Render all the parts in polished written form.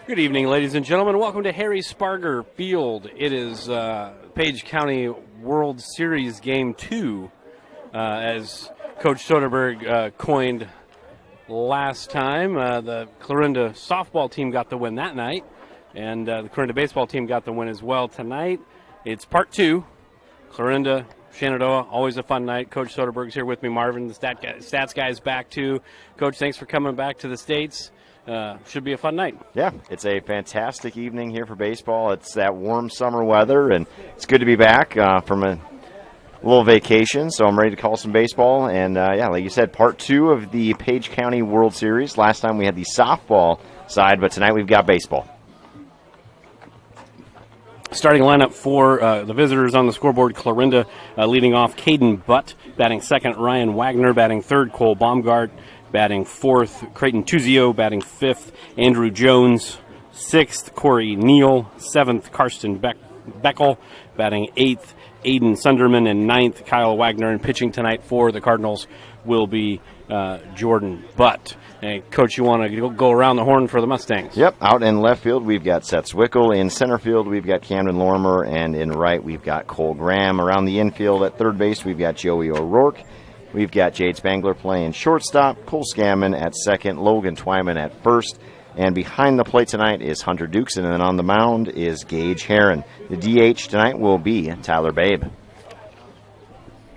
Good evening, ladies and gentlemen. Welcome to Harry Sparger Field. It is Page County World Series Game 2, as Coach Soderberg coined last time. The Clarinda softball team got the win that night, and the Clarinda baseball team got the win as well tonight. It's part 2. Clarinda, Shenandoah, always a fun night. Coach Soderberg's here with me. Marvin, the stats guy's back too. Coach, thanks for coming back to the States. Should be a fun night. Yeah, it's a fantastic evening here for baseball. It's that warm summer weather, and it's good to be back from a little vacation, so I'm ready to call some baseball. And, yeah, like you said, part 2 of the Page County World Series. Last time we had the softball side, but tonight we've got baseball. Starting lineup for the visitors on the scoreboard: Clarinda leading off, Caden Butt. Batting second, Ryan Wagner. Batting third, Cole Baumgart. Batting fourth, Creighton Tuzio. Batting fifth, Andrew Jones. Sixth, Corey Neal. Seventh, Karsten Beckel. Batting eighth, Aiden Sunderman. And ninth, Kyle Wagner. And pitching tonight for the Cardinals will be Jordan Butt. Hey, Coach, you want to go around the horn for the Mustangs? Yep, out in left field, we've got Seth Zwickel. In center field, we've got Camden Lorimer. And in right, we've got Cole Graham. Around the infield at third base, we've got Joey O'Rourke. We've got Jade Spangler playing shortstop, Cole Scammon at second, Logan Twyman at first. And behind the plate tonight is Hunter Dukes, and then on the mound is Gage Heron. The DH tonight will be Tyler Babe.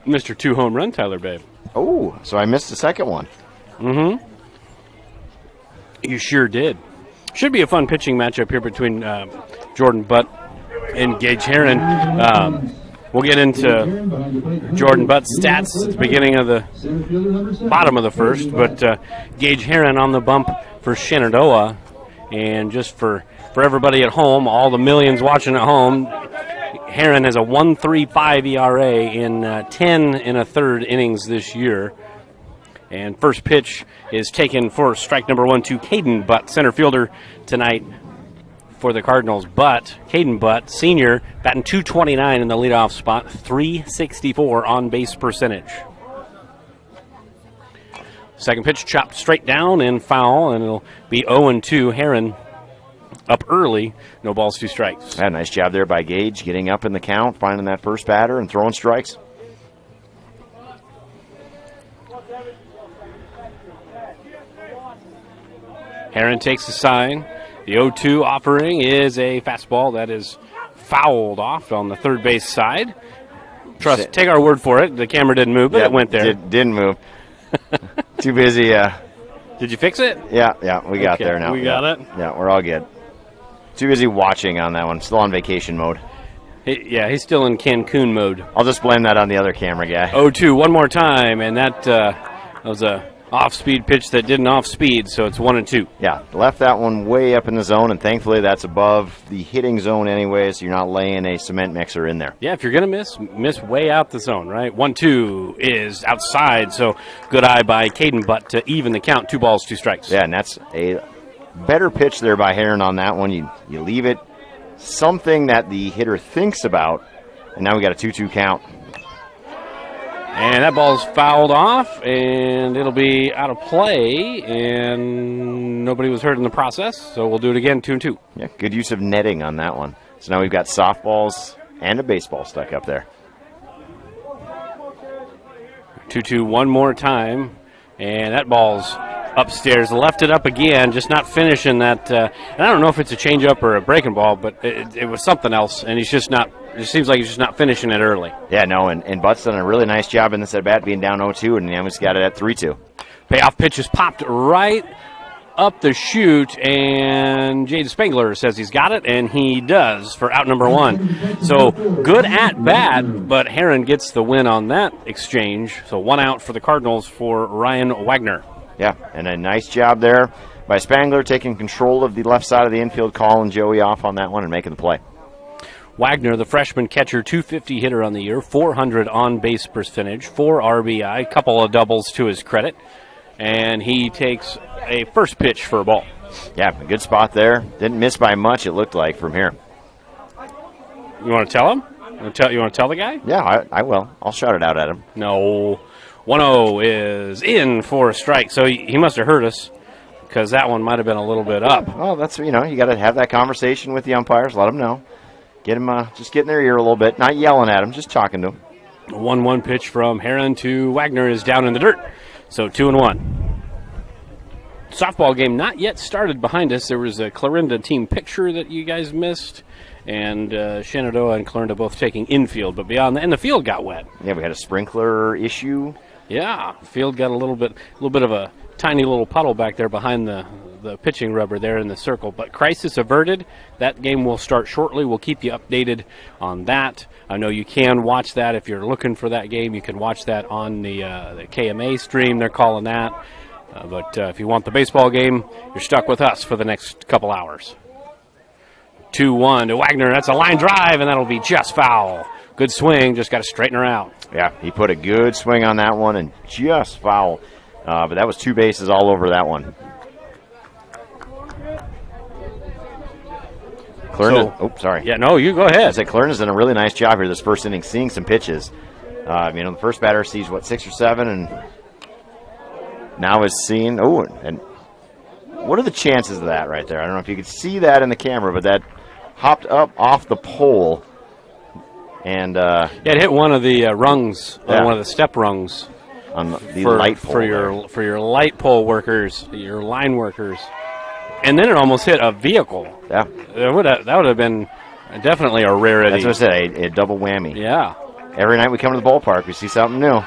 Mr. 2 home run, Tyler Babe. Oh, so I missed the second one. Mm-hmm. You sure did. Should be a fun pitching matchup here between Jordan Butt and Gage Heron. We'll get into Jordan Butt's stats at the beginning of the bottom of the first, but Gage Heron on the bump for Shenandoah. And just for everybody at home, all the millions watching at home, Heron has a 1.35 ERA in 10 1/3 innings this year. And first pitch is taken for strike number 1 to Caden Butt, center fielder tonight for the Cardinals. But Caden Butt, senior, batting .229 in the leadoff spot, .364 on base percentage. Second pitch chopped straight down and foul, and it'll be 0-2. Heron up early, no balls, 2 strikes. Yeah, nice job there by Gage, getting up in the count, finding that first batter, and throwing strikes. Heron takes the sign. The 0-2 offering is a fastball that is fouled off on the third base side. Take our word for it. The camera didn't move, but it went there. Didn't move. Too busy. Did you fix it? Yeah, we got there now. We got it? Yeah, we're all good. Too busy watching on that one. Still on vacation mode. He's still in Cancun mode. I'll just blame that on the other camera guy. 0-2, one more time, and that was a off-speed pitch that didn't off-speed, so it's 1-2. Yeah, left that one way up in the zone, and thankfully that's above the hitting zone anyway, so you're not laying a cement mixer in there. Yeah, if you're going to miss way out the zone, right? 1-2 is outside, so good eye by Caden Butt to even the count, 2 balls, 2 strikes. Yeah, and that's a better pitch there by Heron on that one. You leave it something that the hitter thinks about, and now we got a 2-2 count. And that ball's fouled off, and it'll be out of play, and nobody was hurt in the process, so we'll do it again, 2-2. Yeah, good use of netting on that one. So now we've got softballs and a baseball stuck up there. 2-2 one more time, and that ball's upstairs. Left it up again, just not finishing that. And I don't know if it's a changeup or a breaking ball, but it was something else, and he's just not. It seems like he's just not finishing it early. Yeah, no, and Butt's done a really nice job in this at-bat, being down 0-2, and now he's got it at 3-2. Payoff pitch is popped right up the chute, and Jade Spangler says he's got it, and he does for out number 1. So good at-bat, but Heron gets the win on that exchange. So 1 out for the Cardinals for Ryan Wagner. Yeah, and a nice job there by Spangler, taking control of the left side of the infield, calling Joey off on that one and making the play. Wagner, the freshman catcher, .250 hitter on the year, .400 on-base percentage, 4 RBI, couple of doubles to his credit, and he takes a first pitch for a ball. Yeah, a good spot there. Didn't miss by much, it looked like, from here. You want to tell him? You want to tell the guy? Yeah, I will. I'll shout it out at him. No. 1-0 is in for a strike, so he must have heard us. because that one might have been a little bit up. Well, that's, you got to have that conversation with the umpires, let them know. Get them, just get in their ear a little bit, not yelling at them, just talking to them. 1-1 pitch from Heron to Wagner is down in the dirt. So 2-1. Softball game not yet started behind us. There was a Clarinda team picture that you guys missed, and Shenandoah and Clarinda both taking infield. But beyond that, and the field got wet. Yeah, we had a sprinkler issue. Yeah, field got a little bit of a tiny little puddle back there behind the pitching rubber there in the circle. But crisis averted. That game will start shortly. We'll keep you updated on that. I know you can watch that if you're looking for that game. You can watch that on the KMA stream. They're calling that. But if you want the baseball game, you're stuck with us for the next couple hours. 2-1 to Wagner. That's a line drive, and that'll be just foul. Good swing, just got to straighten her out. Yeah, he put a good swing on that one and just foul. But that was 2 bases all over that one. Clarinda, sorry. Yeah, no, you go ahead. I said Clarinda's done a really nice job here this first inning, seeing some pitches. The first batter sees, 6 or 7, and now is seeing, and what are the chances of that right there? I don't know if you could see that in the camera, but that hopped up off the pole. And it hit one of the rungs, one of the step rungs. On the light pole. For your light pole workers, your line workers. And then it almost hit a vehicle. Yeah. That would have been definitely a rarity. That's what I said, a double whammy. Yeah. Every night we come to the ballpark, we see something new.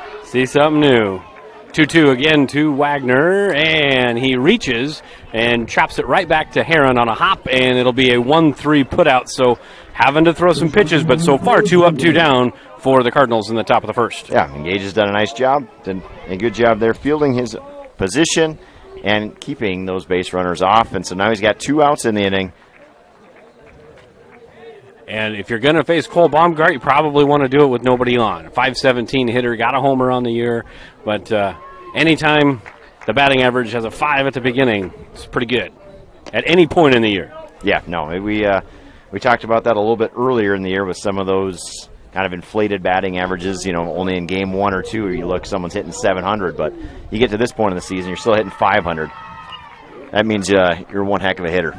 2-2 again to Wagner, and he reaches and chops it right back to Heron on a hop, and it'll be a 1-3 putout. So having to throw some pitches, but so far 2 up, 2 down for the Cardinals in the top of the first. Yeah, Gage has done a nice job, did a good job there fielding his position and keeping those base runners off. And so now he's got 2 outs in the inning. And if you're going to face Cole Baumgart, you probably want to do it with nobody on. 517 hitter, got a homer on the year, but anytime the batting average has a 5 at the beginning, it's pretty good at any point in the year. Yeah, no, we talked about that a little bit earlier in the year with some of those kind of inflated batting averages, only in game 1 or 2 you look, someone's hitting 700, but you get to this point in the season, you're still hitting 500. That means you're one heck of a hitter.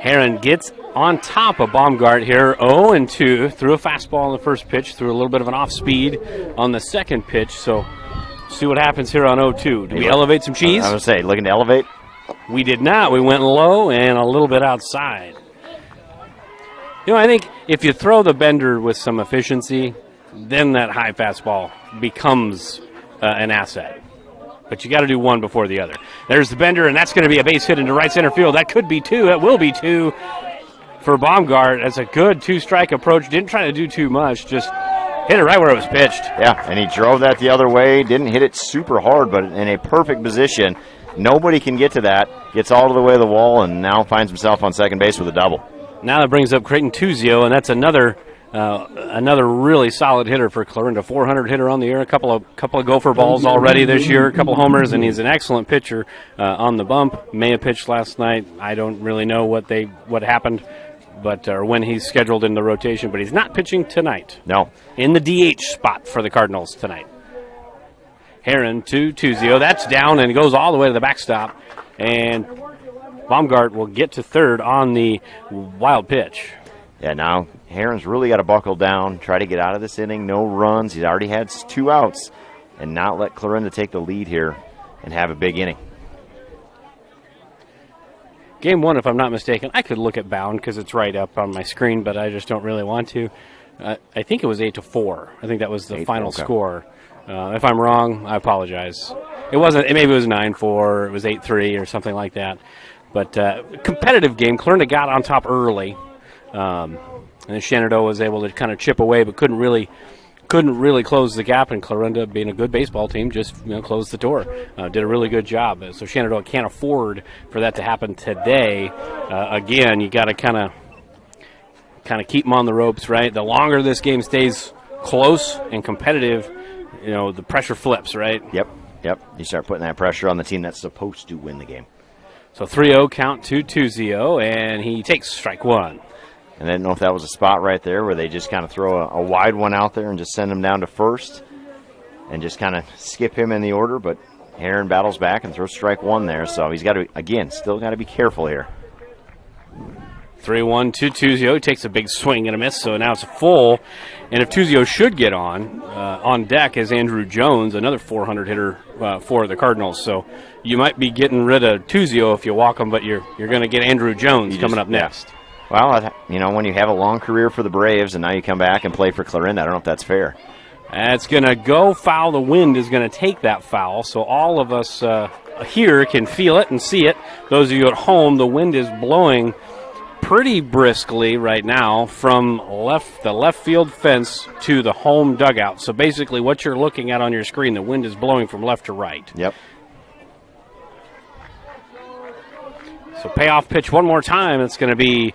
Heron gets on top of Baumgart here, 0-2, threw a fastball on the first pitch, threw a little bit of an off-speed on the second pitch, so see what happens here on 0-2. Do we elevate some cheese? I was going to say, looking to elevate? We did not. We went low and a little bit outside. I think if you throw the bender with some efficiency, then that high fastball becomes an asset. But you got to do one before the other. There's the bender, and that's going to be a base hit into right center field. That could be 2. That will be 2 for Baumgart. That's a good 2-strike approach. Didn't try to do too much, just hit it right where it was pitched. Yeah, and he drove that the other way. Didn't hit it super hard, but in a perfect position. Nobody can get to that. Gets all the way to the wall, and now finds himself on second base with a double. Now that brings up Creighton Tuzio, and that's another really solid hitter for Clarinda. 400 hitter on the year, a couple of gopher balls already this year, a couple homers, and he's an excellent pitcher on the bump. May have pitched last night. I don't really know what happened, or when he's scheduled in the rotation, but he's not pitching tonight. No. In the DH spot for the Cardinals tonight. Heron to Tuzio. That's down and goes all the way to the backstop, and Baumgart will get to third on the wild pitch. Yeah, now Heron's really got to buckle down, try to get out of this inning. No runs. He's already had 2 outs, and not let Clarinda take the lead here and have a big inning. Game 1, if I'm not mistaken, I could look at Bound because it's right up on my screen, but I just don't really want to. I think it was 8-4. I think that was the final score. If I'm wrong, I apologize. It wasn't. Maybe it was 9-4. It was 8-3 or something like that. But competitive game. Clarinda got on top early, and then Shenandoah was able to kind of chip away, but couldn't really close the gap. And Clarinda, being a good baseball team, just closed the door. Did a really good job. So Shenandoah can't afford for that to happen today. Again, you got to kind of keep them on the ropes, right? The longer this game stays close and competitive, the pressure flips, right? Yep. You start putting that pressure on the team that's supposed to win the game. So 3-0 count to Tuzio, and he takes strike 1. And I didn't know if that was a spot right there where they just kind of throw a wide one out there and just send him down to first and just kind of skip him in the order, but Heron battles back and throws strike one there, so he's got to, again, still got to be careful here. 3-1 to Tuzio. He takes a big swing and a miss, so now it's a full. And if Tuzio should get on deck is Andrew Jones, another 400 hitter for the Cardinals. So you might be getting rid of Tuzio if you walk him, but you're going to get Andrew Jones coming up next. Well, you know, when you have a long career for the Braves and now you come back and play for Clarinda, I don't know if that's fair. It's going to go foul. The wind is going to take that foul, so all of us here can feel it and see it. Those of you at home, the wind is blowing pretty briskly right now from the left field fence to the home dugout. So basically what you're looking at on your screen, the wind is blowing from left to right. Yep. So payoff pitch one more time. It's going to be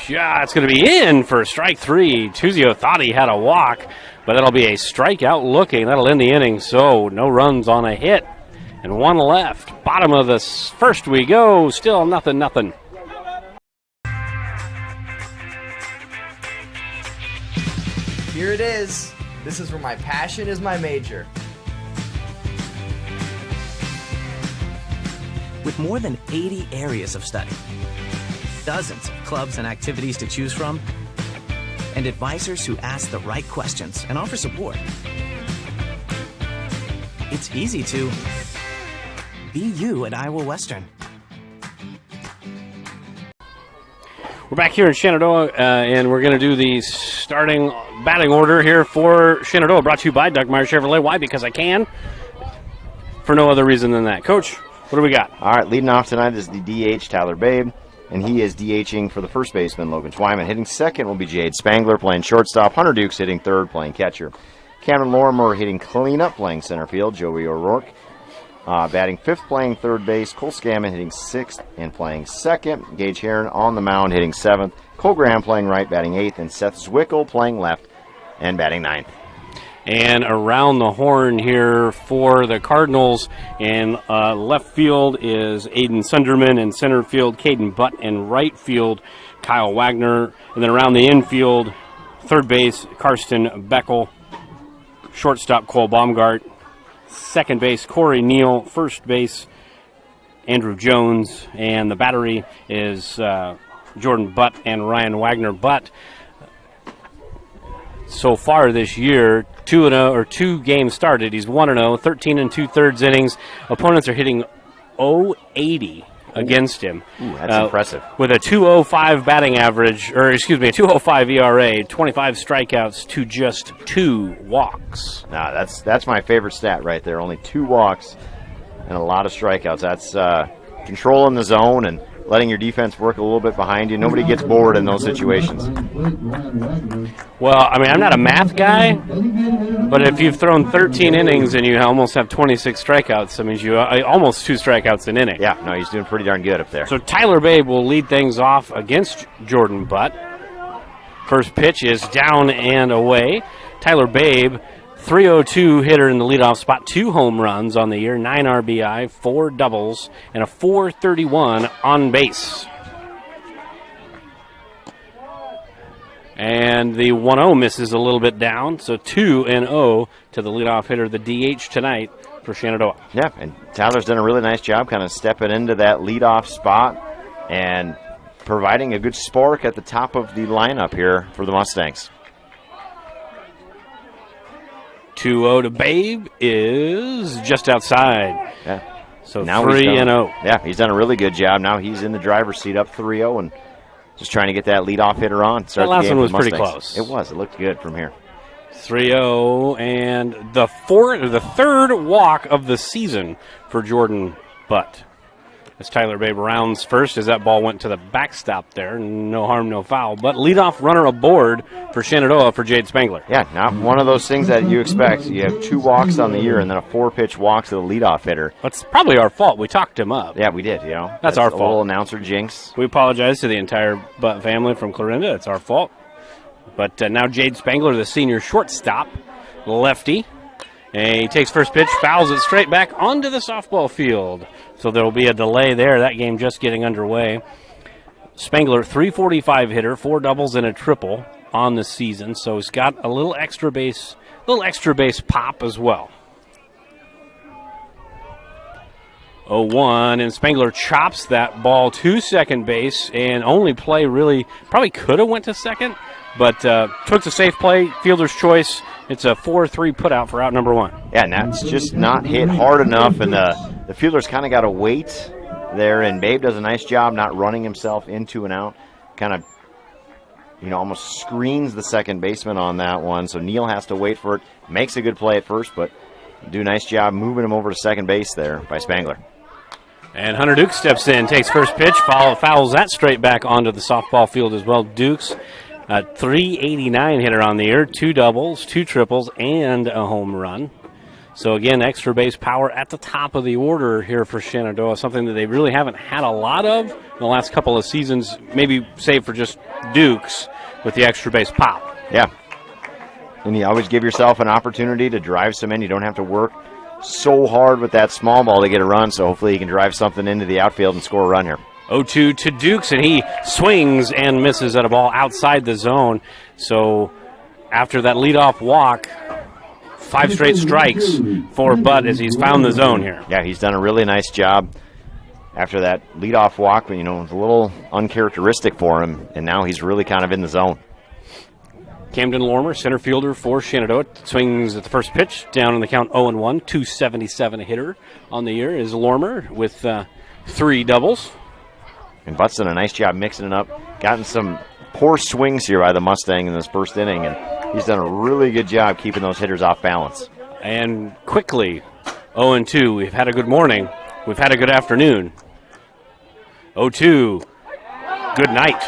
in for strike three. Tuzio thought he had a walk, but that'll be a strikeout looking. That'll end the inning. So no runs on a hit and one left. Bottom of the first we go. Still nothing. Here it is. This is where my passion is my major. With more than 80 areas of study, dozens of clubs and activities to choose from, and advisors who ask the right questions and offer support, it's easy to be you at Iowa Western. We're back here in Shenandoah, and we're going to do the starting batting order here for Shenandoah, brought to you by Doug Meyer Chevrolet. Why? Because I can. For no other reason than that. Coach, what do we got? All right, leading off tonight is the DH, Tyler Babe, and he is DHing for the first baseman, Logan Twyman. Hitting second will be Jade Spangler, playing shortstop. Hunter Dukes hitting third, playing catcher. Cameron Lorimer hitting cleanup, playing center field. Joey O'Rourke batting fifth, playing third base. Cole Scammon hitting sixth and playing second. Gage Heron on the mound hitting seventh. Cole Graham playing right, batting eighth. And Seth Zwickel playing left and batting ninth. And around the horn here for the Cardinals, in left field is Aiden Sunderman, in center field Caden Butt, and right field Kyle Wagner. And then around the infield, third base Karsten Beckel, shortstop Cole Baumgart, second base Corey Neal, first base Andrew Jones, and the battery is Jordan Butt and Ryan Wagner. Butt, so far this year, 2-0, or 2 games started. He's 1-0, 13 2/3 innings. Opponents are hitting .080 against him. Ooh, that's impressive. With a 2.05 batting average, or excuse me, a 2.05 ERA, 25 strikeouts to just 2 walks. Nah, that's my favorite stat right there. Only 2 walks and a lot of strikeouts. That's controlling the zone and letting your defense work a little bit behind you. Nobody gets bored in those situations. Well, I mean, I'm not a math guy, but if you've thrown 13 innings and you almost have 26 strikeouts, that means you almost 2 strikeouts an inning. Yeah, no, he's doing pretty darn good up there. So Tyler Babe will lead things off against Jordan Butt. First pitch is down and away. Tyler Babe, 302 hitter in the leadoff spot, 2 home runs on the year, 9 RBI, 4 doubles, and a 431 on base. And the 1-0 misses a little bit down, so 2-0 to the leadoff hitter, the DH tonight for Shenandoah. Yeah, and Tyler's done a really nice job kind of stepping into that leadoff spot and providing a good spark at the top of the lineup here for the Mustangs. 2-0 to Babe is just outside. Yeah. So now 3-0. Yeah, he's done a really good job. Now he's in the driver's seat up 3-0 and just trying to get that leadoff hitter on. That last one was pretty close. It was. It looked good from here. 3-0, and the third walk of the season for Jordan Butt. As Tyler Babe rounds first, as that ball went to the backstop there. No harm, no foul. But leadoff runner aboard for Shenandoah for Jade Spangler. Yeah, not one of those things that you expect. You have 2 walks on the year and then a 4-pitch walk to the leadoff hitter. That's probably our fault. We talked him up. Yeah, we did, you know. That's our a fault. little announcer jinx. We apologize to the entire Butt family from Clarinda. It's our fault. But now Jade Spangler, the senior shortstop, lefty. And he takes first pitch, fouls it straight back onto the softball field. So there will be a delay there. That game just getting underway. Spangler, 345 hitter, 4 doubles and a triple on the season. So he's got a little extra base pop as well. 0-1, and Spangler chops that ball to second base, and only play really probably could have went to second, but took the safe play, fielder's choice. It's a 4-3 put out for out number 1. Yeah, and that's just not hit hard enough, and the fielder's kind of got to wait there, and Babe does a nice job not running himself into an out, kind of, almost screens the second baseman on that one, so Neal has to wait for it, makes a good play at first, but do a nice job moving him over to second base there by Spangler. And Hunter Dukes steps in, takes first pitch, fouls that straight back onto the softball field as well. Dukes, 389 hitter on the year, 2 doubles, 2 triples, and a home run. So again, extra base power at the top of the order here for Shenandoah, something that they really haven't had a lot of in the last couple of seasons, maybe save for just Dukes with the extra base pop. Yeah. And you always give yourself an opportunity to drive some in. You don't have to work so hard with that small ball to get a run, so hopefully he can drive something into the outfield and score a run here. 0-2 to Dukes, and he swings and misses at a ball outside the zone. So after that leadoff walk, 5 straight strikes for Butt as he's found the zone here. Yeah, he's done a really nice job after that leadoff walk, but, it was a little uncharacteristic for him, and now he's really kind of in the zone. Camden Lormer, center fielder for Shenandoah, swings at the first pitch, down in the count 0-1, 277 hitter on the year is Lormer with 3 doubles. And Butt's done a nice job mixing it up, gotten some poor swings here by the Mustang in this first inning, and he's done a really good job keeping those hitters off balance. And quickly, 0-2, we've had a good morning, we've had a good afternoon. 0-2, good night.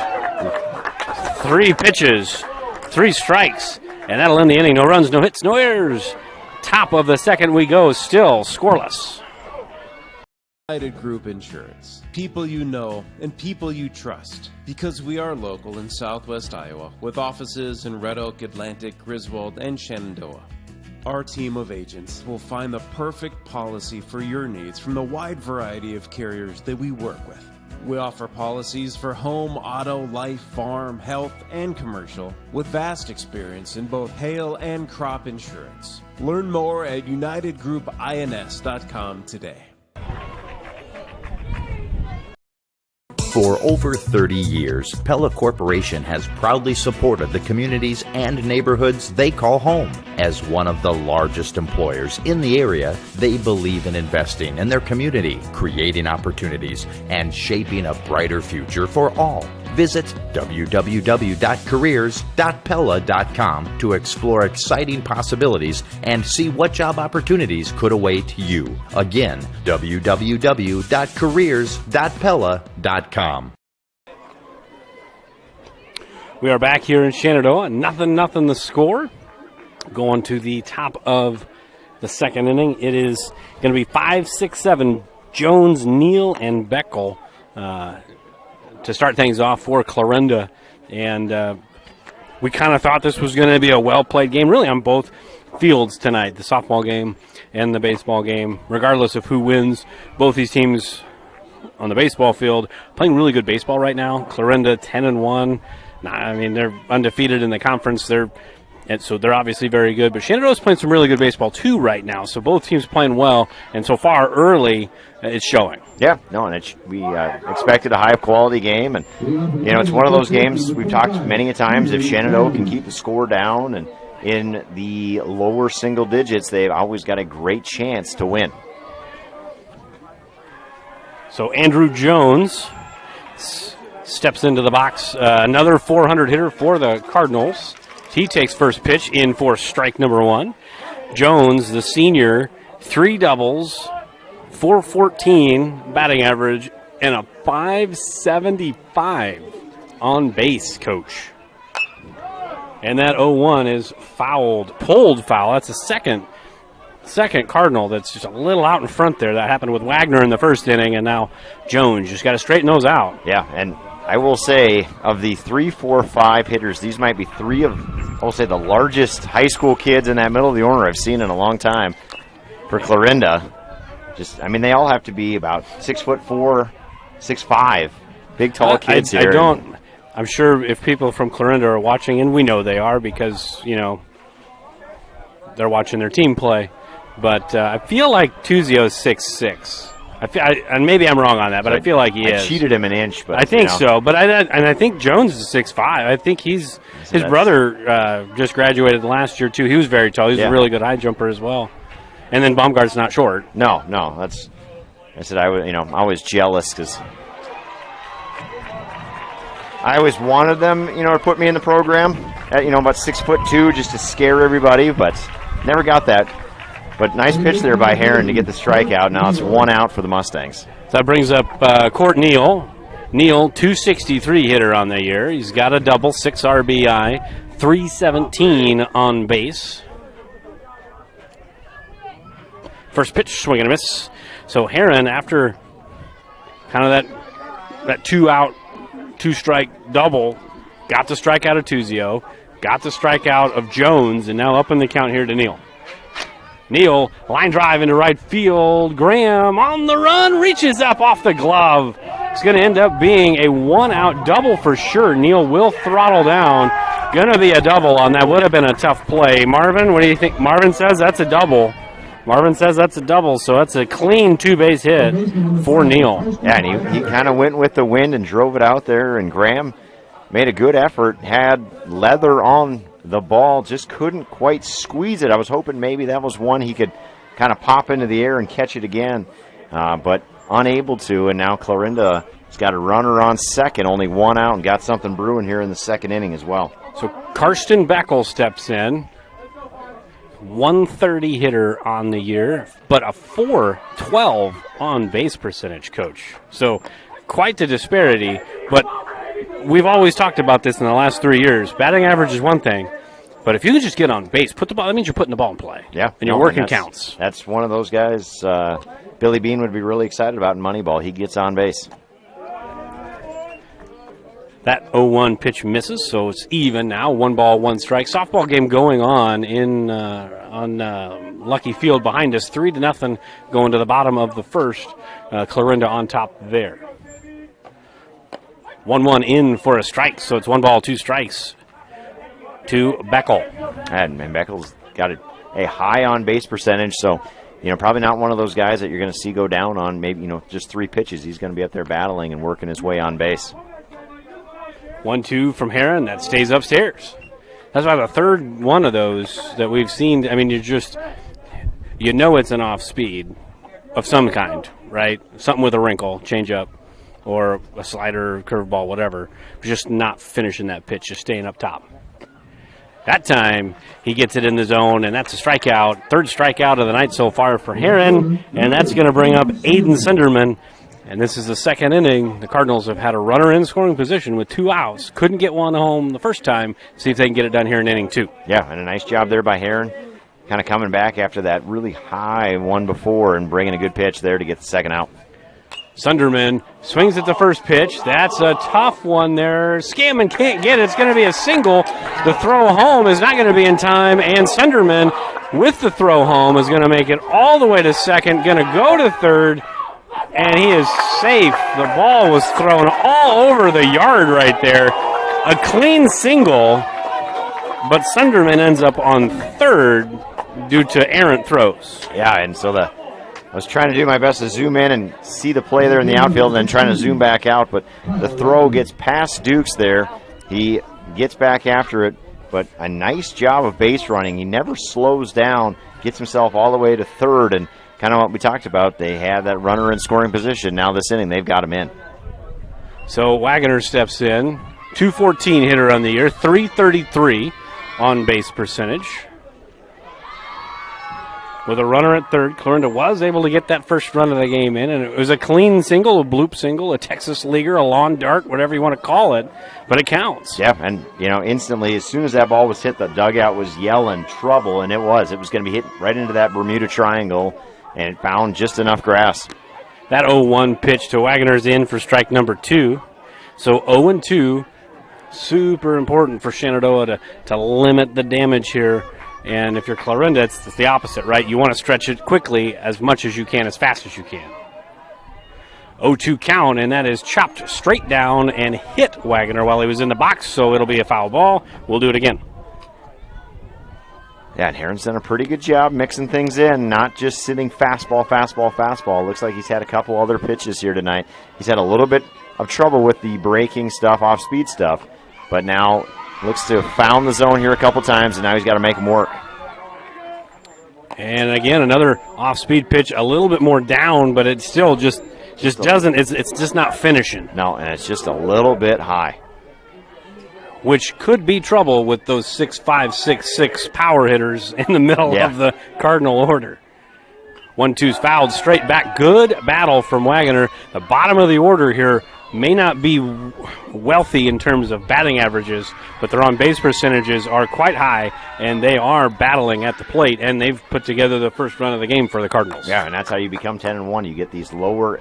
3 pitches. 3 strikes, and that'll end the inning. No runs, no hits, no errors. Top of the second we go, still scoreless. United Group Insurance. People you know and people you trust. Because we are local in Southwest Iowa with offices in Red Oak, Atlantic, Griswold, and Shenandoah. Our team of agents will find the perfect policy for your needs from the wide variety of carriers that we work with. We offer policies for home, auto, life, farm, health, and commercial with vast experience in both hail and crop insurance. Learn more at unitedgroupins.com today. For over 30 years, Pella Corporation has proudly supported the communities and neighborhoods they call home. As one of the largest employers in the area, they believe in investing in their community, creating opportunities, and shaping a brighter future for all. Visit www.careers.pella.com to explore exciting possibilities and see what job opportunities could await you. Again, www.careers.pella.com. We are back here in Shenandoah. Nothing the score. Going to the top of the second inning. It is going to be 5, 6, 7. Jones, Neal, and Beckel to start things off for Clarinda. And we kind of thought this was going to be a well-played game, really, on both fields tonight, the softball game and the baseball game. Regardless of who wins, both these teams on the baseball field playing really good baseball right now. Clarinda 10-1. I mean, they're undefeated in the conference. So they're obviously very good. But Shenandoah's playing some really good baseball, too, right now. So both teams playing well. And so far, early, it's showing. Yeah, no, and we expected a high-quality game. And, it's one of those games we've talked many a times. If Shenandoah can keep the score down and in the lower single digits, they've always got a great chance to win. So Andrew Jones steps into the box. Another 400 hitter for the Cardinals. He takes first pitch in for strike number 1. Jones, the senior, 3 doubles, 414 batting average, and a 575 on base, Coach. And that 0-1 is pulled foul. That's a second Cardinal that's just a little out in front there. That happened with Wagner in the first inning, and now Jones just got to straighten those out. Yeah, and I will say, of the 3, 4, 5 hitters, these might be 3 of, I will say, the largest high school kids in that middle of the order I've seen in a long time for Clarinda. They all have to be about 6'4", 6'5", big, tall kids here. I'm sure if people from Clarinda are watching, and we know they are because, they're watching their team play. But I feel like Tuzio's 6'6". and maybe I'm wrong on that, but I feel like he is. Cheated him an inch, but I think so. But I think Jones is 6'5". I think his brother just graduated last year too. He was very tall. He was a really good high jumper as well. And then Baumgart's not short. No. I was jealous because I always wanted them, to put me in the program at, about 6'2", just to scare everybody, but never got that. But nice pitch there by Heron to get the strikeout. Now it's 1 out for the Mustangs. So that brings up Court Neal. Neal, 263 hitter on the year. He's got a double, 6 RBI, 317 on base. First pitch, swing and a miss. So Heron, after kind of that 2-out, 2-strike double, got the strikeout of Tuzio, got the strikeout of Jones, and now up in the count here to Neal. Neal, line drive into right field. Graham on the run, reaches up off the glove. It's going to end up being a 1-out double for sure. Neal will throttle down. Going to be a double on that. Would have been a tough play. Marvin, what do you think? Marvin says that's a double. So that's a clean 2-base hit for Neal. Yeah, and he kind of went with the wind and drove it out there, and Graham made a good effort, had leather on the ball, just couldn't quite squeeze it. I was hoping maybe that was one he could kind of pop into the air and catch it again, but unable to. And now Clarinda has got a runner on second, only 1 out, and got something brewing here in the second inning as well. So Karsten Beckel steps in, 130 hitter on the year, but a 412 on base percentage, Coach. So quite the disparity, but we've always talked about this in the last 3 years. Batting average is one thing, but if you can just get on base, put the ball, that means you're putting the ball in play. Yeah. And you're working counts. That's one of those guys Billy Bean would be really excited about in Moneyball. He gets on base. That 0-1 pitch misses, so it's even now. 1 ball, 1 strike. Softball game going on on Lucky Field behind us. 3-0 going to the bottom of the first. Clarinda on top there. 1-1 in for a strike, so it's 1 ball, 2 strikes to Beckel. And Beckel's got a high on base percentage, so probably not one of those guys that you're going to see go down on maybe just 3 pitches. He's going to be up there battling and working his way on base. 1-2 from Heron, that stays upstairs. That's about the third one of those that we've seen. I mean, it's an off speed of some kind, right? Something with a wrinkle, change up, or a slider, curveball, whatever. Just not finishing that pitch, just staying up top. That time, he gets it in the zone, and that's a strikeout. 3rd strikeout of the night so far for Heron, and that's going to bring up Aiden Sunderman. And this is the second inning. The Cardinals have had a runner in scoring position with 2 outs. Couldn't get one home the first time. See if they can get it done here in inning 2. Yeah, and a nice job there by Heron. Kind of coming back after that really high one before and bringing a good pitch there to get the second out. Sunderman swings at the first pitch. That's a tough one there. Scammon can't get it. It's going to be a single. The throw home is not going to be in time. And Sunderman, with the throw home, is going to make it all the way to second. Going to go to third. And he is safe. The ball was thrown all over the yard right there. A clean single, but Sunderman ends up on third due to errant throws. Yeah, and so I was trying to do my best to zoom in and see the play there in the outfield and then trying to zoom back out, but the throw gets past Dukes there. He gets back after it, but a nice job of base running. He never slows down, gets himself all the way to third, and kind of what we talked about. They had that runner in scoring position. Now this inning, they've got him in. So Wagner steps in. 214 hitter on the year, 333 on base percentage. With a runner at third, Clarinda was able to get that first run of the game in, and it was a clean single, a bloop single, a Texas leaguer, a lawn dart, whatever you want to call it, but it counts. Yeah, and, instantly, as soon as that ball was hit, the dugout was yelling trouble, and it was. It was going to be hit right into that Bermuda Triangle, and it found just enough grass. That 0-1 pitch to Wagner's in for strike number 2. So 0-2, super important for Shenandoah to limit the damage here. And if you're Clarinda, it's the opposite, right? You want to stretch it quickly as much as you can, as fast as you can. 0-2 count, and that is chopped straight down and hit Wagner while he was in the box, so it'll be a foul ball. We'll do it again. Yeah, and Heron's done a pretty good job mixing things in, not just sitting fastball, fastball, fastball. Looks like he's had a couple other pitches here tonight. He's had a little bit of trouble with the breaking stuff, off-speed stuff, but now looks to have found the zone here a couple times, and now he's got to make them work. And again, another off-speed pitch, a little bit more down, but it still just doesn't. It's just not finishing. No, and it's just a little bit high, which could be trouble with those 6'5", 6'6" power hitters in the middle of the Cardinal order. 1-2's fouled straight back. Good battle from Wagoner. The bottom of the order here may not be wealthy in terms of batting averages, but their on-base percentages are quite high, and they are battling at the plate, and they've put together the first run of the game for the Cardinals. Yeah, and that's how you become 10-1. You get these lower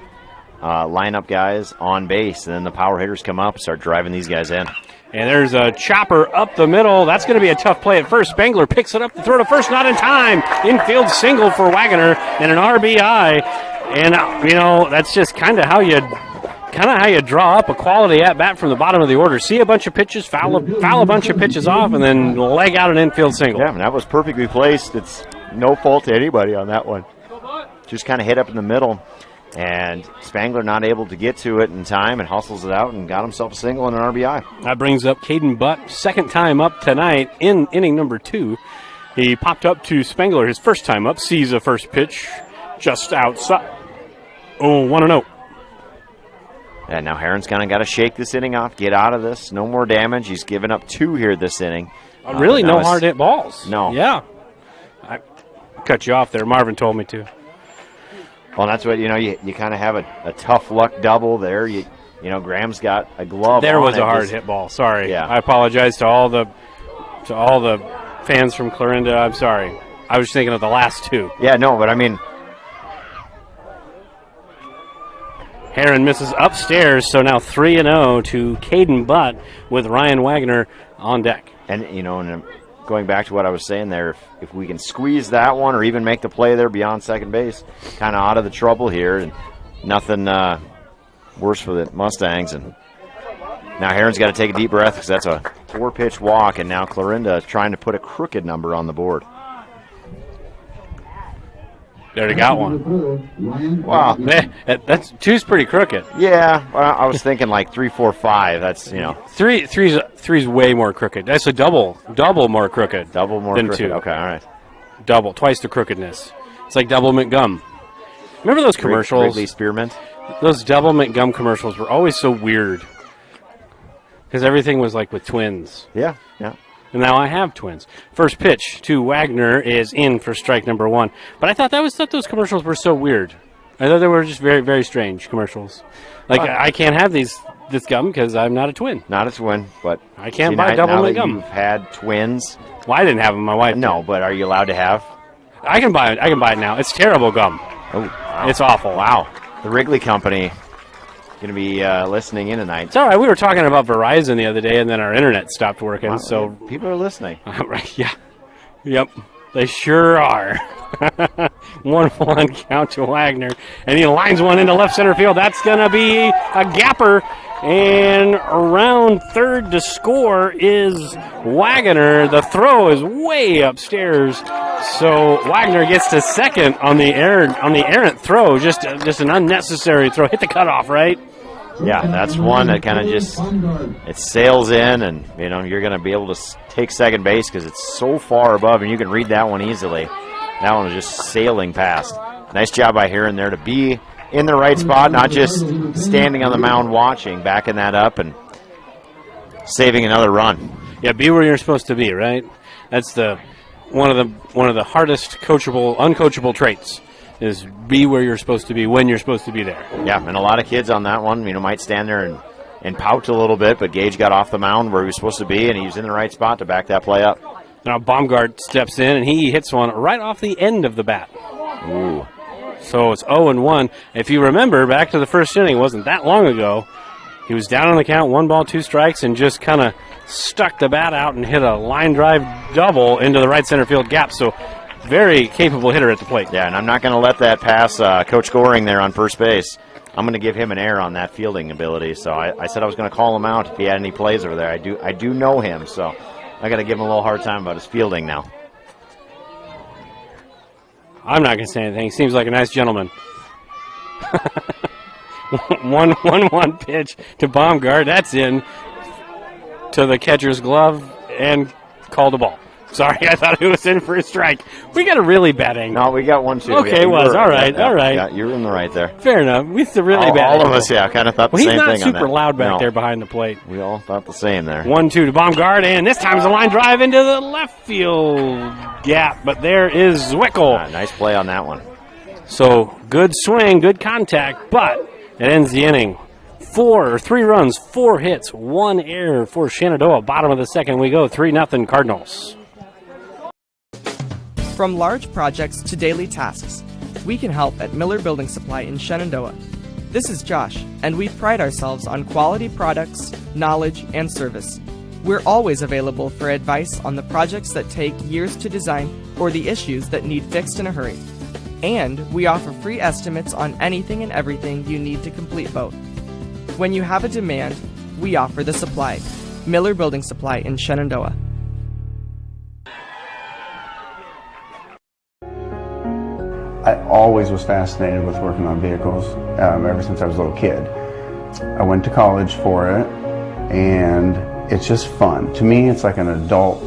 lineup guys on base, and then the power hitters come up and start driving these guys in. And there's a chopper up the middle. That's going to be a tough play at first. Spangler picks it up to throw to first, not in time. Infield single for Wagoner and an RBI. And, that's just kind of how you draw up a quality at-bat from the bottom of the order. See a bunch of pitches, foul a bunch of pitches off, and then leg out an infield single. Yeah, and that was perfectly placed. It's no fault to anybody on that one. Just kind of hit up in the middle. And Spangler not able to get to it in time and hustles it out and got himself a single and an RBI. That brings up Caden Butt, second time up tonight in inning number 2. He popped up to Spangler his first time up, sees a first pitch just outside. 1-0. And now Heron's kind of got to shake this inning off, get out of this. No more damage. He's given up 2 here this inning. Really no hard hit balls. No. Yeah. I cut you off there. Marvin told me to. Well, that's what, you kind of have a tough luck double there. Graham's got a glove. There on was it. a hard hit ball. Sorry. Yeah. I apologize to all the fans from Clarinda. I'm sorry. I was thinking of the last 2. Yeah, no, but I mean, Heron misses upstairs, so now 3-0 to Caden Butt with Ryan Wagoner on deck. And, and going back to what I was saying there, if we can squeeze that one or even make the play there beyond second base, kind of out of the trouble here, and nothing worse for the Mustangs. And now Heron's got to take a deep breath because that's a 4-pitch walk, and now Clarinda is trying to put a crooked number on the board. There he got one. Wow. That's 2's pretty crooked. Yeah, well, I was thinking like 3, 4, 5. That's, Three's way more crooked. That's a double more crooked. Double more than crooked. 2. Okay, all right. Double, twice the crookedness. It's like Double Mint Gum. Remember those commercials? Wrigley Spearmint? Those Double Mint Gum commercials were always so weird. Because everything was like with twins. Yeah. And now I have twins. First pitch to Wagner is in for strike number 1. But I thought those commercials were so weird. I thought they were just very, very strange commercials. Like, I can't have this gum because I'm not a twin. Not a twin, but I can't buy Double Mint Gum. You've had twins. Well, I didn't have them. My wife No, did. but are you allowed to have? I can buy it now. It's terrible gum. Oh, wow. It's awful. Wow. The Wrigley Company going to be listening in tonight. It's all right. We were talking about Verizon the other day, and then our internet stopped working. Wow, so people are listening. Right? Yeah. Yep. They sure are. 1-1 count to Wagner, and he lines one into left center field. That's going to be a gapper, and around third to score is Wagoner. The throw is way upstairs, so Wagner gets to second on the errant throw. Just an unnecessary throw. Hit the cutoff, right? Yeah, that's one that kind of just, it sails in, and, you're going to be able to take second base because it's so far above, and you can read that one easily. That one was just sailing past. Nice job by Heron there to be in the right spot, not just standing on the mound watching, backing that up and saving another run. Yeah, be where you're supposed to be, right? That's one of the hardest uncoachable traits. Is be where you're supposed to be when you're supposed to be there. Yeah, and a lot of kids on that one, might stand there and pout a little bit, but Gage got off the mound where he was supposed to be, and he was in the right spot to back that play up. Now Baumgart steps in, and he hits one right off the end of the bat. Ooh. So it's 0-1. If you remember, back to the first inning, it wasn't that long ago. He was down on the count, 1 ball, 2 strikes, and just kind of stuck the bat out and hit a line drive double into the right center field gap. So very capable hitter at the plate. Yeah, and I'm not going to let that pass Coach Goring there on first base. I'm going to give him an error on that fielding ability. So I said I was going to call him out if he had any plays over there. I do know him, so I got to give him a little hard time about his fielding now. I'm not going to say anything. He seems like a nice gentleman. 1-1 pitch to Baumgart. That's in to the catcher's glove and called a ball. Sorry, I thought it was in for a strike. We got a really bad angle. No, we got one, too. Okay, yeah, it was. All right, yeah, all right. Yeah, you're in the right there. Fair enough. We the really bad All angle. of us, yeah, kind of thought the Well, same he's thing not on super that. loud back No. there behind the plate. We all thought the same there. 1-2 to Baumgart, and this time it's a line drive into the left field gap, but there is Zwickel. Nice play on that one. So good swing, good contact, but it ends the inning. 3 runs, 4 hits, 1 error for Shenandoah. Bottom of the second we go, 3-0 Cardinals. From large projects to daily tasks, we can help at Miller Building Supply in Shenandoah. This is Josh, and we pride ourselves on quality products, knowledge, and service. We're always available for advice on the projects that take years to design or the issues that need fixed in a hurry. And we offer free estimates on anything and everything you need to complete both. When you have a demand, we offer the supply. Miller Building Supply in Shenandoah. I always was fascinated with working on vehicles ever since I was a little kid. I went to college for it, and it's just fun. To me, it's like an adult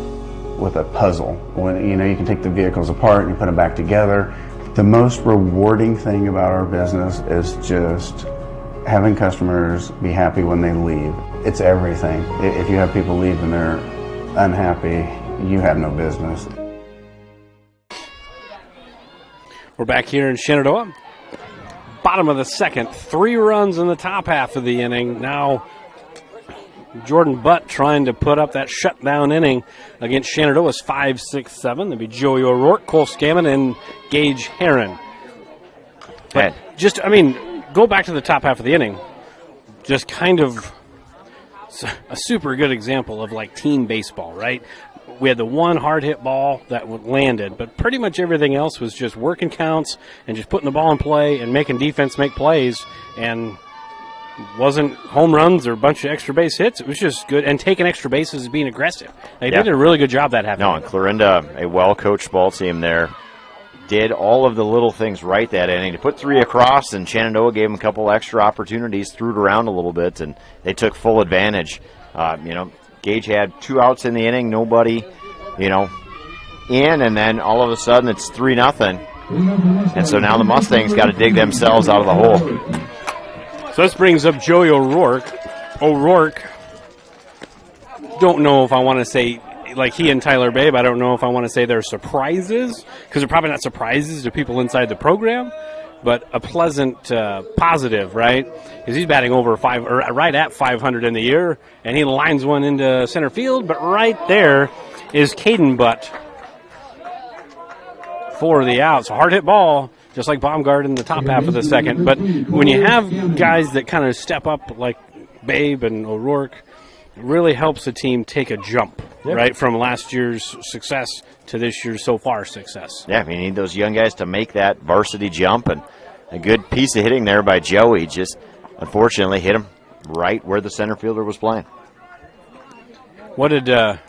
with a puzzle. When you can take the vehicles apart and you put them back together. The most rewarding thing about our business is just having customers be happy when they leave. It's everything. If you have people leave and they're unhappy, you have no business. We're back here in Shenandoah. Bottom of the second, 3 runs in the top half of the inning. Now Jordan Butt trying to put up that shutdown inning against Shenandoah's 5-6-7. That'd be Joey O'Rourke, Cole Scammon, and Gage Herron. But go back to the top half of the inning. Just kind of a super good example of like team baseball, right? We had the one hard hit ball that landed, but pretty much everything else was just working counts and just putting the ball in play and making defense make plays, and wasn't home runs or a bunch of extra base hits. It was just good, and taking extra bases and being aggressive. They did a really good job that half. No, and Clarinda, a well-coached ball team there, did all of the little things right that inning. To put 3 across, and Shenandoah gave them a couple extra opportunities, threw it around a little bit, and they took full advantage. Gage had 2 outs in the inning, nobody, in, and then all of a sudden it's 3-0. And so now the Mustangs got to dig themselves out of the hole. So this brings up Joey O'Rourke. O'Rourke, don't know if I want to say, like he and Tyler Babe, I don't know if I want to say they're surprises, because they're probably not surprises to people inside the program, but a pleasant positive, right? Because he's batting over right at 500 in the year, and he lines one into center field. But right there is Caden Butt for the out. So hard hit ball, just like Baumgart in the top half of the second. But when you have guys that kind of step up like Babe and O'Rourke, it really helps the team take a jump, right, from last year's success to this year's so far success. Yeah, you need those young guys to make that varsity jump, and a good piece of hitting there by Joey. Just unfortunately hit him right where the center fielder was playing. What did Yogi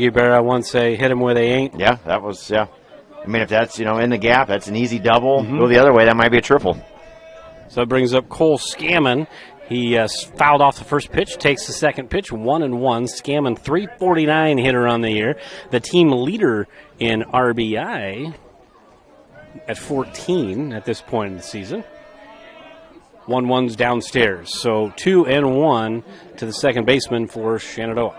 Berra once say? Hit him where they ain't. Yeah, that was if that's in the gap, that's an easy double. Go the other way, that might be a triple. So it brings up Cole Scammon. He fouled off the first pitch, takes the second pitch, 1-1. Scammon, 349 hitter on the year. The team leader in RBI at 14 at this point in the season. 1-1's downstairs. So 2-1 to the second baseman for Shenandoah.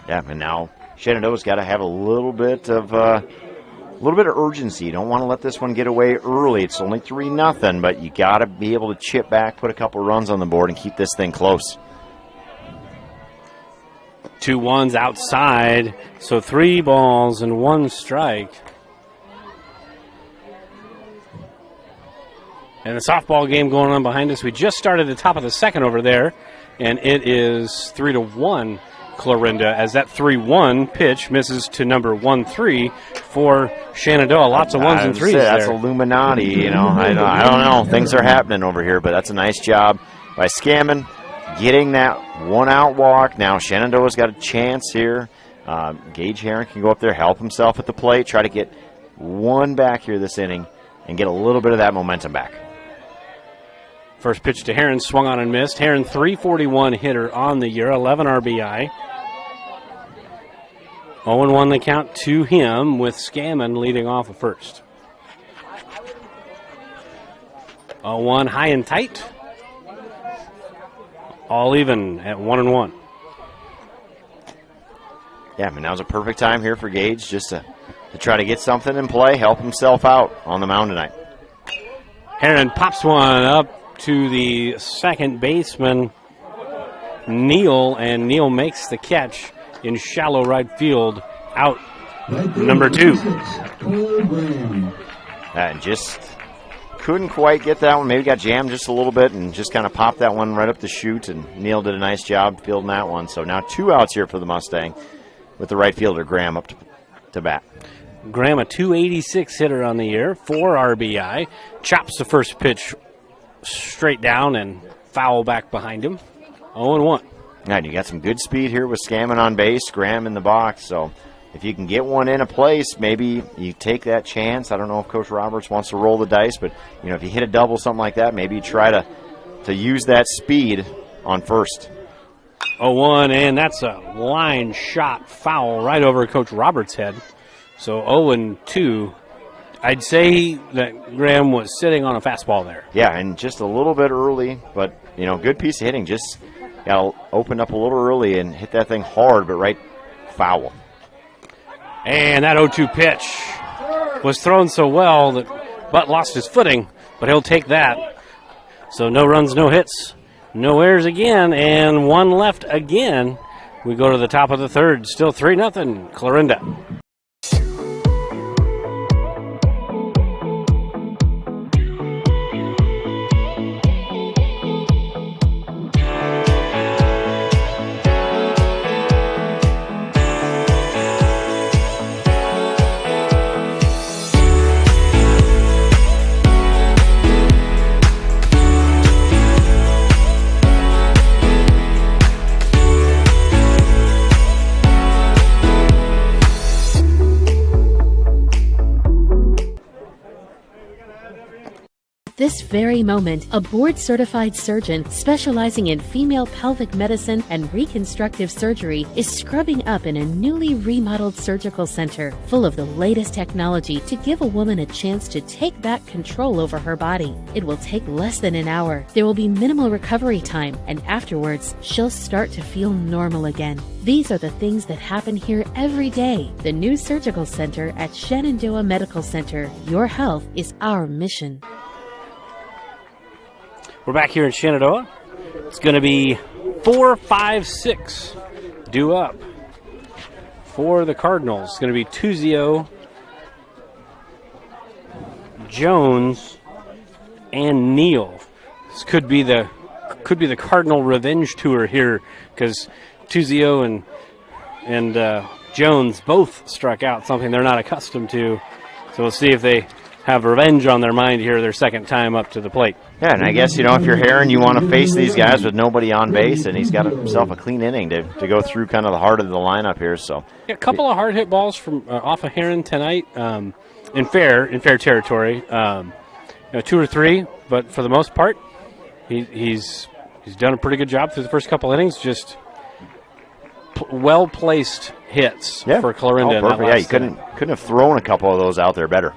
Yeah, and now Shenandoah's got to have a little bit of urgency. You don't want to let this one get away early. It's only 3-0, but you got to be able to chip back, put a couple runs on the board, and keep this thing close. 2-1's outside, so 3 balls and 1 strike. And the softball game going on behind us. We just started the top of the second over there, and it is 3-1 Clarinda, as that 3-1 pitch misses to number 1-3 for Shenandoah. Lots of 1s and 3s That's there. Illuminati, I don't know. Things are happening over here, but that's a nice job by Scammon getting that 1-out walk. Now Shenandoah's got a chance here Gage Heron can go up there, help himself at the plate, try to get one back here this inning and get a little bit of that momentum back. First pitch to Heron, swung on and missed. Heron, 341 hitter on the year, 11 RBI. 0-1 the count to him, with Scammon leading off at first. 0-1 high and tight. All even at 1-1. Yeah, I mean, now's a perfect time here for Gage just to try to get something in play, help himself out on the mound tonight. Heron pops one up to the second baseman, Neal, and Neal makes the catch in shallow right field, out number 2. And just couldn't quite get that one. Maybe got jammed just a little bit and just kind of popped that one right up the chute, and Neal did a nice job fielding that one. So now 2 outs here for the Mustang with the right fielder, Graham, up to bat. Graham, a 286 hitter on the year, 4 RBI, chops the first pitch straight down and foul back behind him. 0-1. And you got some good speed here with Scammon on base, Graham in the box. So if you can get one in a place, maybe you take that chance. I don't know if Coach Roberts wants to roll the dice, but if you hit a double, something like that, maybe you try to use that speed on first. 0-1, and that's a line shot foul right over Coach Roberts' head. So 0-2. I'd say that Graham was sitting on a fastball there. Yeah, and just a little bit early, but, good piece of hitting. Just got to open up a little early and hit that thing hard, but right foul. And that 0-2 pitch was thrown so well that Butt lost his footing, but he'll take that. So no runs, no hits, no errors again, and 1 left again. We go to the top of the third, still 3-0, Clarinda. This very moment, a board-certified surgeon specializing in female pelvic medicine and reconstructive surgery is scrubbing up in a newly remodeled surgical center full of the latest technology to give a woman a chance to take back control over her body. It will take less than an hour. There will be minimal recovery time, and afterwards, she'll start to feel normal again. These are the things that happen here every day. The new surgical center at Shenandoah Medical Center. Your health is our mission. We're back here in Shenandoah. It's going to be 4-5-6 due up for the Cardinals. It's going to be Tuzio, Jones, and Neal. This could be the Cardinal revenge tour here, because Tuzio and Jones both struck out, something they're not accustomed to. So we'll see if they have revenge on their mind here their second time up to the plate. Yeah, and I guess, if you're Heron, you want to face these guys with nobody on base, and he's got himself a clean inning to go through kind of the heart of the lineup here. So yeah, a couple of hard hit balls from off of Heron tonight, in fair territory. 2 or 3, but for the most part, he's done a pretty good job through the first couple innings. Just well placed hits for Clarinda. Oh, perfect. Yeah, you couldn't have thrown a couple of those out there better.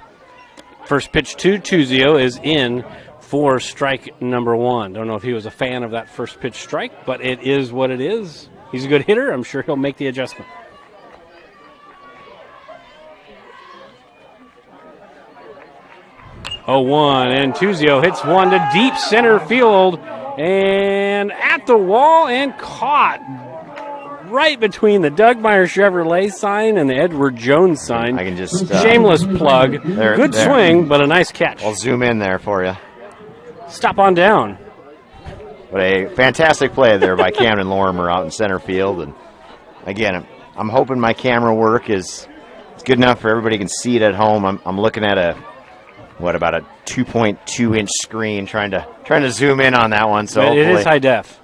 First pitch to Tuzio is in for strike number 1. Don't know if he was a fan of that first pitch strike, but it is what it is. He's a good hitter. I'm sure he'll make the adjustment. Oh, 1, and Tuzio hits one to deep center field and at the wall and caught right between the Doug Meyer Chevrolet sign and the Edward Jones sign. I can just shameless plug. Good swing, but a nice catch. I'll zoom in there for you. Stop on down. But a fantastic play there by Camden Lorimer out in center field. And again, I'm hoping my camera work is good enough for everybody can see it at home. I'm looking at about a 2.2 inch screen trying to zoom in on that one. So it is high def.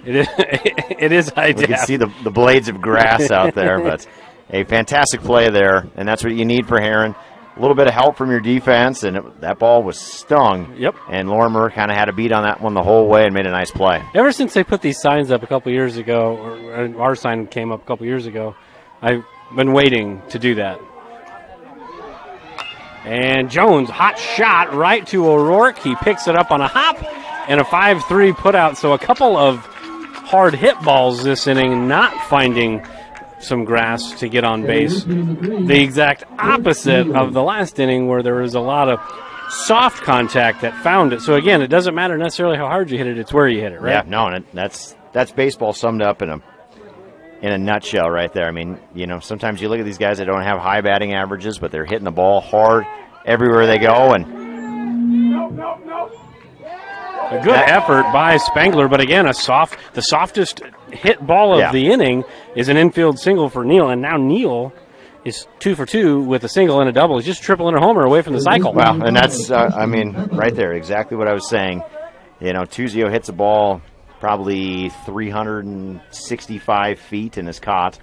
It is. It is high We def. can see the blades of grass out there, but a fantastic play there, and that's what you need for Heron. A little bit of help from your defense, and that ball was stung. Yep. And Lorimer kind of had a beat on that one the whole way and made a nice play. Ever since they put these signs up a couple years ago, or our sign came up a couple years ago, I've been waiting to do that. And Jones, hot shot right to O'Rourke. He picks it up on a hop and a 5-3 putout. So a couple of hard hit balls this inning, not finding some grass to get on base. The exact opposite of the last inning where there was a lot of soft contact that found it. So again, it doesn't matter necessarily how hard you hit it, it's where you hit it, right? Yeah, no, and that's baseball summed up in a nutshell right there. I mean, sometimes you look at these guys that don't have high batting averages, but they're hitting the ball hard everywhere they go, and a good effort by Spangler, but again, the softest hit ball of the inning is an infield single for Neal, and now Neal is 2 for 2 with a single and a double. He's just tripling a homer away from the cycle. Wow, and that's, right there, exactly what I was saying. Tuzio hits a ball probably 365 feet and is caught,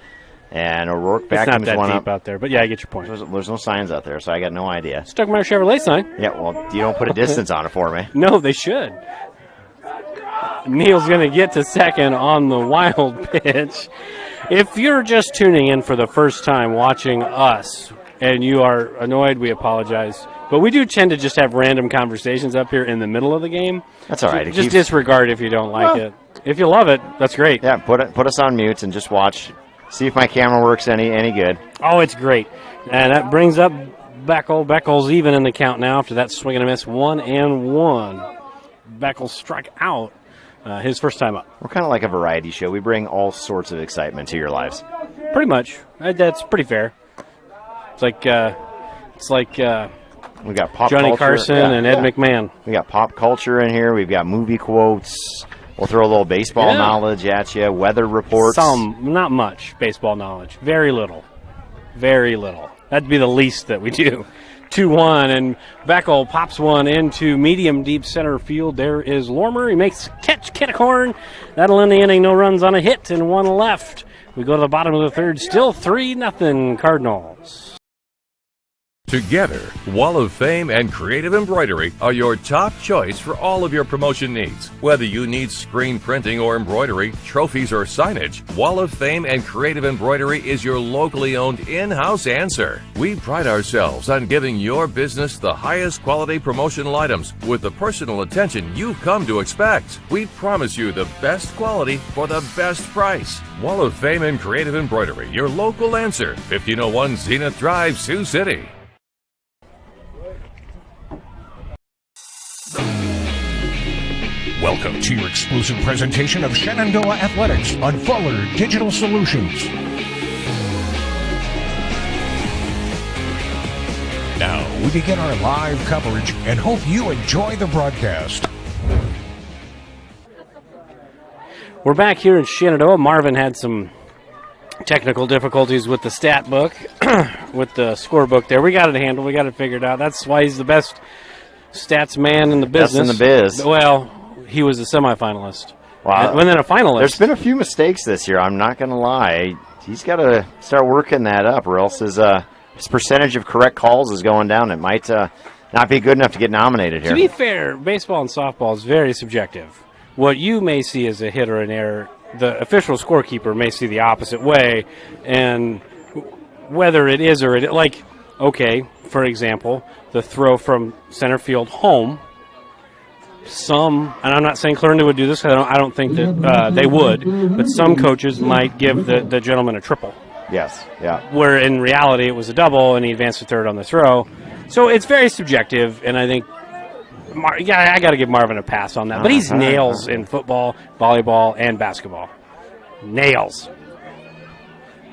and O'Rourke It's not vacuums that one deep up. out there, but yeah, I get your point. There's no signs out there, so I got no idea. Stuckmeyer Chevrolet sign. Yeah, well, you don't put a distance on it for me. No, they should. Neal's going to get to second on the wild pitch. If you're just tuning in for the first time watching us and you are annoyed, we apologize. But we do tend to just have random conversations up here in the middle of the game. That's all right. Just disregard if you don't like it. If you love it, that's great. Yeah, put us on mute and just watch. See if my camera works any good. Oh, it's great. And that brings up Beckel. Beckel's even in the count now after that swing and a miss. 1-1. Beckel struck out his first time up. We're kind of like a variety show. We bring all sorts of excitement to your lives. Pretty much. That's pretty fair. It's like we got pop Johnny culture. Carson and Ed McMahon. We got pop culture in here. We've got movie quotes. We'll throw a little baseball knowledge at you. Weather reports. Not much baseball knowledge. Very little. Very little. That'd be the least that we do. 2-1, and Beckel pops one into medium deep center field. There is Lorimer. He makes catch, Kitticorn. That'll end the inning. No runs on a hit and one left. We go to the bottom of the third. Still 3-0 Cardinals. Together, Wall of Fame and Creative Embroidery are your top choice for all of your promotion needs. Whether you need screen printing or embroidery, trophies or signage, Wall of Fame and Creative Embroidery is your locally owned in-house answer. We pride ourselves on giving your business the highest quality promotional items with the personal attention you've come to expect. We promise you the best quality for the best price. Wall of Fame and Creative Embroidery, your local answer. 1501 Zenith Drive, Sioux City. Welcome to your exclusive presentation of Shenandoah Athletics on Fuller Digital Solutions. Now we begin our live coverage and hope you enjoy the broadcast. We're back here in Shenandoah. Marvin had some technical difficulties with the stat book, with the scorebook there. We got it handled. We got it figured out. That's why he's the best stats man in the business. Best in the biz. Well, he was a semifinalist. Wow. And then a finalist. There's been a few mistakes this year. I'm not going to lie. He's got to start working that up, or else his percentage of correct calls is going down. It might not be good enough to get nominated here. To be fair, baseball and softball is very subjective. What you may see as a hit or an error, the official scorekeeper may see the opposite way. And whether it is or it, like, okay, for example, the throw from center field home. And I'm not saying Clarinda would do this, because I don't think that they would, but some coaches might give the gentleman a triple. Yes, yeah. Where in reality it was a double, and he advanced to third on the throw. So it's very subjective, and I think, I got to give Marvin a pass on that. But he's nails in football, volleyball, and basketball. Nails.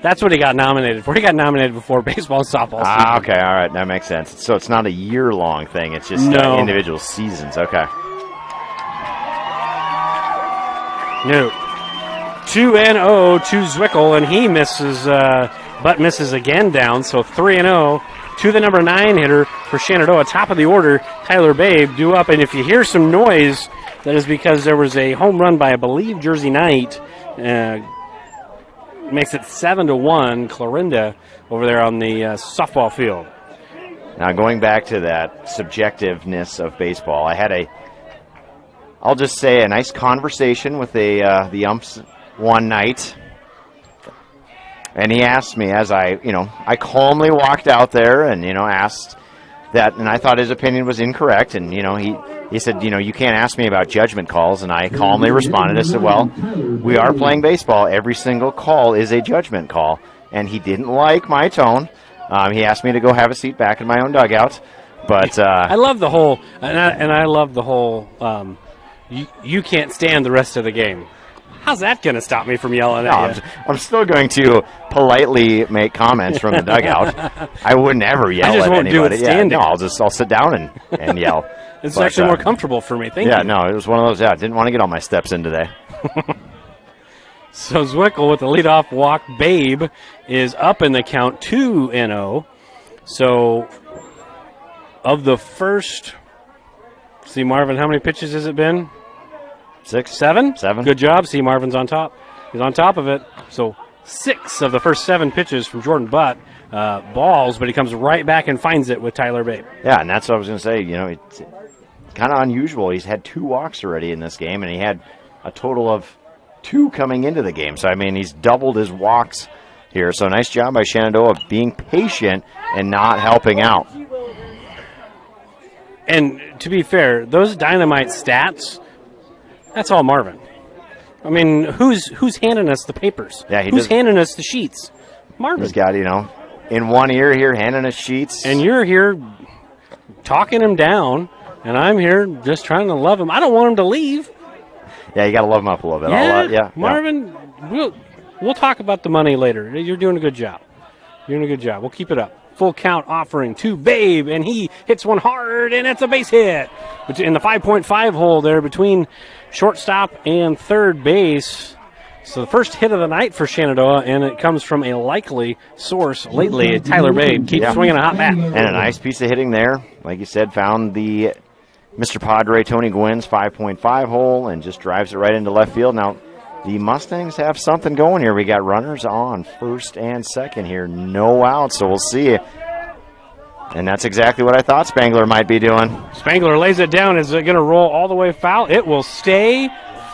That's what he got nominated for. He got nominated before baseball and softball season. Okay, all right, that makes sense. So it's not a year-long thing. It's just individual seasons. Okay. No. 2-0 to Zwickel, and he misses, but misses again down. So 3-0 to the number 9 hitter for Shenandoah. Top of the order, Tyler Babe, due up. And if you hear some noise That is because there was a home run by, I believe, Jersey Knight. Makes it 7-1, Clarinda over there on the softball field. Now, going back to that subjectiveness of baseball, I had I'll just say, a nice conversation with the umps one night. And he asked me as I calmly walked out there and, asked that, and I thought his opinion was incorrect. And, he said, you can't ask me about judgment calls. And I calmly responded. I said, well, we are playing baseball. Every single call is a judgment call. And he didn't like my tone. He asked me to go have a seat back in my own dugout. But I love the whole, and I love the whole, you can't stand the rest of the game. How's that going to stop me from yelling at you? I'm still going to politely make comments from the dugout. I wouldn't ever yell I just at won't anybody. do it standing. I'll sit down and yell. It's actually more comfortable for me. Thank you. Yeah, no, it was one of those. Yeah, I didn't want to get all my steps in today. So Zwickle with the leadoff walk. Babe is up in the count 2-0. So of the first, see, Marvin, how many pitches has it been? 6, 7? 7. Good job. See, Marvin's on top. He's on top of it. So 6 of the first 7 pitches from Jordan Butt, balls, but he comes right back and finds it with Tyler Babe. Yeah, and that's what I was going to say. It's kind of unusual. He's had 2 walks already in this game, and he had a total of 2 coming into the game. So, he's doubled his walks here. So nice job by Shenandoah being patient and not helping out. And to be fair, those dynamite stats, that's all Marvin. Who's handing us the papers? Yeah, who's handing us the sheets? Marvin. He's got, in one ear here handing us sheets. And you're here talking him down, and I'm here just trying to love him. I don't want him to leave. Yeah, you got to love him up a little bit. Yeah, Marvin, we'll talk about the money later. You're doing a good job. We'll keep it up. Full count offering to Babe, and he hits one hard, and it's a base hit. In the 5.5 hole there between shortstop and third base. So the first hit of the night for Shenandoah, and it comes from a likely source lately. Tyler Babe keeps swinging a hot bat. And a nice piece of hitting there. Like you said, found the Mr. Padre Tony Gwynn's 5.5 hole and just drives it right into left field. Now, the Mustangs have something going here. We got runners on first and second here. No outs, so we'll see. And that's exactly what I thought Spangler might be doing. Spangler lays it down. Is it going to roll all the way foul? It will stay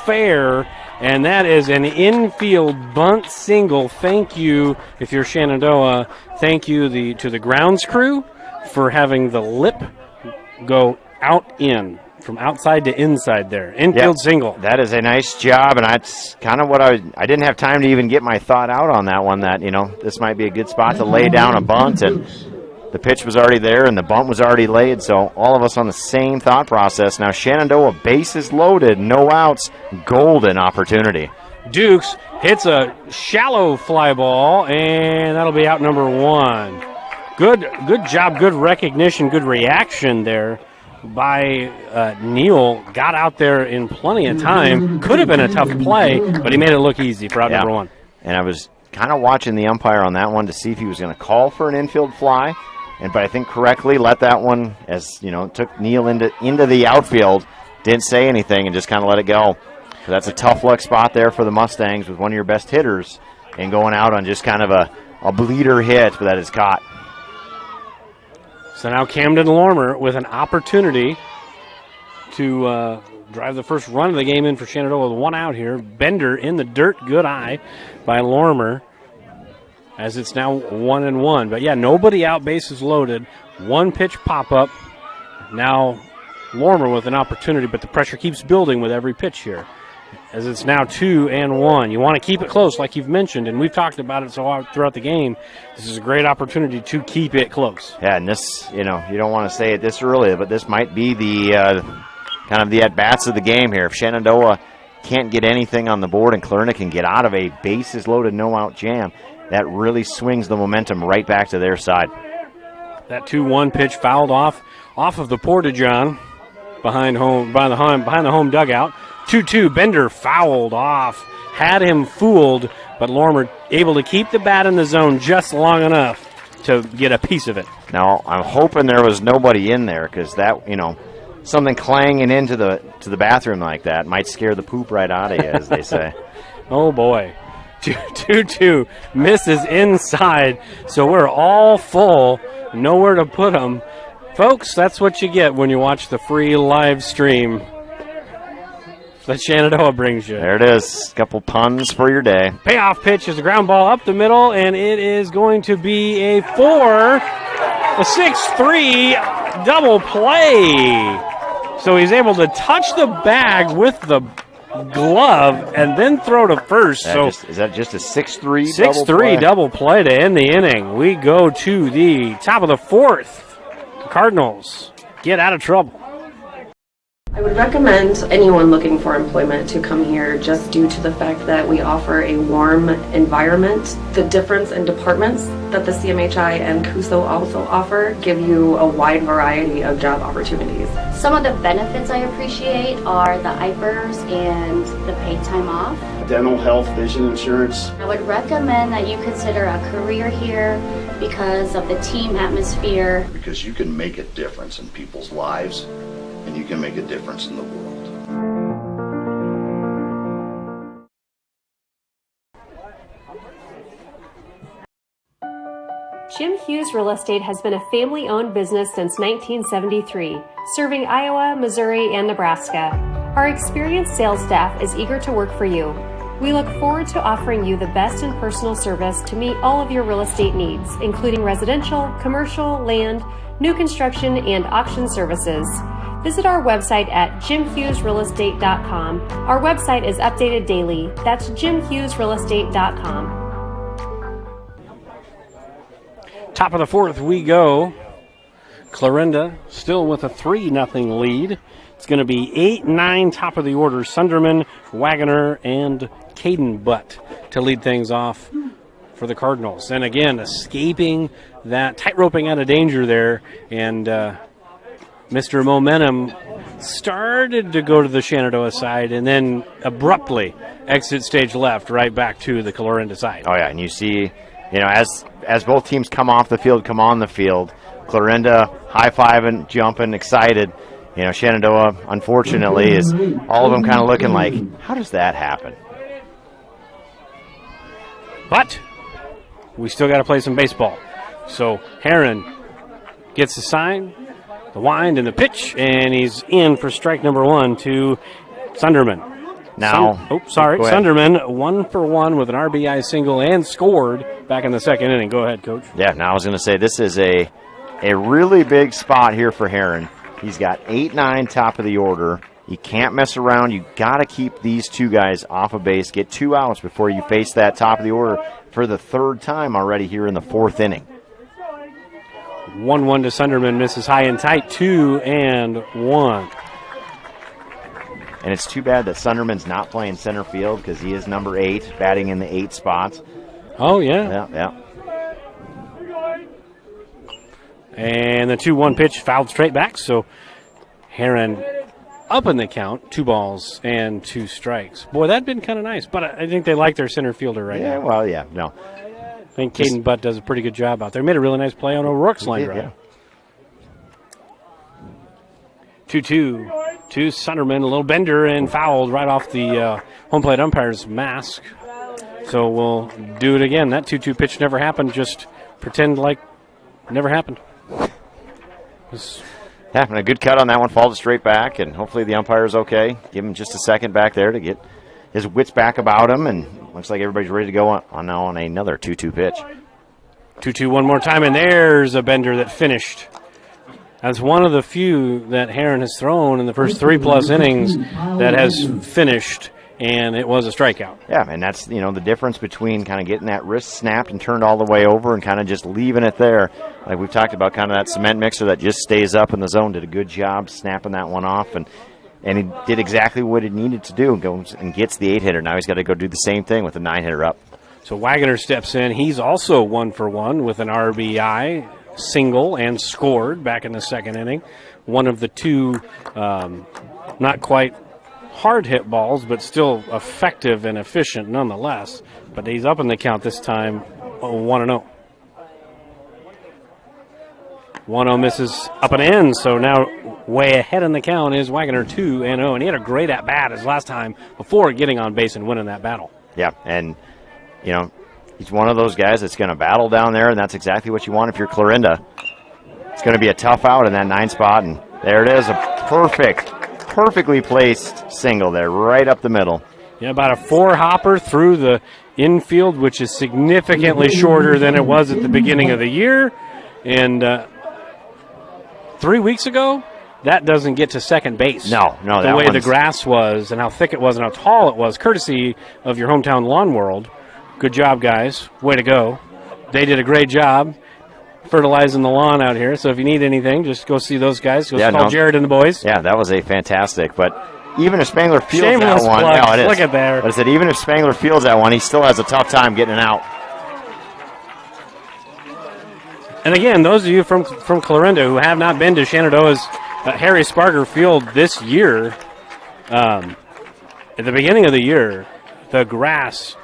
fair, and that is an infield bunt single. Thank you, if you're Shenandoah, thank you to the grounds crew for having the lip go out in. From outside to inside there. Infield single. That is a nice job, and that's kind of what I didn't have time to even get my thought out on that one, that, this might be a good spot to lay down a bunt, and the pitch was already there, and the bunt was already laid, so all of us on the same thought process. Now Shenandoah, bases loaded, no outs, golden opportunity. Dukes hits a shallow fly ball, and that'll be out number 1. Good job, good recognition, good reaction there by Neal. Got out there in plenty of time. Could have been a tough play, but he made it look easy for out number 1. And I was kind of watching the umpire on that one to see if he was going to call for an infield fly, but I think correctly let that one, as took Neal into the outfield, didn't say anything and just kind of let it go. So that's a tough luck spot there for the Mustangs with one of your best hitters and going out on just kind of a bleeder hit, but that is caught. So now Camden Lormer with an opportunity to drive the first run of the game in for Shenandoah with 1 out here. Bender in the dirt, good eye by Lormer as it's now 1-1. But yeah, nobody out, bases loaded. 1 pitch pop-up. Now Lormer with an opportunity, but the pressure keeps building with every pitch here as it's now 2-1. You want to keep it close like you've mentioned, and we've talked about it throughout the game. This is a great opportunity to keep it close. Yeah, and this, you don't want to say it this early, but this might be the kind of the at-bats of the game here. If Shenandoah can't get anything on the board and Clarinda can get out of a bases-loaded, no-out jam, that really swings the momentum right back to their side. That 2-1 pitch fouled off of the Portageon behind the home dugout. 2-2, Bender fouled off, had him fooled, but Lormer able to keep the bat in the zone just long enough to get a piece of it. Now, I'm hoping there was nobody in there because that, something clanging into the bathroom like that might scare the poop right out of you, as they say. Oh, boy. 2-2 misses inside, so we're all full. Nowhere to put them. Folks, that's what you get when you watch the free live stream that Shenandoah brings you. There it is. A couple puns for your day. Payoff pitch is a ground ball up the middle, and it is going to be a 6-3 double play. So he's able to touch the bag with the glove and then throw to first. Is that just a 6-3 6-3 double play to end the inning? We go to the top of the fourth. The Cardinals get out of trouble. I would recommend anyone looking for employment to come here just due to the fact that we offer a warm environment. The difference in departments that the CMHI and CUSO also offer give you a wide variety of job opportunities. Some of the benefits I appreciate are the IPERS and the paid time off. Dental, health, vision insurance. I would recommend that you consider a career here because of the team atmosphere. Because you can make a difference in people's lives, and you can make a difference in the world. Jim Hughes Real Estate has been a family-owned business since 1973, serving Iowa, Missouri, and Nebraska. Our experienced sales staff is eager to work for you. We look forward to offering you the best in personal service to meet all of your real estate needs, including residential, commercial, land, new construction, and auction services. Visit our website at jimhughesrealestate.com. Our website is updated daily. That's jimhughesrealestate.com. Top of the fourth we go. Clarinda still with a 3-0 lead. It's going to be 8-9 top of the order. Sunderman, Wagoner, and Caden Butt to lead things off for the Cardinals. And again, escaping that, tight-roping out of danger there. And Mr. Momentum started to go to the Shenandoah side and then abruptly exit stage left right back to the Clarinda side. Oh, yeah, and you see, as both teams come off the field, come on the field, Clarinda high-fiving, jumping, excited. Shenandoah, unfortunately, is all of them kind of looking like, how does that happen? But we still got to play some baseball. So Heron gets the sign, the wind, and the pitch, and he's in for strike number 1 to Sunderman. Now, Sunderman 1-for-1 with an RBI single and scored back in the second inning. Go ahead, Coach. Yeah, now I was going to say this is a really big spot here for Heron. He's got 8-9 top of the order. You can't mess around. You got to keep these two guys off of base. Get 2 outs before you face that top of the order for the third time already here in the fourth inning. 1-1 to Sunderman, misses high and tight, 2-1. And it's too bad that Sunderman's not playing center field because he is number 8, batting in the 8 spots. Oh, yeah. Yeah. And the 2-1 pitch fouled straight back, so Heron up in the count, 2 balls and 2 strikes. Boy, that'd been kind of nice, but I think they like their center fielder right now. Well, yeah, no. I think Caden Butt does a pretty good job out there. Made a really nice play on O'Rourke's line drive. Yeah. 2-2 to Sunderman, a little bender and fouled right off the home plate umpire's mask. So we'll do it again. That 2-2 pitch never happened. Just pretend like it never happened. Having a good cut on that one, falls straight back, and hopefully the umpire's okay. Give him just a second back there to get his wits back about him, and looks like everybody's ready to go on another 2-2 pitch. 2-2 one more time, and there's a bender that finished. That's one of the few that Heron has thrown in the first 3+ innings that has finished, and it was a strikeout. Yeah, and that's, the difference between kind of getting that wrist snapped and turned all the way over and kind of just leaving it there. Like we've talked about, kind of that cement mixer that just stays up in the zone. Did a good job snapping that one off, and he did exactly what he needed to do, goes and gets the 8-hitter. Now he's got to go do the same thing with the 9-hitter up. So Wagoner steps in. He's also 1-for-1 with an RBI single and scored back in the second inning. One of the 2 not quite hard hit balls, but still effective and efficient nonetheless. But he's up in the count this time, 1-0. 1-0 misses up and in, so now way ahead in the count is Wagner 2-0, and he had a great at-bat his last time before getting on base and winning that battle. Yeah, and, you know, he's one of those guys that's going to battle down there, and that's exactly what you want if you're Clarinda. It's going to be a tough out in that 9 spot, and there it is, a perfectly placed single there, right up the middle. Yeah, about a 4-hopper through the infield, which is significantly shorter than it was at the beginning of the year. And 3 weeks ago, that doesn't get to second base. No, the way the grass was and how thick it was and how tall it was, courtesy of your hometown Lawn World. Good job, guys. Way to go. They did a great job fertilizing the lawn out here. So if you need anything, just go see those guys. Call Jared and the boys. Yeah, that was a fantastic. But even if Spangler fields Shameless that one, plug. no, it is. Look at there. But I said even if Spangler fields that one, he still has a tough time getting it out. And again, those of you from Clarinda who have not been to Shenandoah's Harry Sparger Field this year, at the beginning of the year, the grass,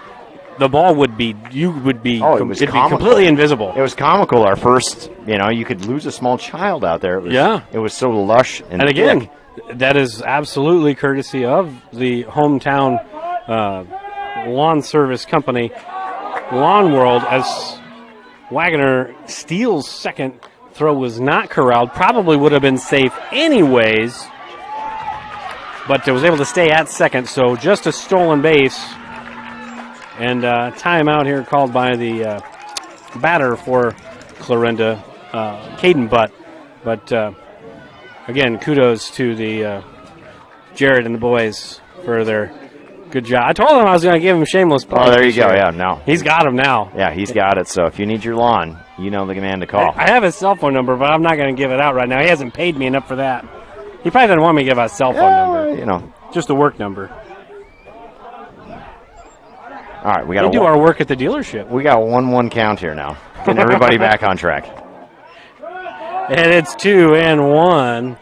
the ball would be, it'd be completely invisible. It was comical. Our first, you could lose a small child out there. It was so lush and again, thick. That is absolutely courtesy of the hometown lawn service company, Lawn World, as Wagner steals second. Throw was not corralled. Probably would have been safe anyways, but was able to stay at second. So just a stolen base. And timeout here called by the batter for Clarinda, Caden Butt. But again, kudos to the Jared and the boys for their good job. I told him I was going to give him shameless plug. Oh, there you go. Yeah, no. He's got him now. Yeah, he's got it. So if you need your lawn, you know the man to call. I have his cell phone number, but I'm not going to give it out right now. He hasn't paid me enough for that. He probably doesn't want me to give out a cell phone number. Just a work number. All right, we got to do our work at the dealership. We got 1-1 count here now. Getting everybody back on track. And it's 2-1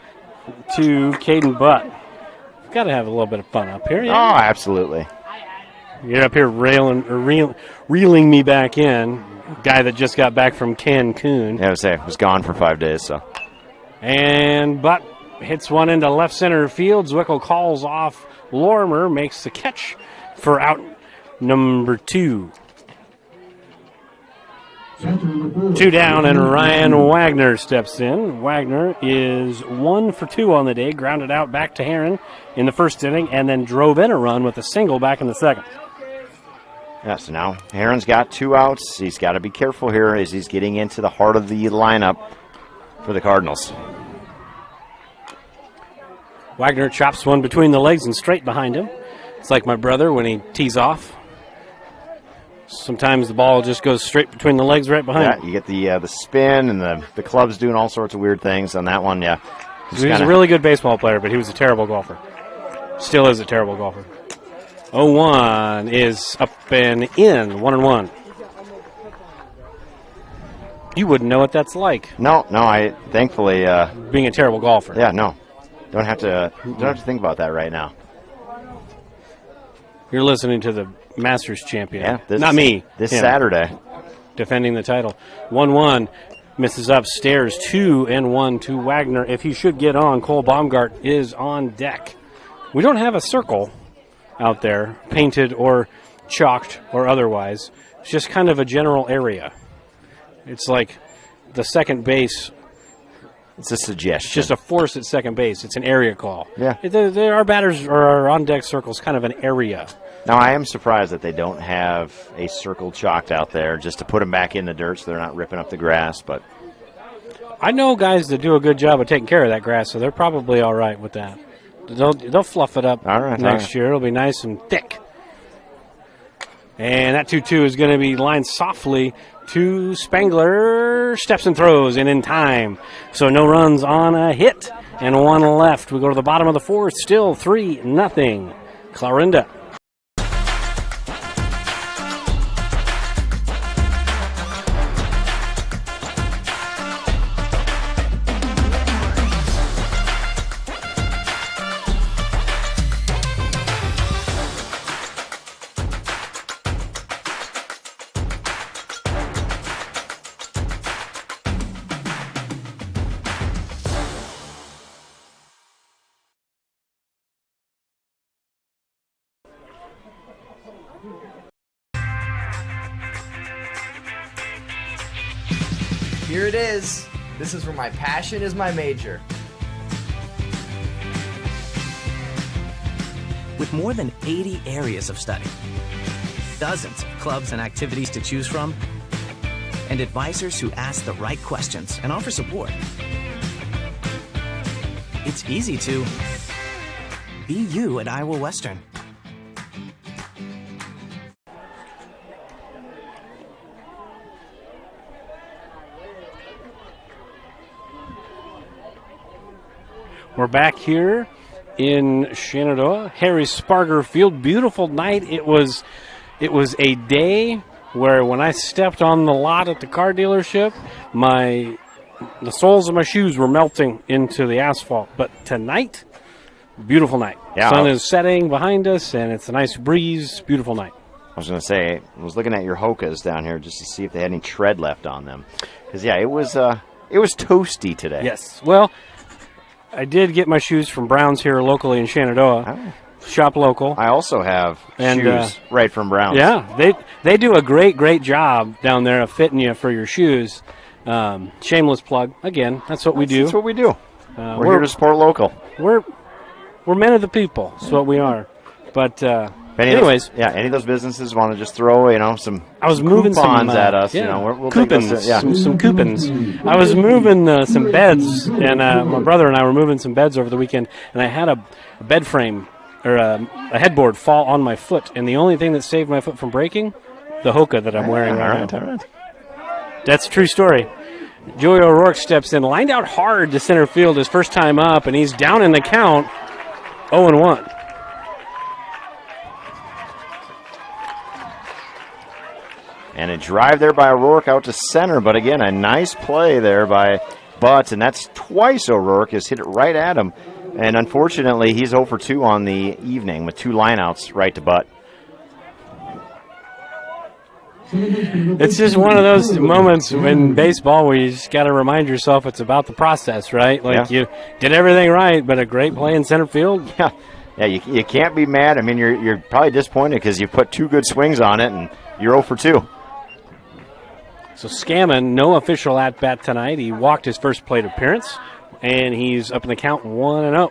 to Caden Butt. Got to have a little bit of fun up here. Yeah? Oh, absolutely. You're up here reeling me back in. Guy that just got back from Cancun. Yeah, I was gone for 5 days. So. And Butt hits one into left center field. Zwickel calls off Lorimer, makes the catch for out number 2. 2 down, and Ryan Wagner steps in. Wagner is 1 for 2 on the day, grounded out back to Heron in the first inning, and then drove in a run with a single back in the second. Yeah, so now Heron's got 2 outs. He's got to be careful here as he's getting into the heart of the lineup for the Cardinals. Wagner chops one between the legs and straight behind him. It's like my brother when he tees off. Sometimes the ball just goes straight between the legs right behind him. You get the spin, and the club's doing all sorts of weird things on that one, yeah. He was a really good baseball player, but he was a terrible golfer. Still is a terrible golfer. 0-1 is up and in, 1-1. You wouldn't know what that's like. No, I thankfully being a terrible golfer. Yeah, no. Don't have to think about that right now. You're listening to the Masters champion. Yeah, not me. This Saturday. Defending the title. 1-1. Misses upstairs. 2-1 to Wagner. If he should get on, Cole Baumgart is on deck. We don't have a circle out there, painted or chalked or otherwise. It's just kind of a general area. It's like the second base. It's a suggestion. It's just a force at second base. It's an area call. Yeah. Our batters or on deck circles kind of an area. Now, I am surprised that they don't have a circle chalked out there just to put them back in the dirt so they're not ripping up the grass. But I know guys that do a good job of taking care of that grass, so they're probably all right with that. They'll fluff it up next year. It'll be nice and thick. And that 2-2 is going to be lined softly to Spangler. Steps and throws, and in time. So no runs on a hit, and 1 left. We go to the bottom of the 4th. Still 3-0. Clarinda. Here it is. This is where my passion is my major. With more than 80 areas of study, dozens of clubs and activities to choose from, and advisors who ask the right questions and offer support, it's easy to be you at Iowa Western. We're back here in Shenandoah, Harry Sparger Field. Beautiful night. It was a day where when I stepped on the lot at the car dealership, the soles of my shoes were melting into the asphalt. But tonight, beautiful night. Yeah. Sun is setting behind us, and it's a nice breeze. Beautiful night. I was going to say, I was looking at your Hokas down here just to see if they had any tread left on them. Because, yeah, it was toasty today. Yes. Well, I did get my shoes from Brown's here locally in Shenandoah. Oh. Shop local. I also have shoes right from Brown's. Yeah, they do a great job down there of fitting you for your shoes. Shameless plug. Again, that's what we do. That's what we do. We're here to support local. We're men of the people. That's what we are. But anyways, any of those businesses want to just throw some I was moving coupons some, at us. We'll take coupons. those, Some coupons. I was moving some beds, and my brother and I were moving some beds over the weekend, and I had a bed frame or a headboard fall on my foot, and the only thing that saved my foot from breaking, the Hoka that I'm wearing right now. All right. That's a true story. Joey O'Rourke steps in, lined out hard to center field his first time up, and he's down in the count, 0-1. And a drive there by O'Rourke out to center, but again, a nice play there by Butts, and that's twice O'Rourke has hit it right at him. And unfortunately, he's 0 for 2 on the evening with 2 lineouts right to Butt. It's just one of those moments in baseball where you just got to remind yourself it's about the process, right? Like you did everything right, but a great play in center field. Yeah, you can't be mad. I mean, you're probably disappointed because you put 2 good swings on it, and you're 0 for 2. So Scammon, no official at-bat tonight. He walked his first plate appearance, and he's up in the count 1-0.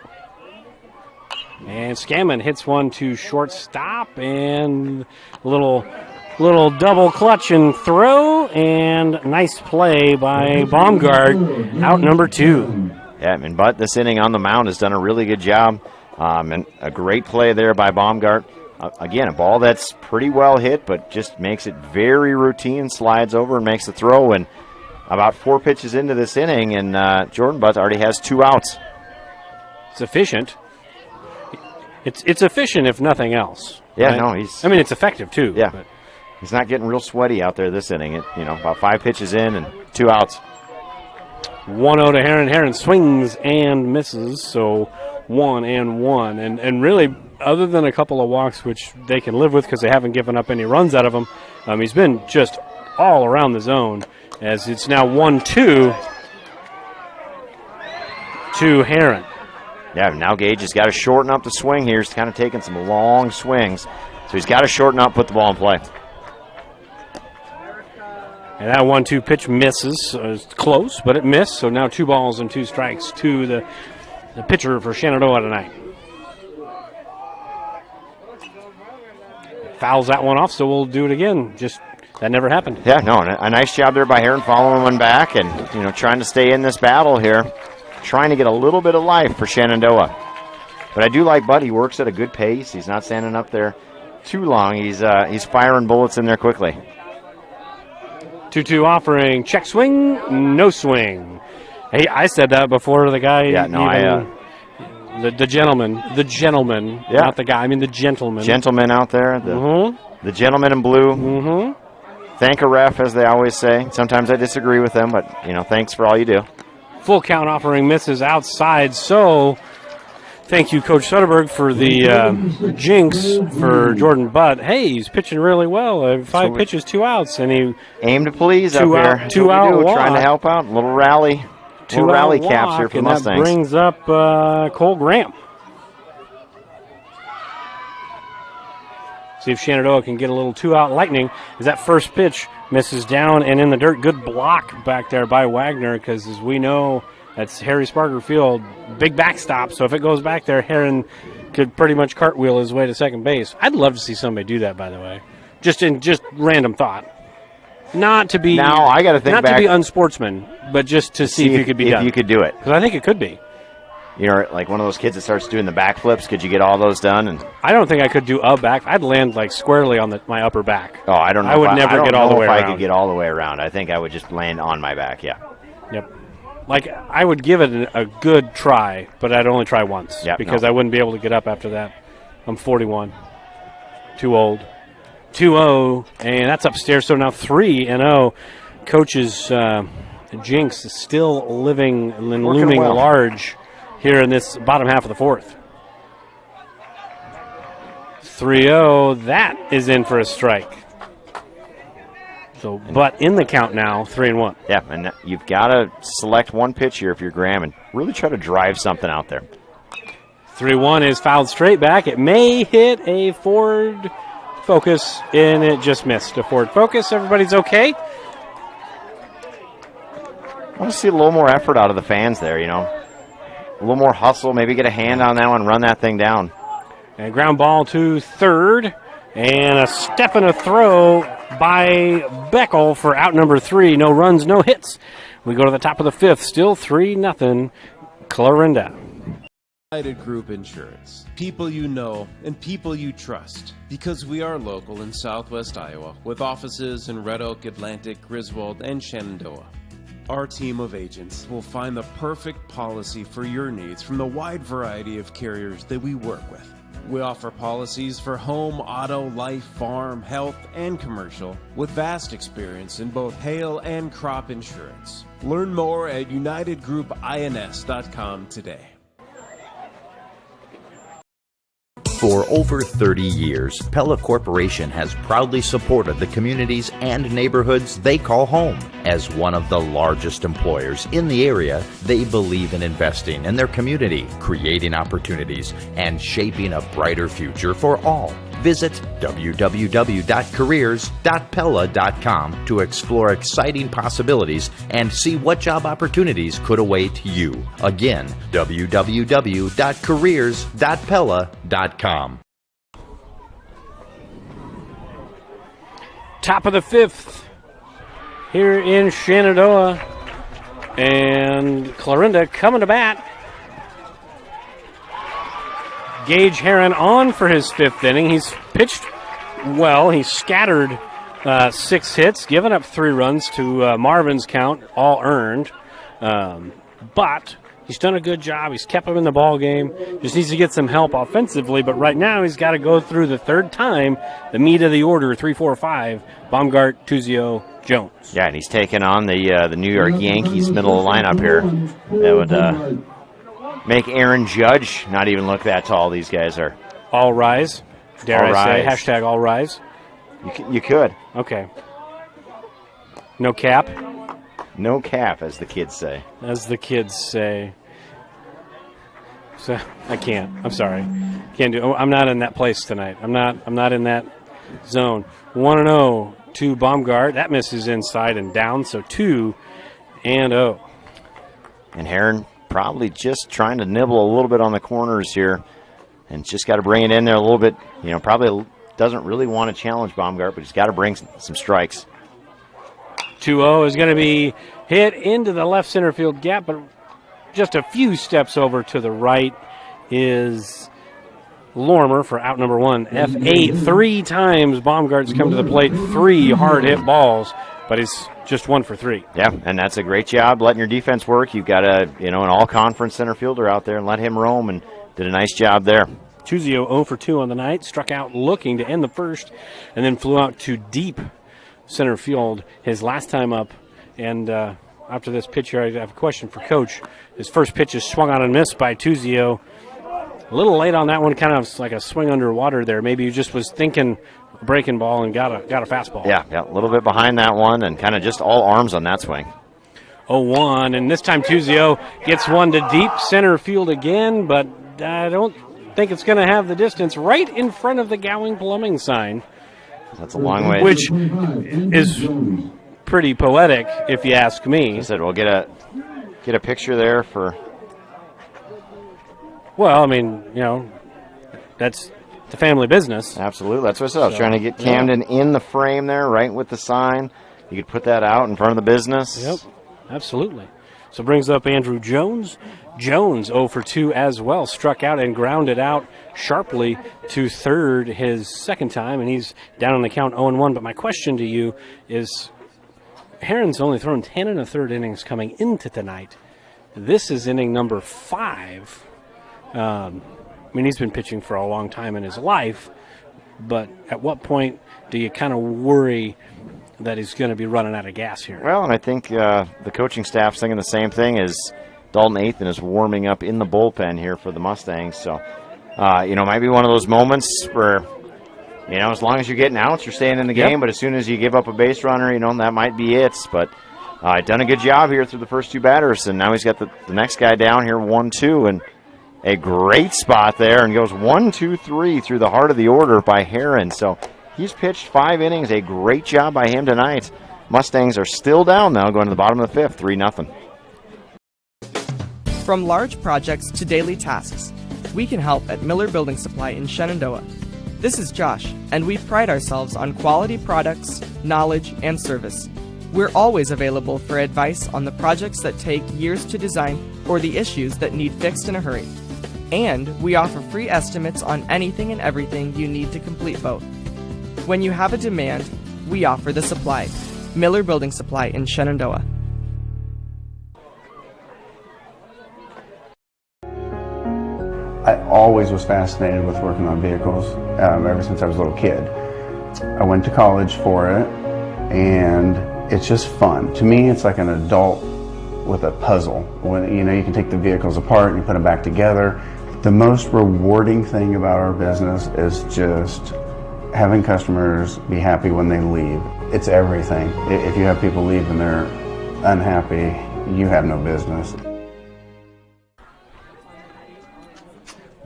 And Scammon hits one to shortstop, and a little double clutch and throw, and nice play by Baumgart, out number 2. Yeah, and Butt this inning on the mound has done a really good job, and a great play there by Baumgart. Again, a ball that's pretty well hit, but just makes it very routine, slides over and makes the throw. And about 4 pitches into this inning, and Jordan Butt already has 2 outs. It's efficient. It's efficient if nothing else. Yeah, right? no, it's effective too. Yeah, but he's not getting real sweaty out there this inning. About 5 pitches in and 2 outs. 1-0 to Heron. Heron swings and misses, so 1-1. And really, other than a couple of walks, which they can live with because they haven't given up any runs out of him, he's been just all around the zone, as it's now 1-2 to Heron. Yeah, now Gage has got to shorten up the swing here. He's kind of taking some long swings. So he's got to shorten up, put the ball in play. And that 1-2 pitch misses. It's close, but it missed. So now 2 balls and 2 strikes to the pitcher for Shenandoah tonight. Fouls that one off, so we'll do it again. Just that never happened. Yeah, no, a nice job there by Heron following one back and, trying to stay in this battle here. Trying to get a little bit of life for Shenandoah. But I do like Bud. He works at a good pace. He's not standing up there too long. He's firing bullets in there quickly. 2-2 offering. Check swing, no swing. Hey, I said that before the guy. Yeah, no, the gentleman. The gentleman. Yeah. Not the guy. I mean the gentleman. Gentleman out there. The gentleman in blue. Mm-hmm. Thank a ref, as they always say. Sometimes I disagree with them, but, thanks for all you do. Full count offering misses outside, so thank you, Coach Soderberg, for the jinx for Jordan Butt. Hey, he's pitching really well. 5 pitches, 2 outs, and he aim to please up here. 2 out walk. Trying to help out. Little rally caps here for the Mustangs. That brings up Cole Graham. See if Shenandoah can get a little 2-out lightning. As that first pitch misses down and in the dirt. Good block back there by Wagner, because as we know, that's Harry Sparger Field, big backstop. So if it goes back there, Heron could pretty much cartwheel his way to second base. I'd love to see somebody do that, by the way. Just random thought. Not to be now I got to think not back, to be unsportsman, but just to see if you could be done. If you could do it, because I think it could be. You know, like one of those kids that starts doing the backflips. Could you get all those done? And I don't think I could do a back. I'd land like squarely on my upper back. Oh, I don't know. I would never get all the way around. I could get all the way around. I think I would just land on my back. Yeah. Yep. Like I would give it a good try, but I'd only try once because I wouldn't be able to get up after that. I'm 41. Too old. 2-0, and that's upstairs. So now 3-0. Coach's jinx is still living and looming large here in this bottom half of the fourth. 3-0, that is in for a strike. So, but in the count now, 3-1. Yeah, and you've got to select one pitch here if you're Graham and really try to drive something out there. 3-1 is fouled straight back. It may hit a forward focus, and it just missed a forward focus. Everybody's okay. I want to see a little more effort out of the fans there, you know. A little more hustle, maybe get a hand on that one, run that thing down. And ground ball to third, and a step and a throw by Beckel for out number 3. No runs, no hits. We go to the top of the fifth, still 3-0, Clarinda. United Group Insurance. People you know and people you trust. Because we are local in southwest Iowa with offices in Red Oak, Atlantic, Griswold, and Shenandoah. Our team of agents will find the perfect policy for your needs from the wide variety of carriers that we work with. We offer policies for home, auto, life, farm, health, and commercial with vast experience in both hail and crop insurance. Learn more at unitedgroupins.com today. For over 30 years, Pella Corporation has proudly supported the communities and neighborhoods they call home. As one of the largest employers in the area, they believe in investing in their community, creating opportunities, and shaping a brighter future for all. Visit www.careers.pella.com to explore exciting possibilities and see what job opportunities could await you. Again, www.careers.pella.com. Top of the fifth here in Shenandoah, and Clarinda coming to bat. Gage Heron on for his fifth inning. He's pitched well. He's scattered 6 hits, given up 3 runs to Marvin's count, all earned. But he's done a good job. He's kept him in the ball game. Just needs to get some help offensively. But right now he's got to go through the third time, the meat of the order, 3, 4, 5, Baumgart, Tuzio, Jones. Yeah, and he's taking on the New York Yankees middle of the lineup here. That would make Aaron Judge not even look that tall. These guys are. All rise. Dare all I rise. say, hashtag all rise. You could. Okay. No cap. No cap, as the kids say. As the kids say. So I can't. I'm sorry. Can't do. I'm not in that place tonight. I'm not in that zone. 1-0 to Baumgart. That misses inside and down. So 2-0. And Heron probably just trying to nibble a little bit on the corners here, and just got to bring it in there a little bit. You know, probably doesn't really want to challenge Baumgart, but he's got to bring some strikes. 2-0 is going to be hit into the left center field gap, but just a few steps over to the right is Lormer for out number 1. F8, 3 times Baumgart's come to the plate, 3 hard hit balls, but he's just 1 for 3. Yeah, and that's a great job letting your defense work. You've got an all-conference center fielder out there and let him roam, and did a nice job there. Tuzio 0 for 2 on the night, struck out looking to end the first, and then flew out to deep center field his last time up. And after this pitch here, I have a question for Coach. His first pitch is swung on and missed by Tuzio. A little late on that one, kind of like a swing underwater there. Maybe he just was thinking breaking ball and got a fastball. Yeah, a little bit behind that one, and kind of just all arms on that swing. 0-1, and this time Tuzio gets one to deep center field again, but I don't think it's going to have the distance right in front of the Gowing Plumbing sign. That's a long way. Which is pretty poetic, if you ask me. I said, "We'll get a picture there for." Well, I mean, that's the family business. Absolutely, that's what I said. I was trying to get Camden in the frame there, right with the sign. You could put that out in front of the business. Yep, absolutely. So brings up Andrew Jones. Jones 0 for 2 as well. Struck out and grounded out sharply to third his second time, and he's down on the count 0-1. But my question to you is, Herron's only thrown 10 1/3 innings coming into tonight. This is inning number 5. I mean, he's been pitching for a long time in his life, but at what point do you kind of worry that he's going to be running out of gas here? Well, and I think the coaching staff's thinking the same thing as Dalton Athan is warming up in the bullpen here for the Mustangs. So, might be one of those moments where, as long as you're getting outs, you're staying in the game. But as soon as you give up a base runner, that might be it. But done a good job here through the first 2 batters, and now he's got the next guy down here 1-2, and a great spot there, and goes 1, 2, 3 through the heart of the order by Herron. So he's pitched 5 innings. A great job by him tonight. Mustangs are still down now, going to the bottom of the 5th, 3-0. From large projects to daily tasks, we can help at Miller Building Supply in Shenandoah. This is Josh, and we pride ourselves on quality products, knowledge, and service. We're always available for advice on the projects that take years to design or the issues that need fixed in a hurry. And we offer free estimates on anything and everything you need to complete both. When you have a demand, we offer the supply. Miller Building Supply in Shenandoah. I always was fascinated with working on vehicles ever since I was a little kid. I went to college for it, and it's just fun. To me, it's like an adult with a puzzle. When you can take the vehicles apart and you put them back together. The most rewarding thing about our business is just having customers be happy when they leave. It's everything. If you have people leave and they're unhappy, you have no business.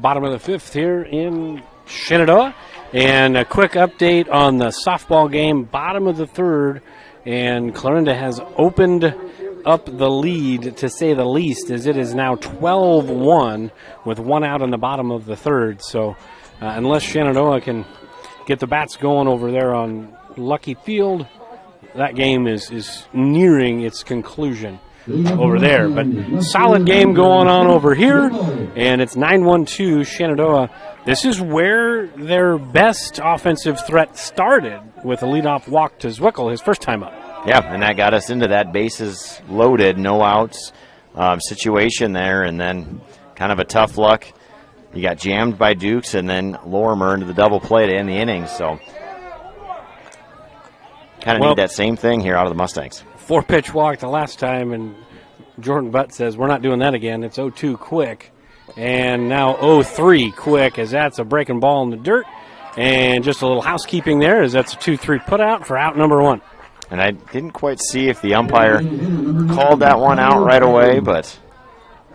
Bottom of the 5th here in Shenandoah. And a quick update on the softball game, bottom of the 3rd. And Clarinda has opened up the lead, to say the least, as it is now 12-1 with 1 out in the bottom of the 3rd. So unless Shenandoah can get the bats going over there on Lucky Field, that game is nearing its conclusion over there. But solid game going on over here, and it's 9-1-2 Shenandoah. This is where their best offensive threat started, with a leadoff walk to Zwickel his first time up. Yeah, and that got us into that bases loaded, no outs situation there, and then kind of a tough luck. You got jammed by Dukes, and then Lorimer into the double play to end the inning. So kind of need that same thing here out of the Mustangs. 4-pitch walk the last time, and Jordan Butt says, we're not doing that again. It's 0-2 quick, and now 0-3 quick, as that's a breaking ball in the dirt. And just a little housekeeping there, as that's a 2-3 put out for out number 1. And I didn't quite see if the umpire called that one out right away, but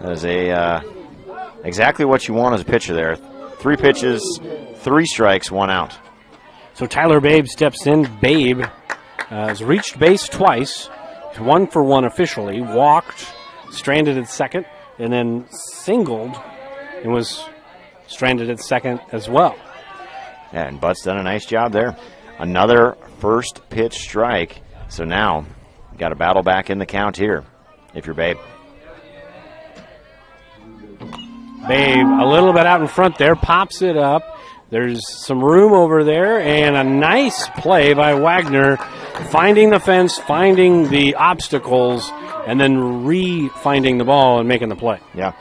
that is exactly what you want as a pitcher there. 3 pitches, 3 strikes, 1 out. So Tyler Babe steps in. Babe has reached base twice, 1 for 1 officially, walked, stranded at second, and then singled and was stranded at second as well. Yeah, and Butt's done a nice job there. Another first pitch strike. So now you got to battle back in the count here if you're Babe. Babe a little bit out in front there, pops it up. There's some room over there, and a nice play by Wagner, finding the fence, finding the obstacles, and then re-finding the ball and making the play. Yeah.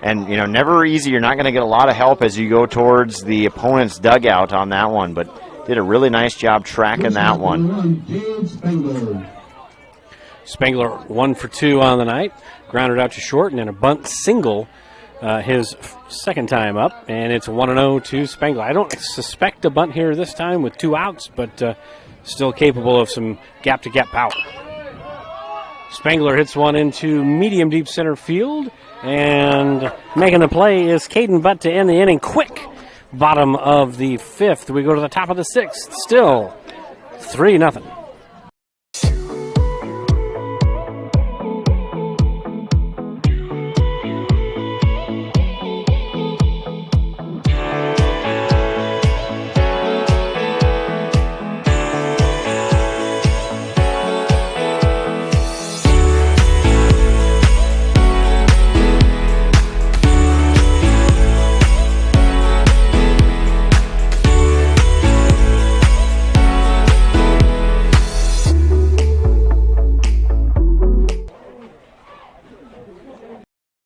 And, never easy. You're not going to get a lot of help as you go towards the opponent's dugout on that one, but did a really nice job tracking that one. Spangler 1 for 2 on the night, grounded out to short, and then a bunt single his second time up, and it's 1-0 to Spangler. I don't suspect a bunt here this time with 2 outs, but still capable of some gap-to-gap power. Spangler hits one into medium deep center field, and making the play is Caden Butt to end the inning quick bottom of the 5th. We go to the top of the 6th. Still 3-0.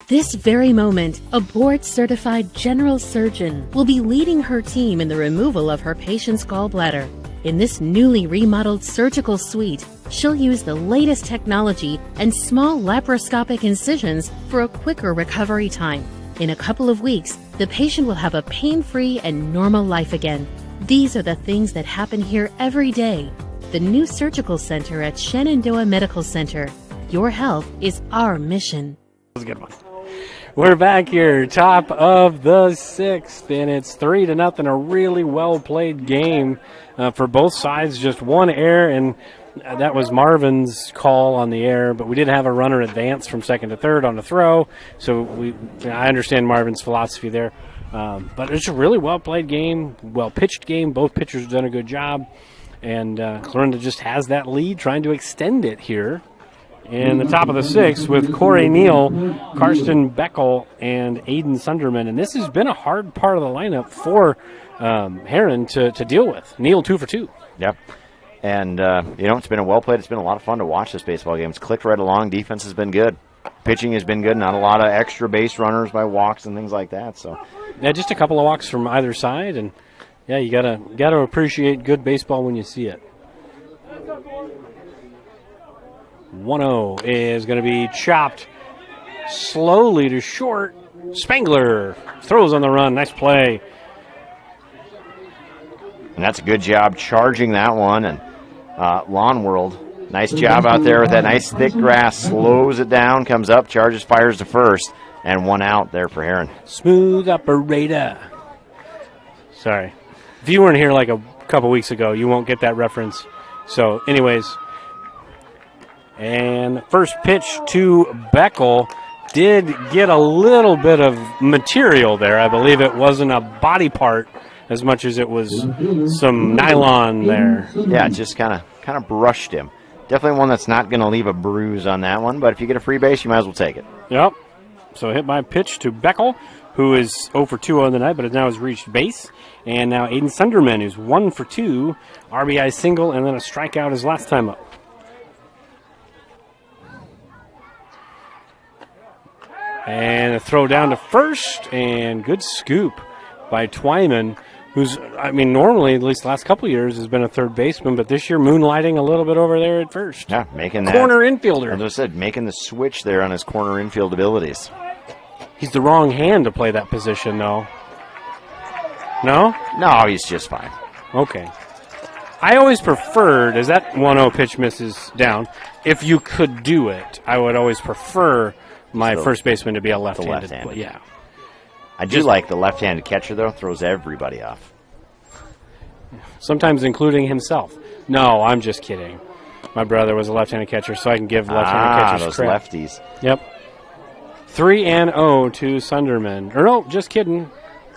This very moment, a board-certified general surgeon will be leading her team in the removal of her patient's gallbladder. In this newly remodeled surgical suite, she'll use the latest technology and small laparoscopic incisions for a quicker recovery time. In a couple of weeks, the patient will have a pain-free and normal life again. These are the things that happen here every day. The new surgical center at Shenandoah Medical Center. Your health is our mission. That was a good one. We're back here, top of the 6th, and it's 3-0. A really well-played game for both sides. Just one error, and that was Marvin's call on the air. But we did have a runner advance from 2nd to 3rd on the throw, so I understand Marvin's philosophy there. But it's a really well-played game, well-pitched game. Both pitchers have done a good job, and Clarinda just has that lead, trying to extend it here. In the top of the 6th with Corey Neal, Karsten Beckel, and Aiden Sunderman. And this has been a hard part of the lineup for Heron to deal with. Neal 2 for 2. Yep. And, it's been it's been a lot of fun to watch this baseball game. It's clicked right along. Defense has been good. Pitching has been good. Not a lot of extra base runners by walks and things like that. So, yeah, just a couple of walks from either side. And, yeah, you gotta appreciate good baseball when you see it. 1-0 is going to be chopped slowly to short. Spangler throws on the run. Nice play. And that's a good job charging that one. And Lawn World, nice job out there with that nice thick grass. Slows it down, comes up, charges, fires to first. And 1 out there for Heron. Smooth operator. Sorry. If you weren't here like a couple weeks ago, you won't get that reference. So, anyways. And first pitch to Beckel did get a little bit of material there. I believe it wasn't a body part as much as it was some nylon there. Yeah, just kind of brushed him. Definitely one that's not going to leave a bruise on that one, but if you get a free base, you might as well take it. Yep. So hit by pitch to Beckel, who is 0 for 2 on the night, but now has reached base. And now Aiden Sunderman, who's 1 for 2, RBI single, and then a strikeout his last time up. And a throw down to first, and good scoop by Twyman, who's, normally, at least the last couple of years, has been a third baseman, but this year moonlighting a little bit over there at first. Yeah, making that. Corner infielder. As I said, making the switch there on his corner infield abilities. He's the wrong hand to play that position, though. No? No, he's just fine. Okay. I always preferred, as that 1-0 pitch misses down, if you could do it, I would always prefer my first baseman to be a left-handed. Yeah. I do like the left-handed catcher, though. Throws everybody off. Sometimes including himself. No, I'm just kidding. My brother was a left-handed catcher, so I can give left-handed catchers those credit. Lefties. Yep. 3-0 to Sunderman. Or no, just kidding.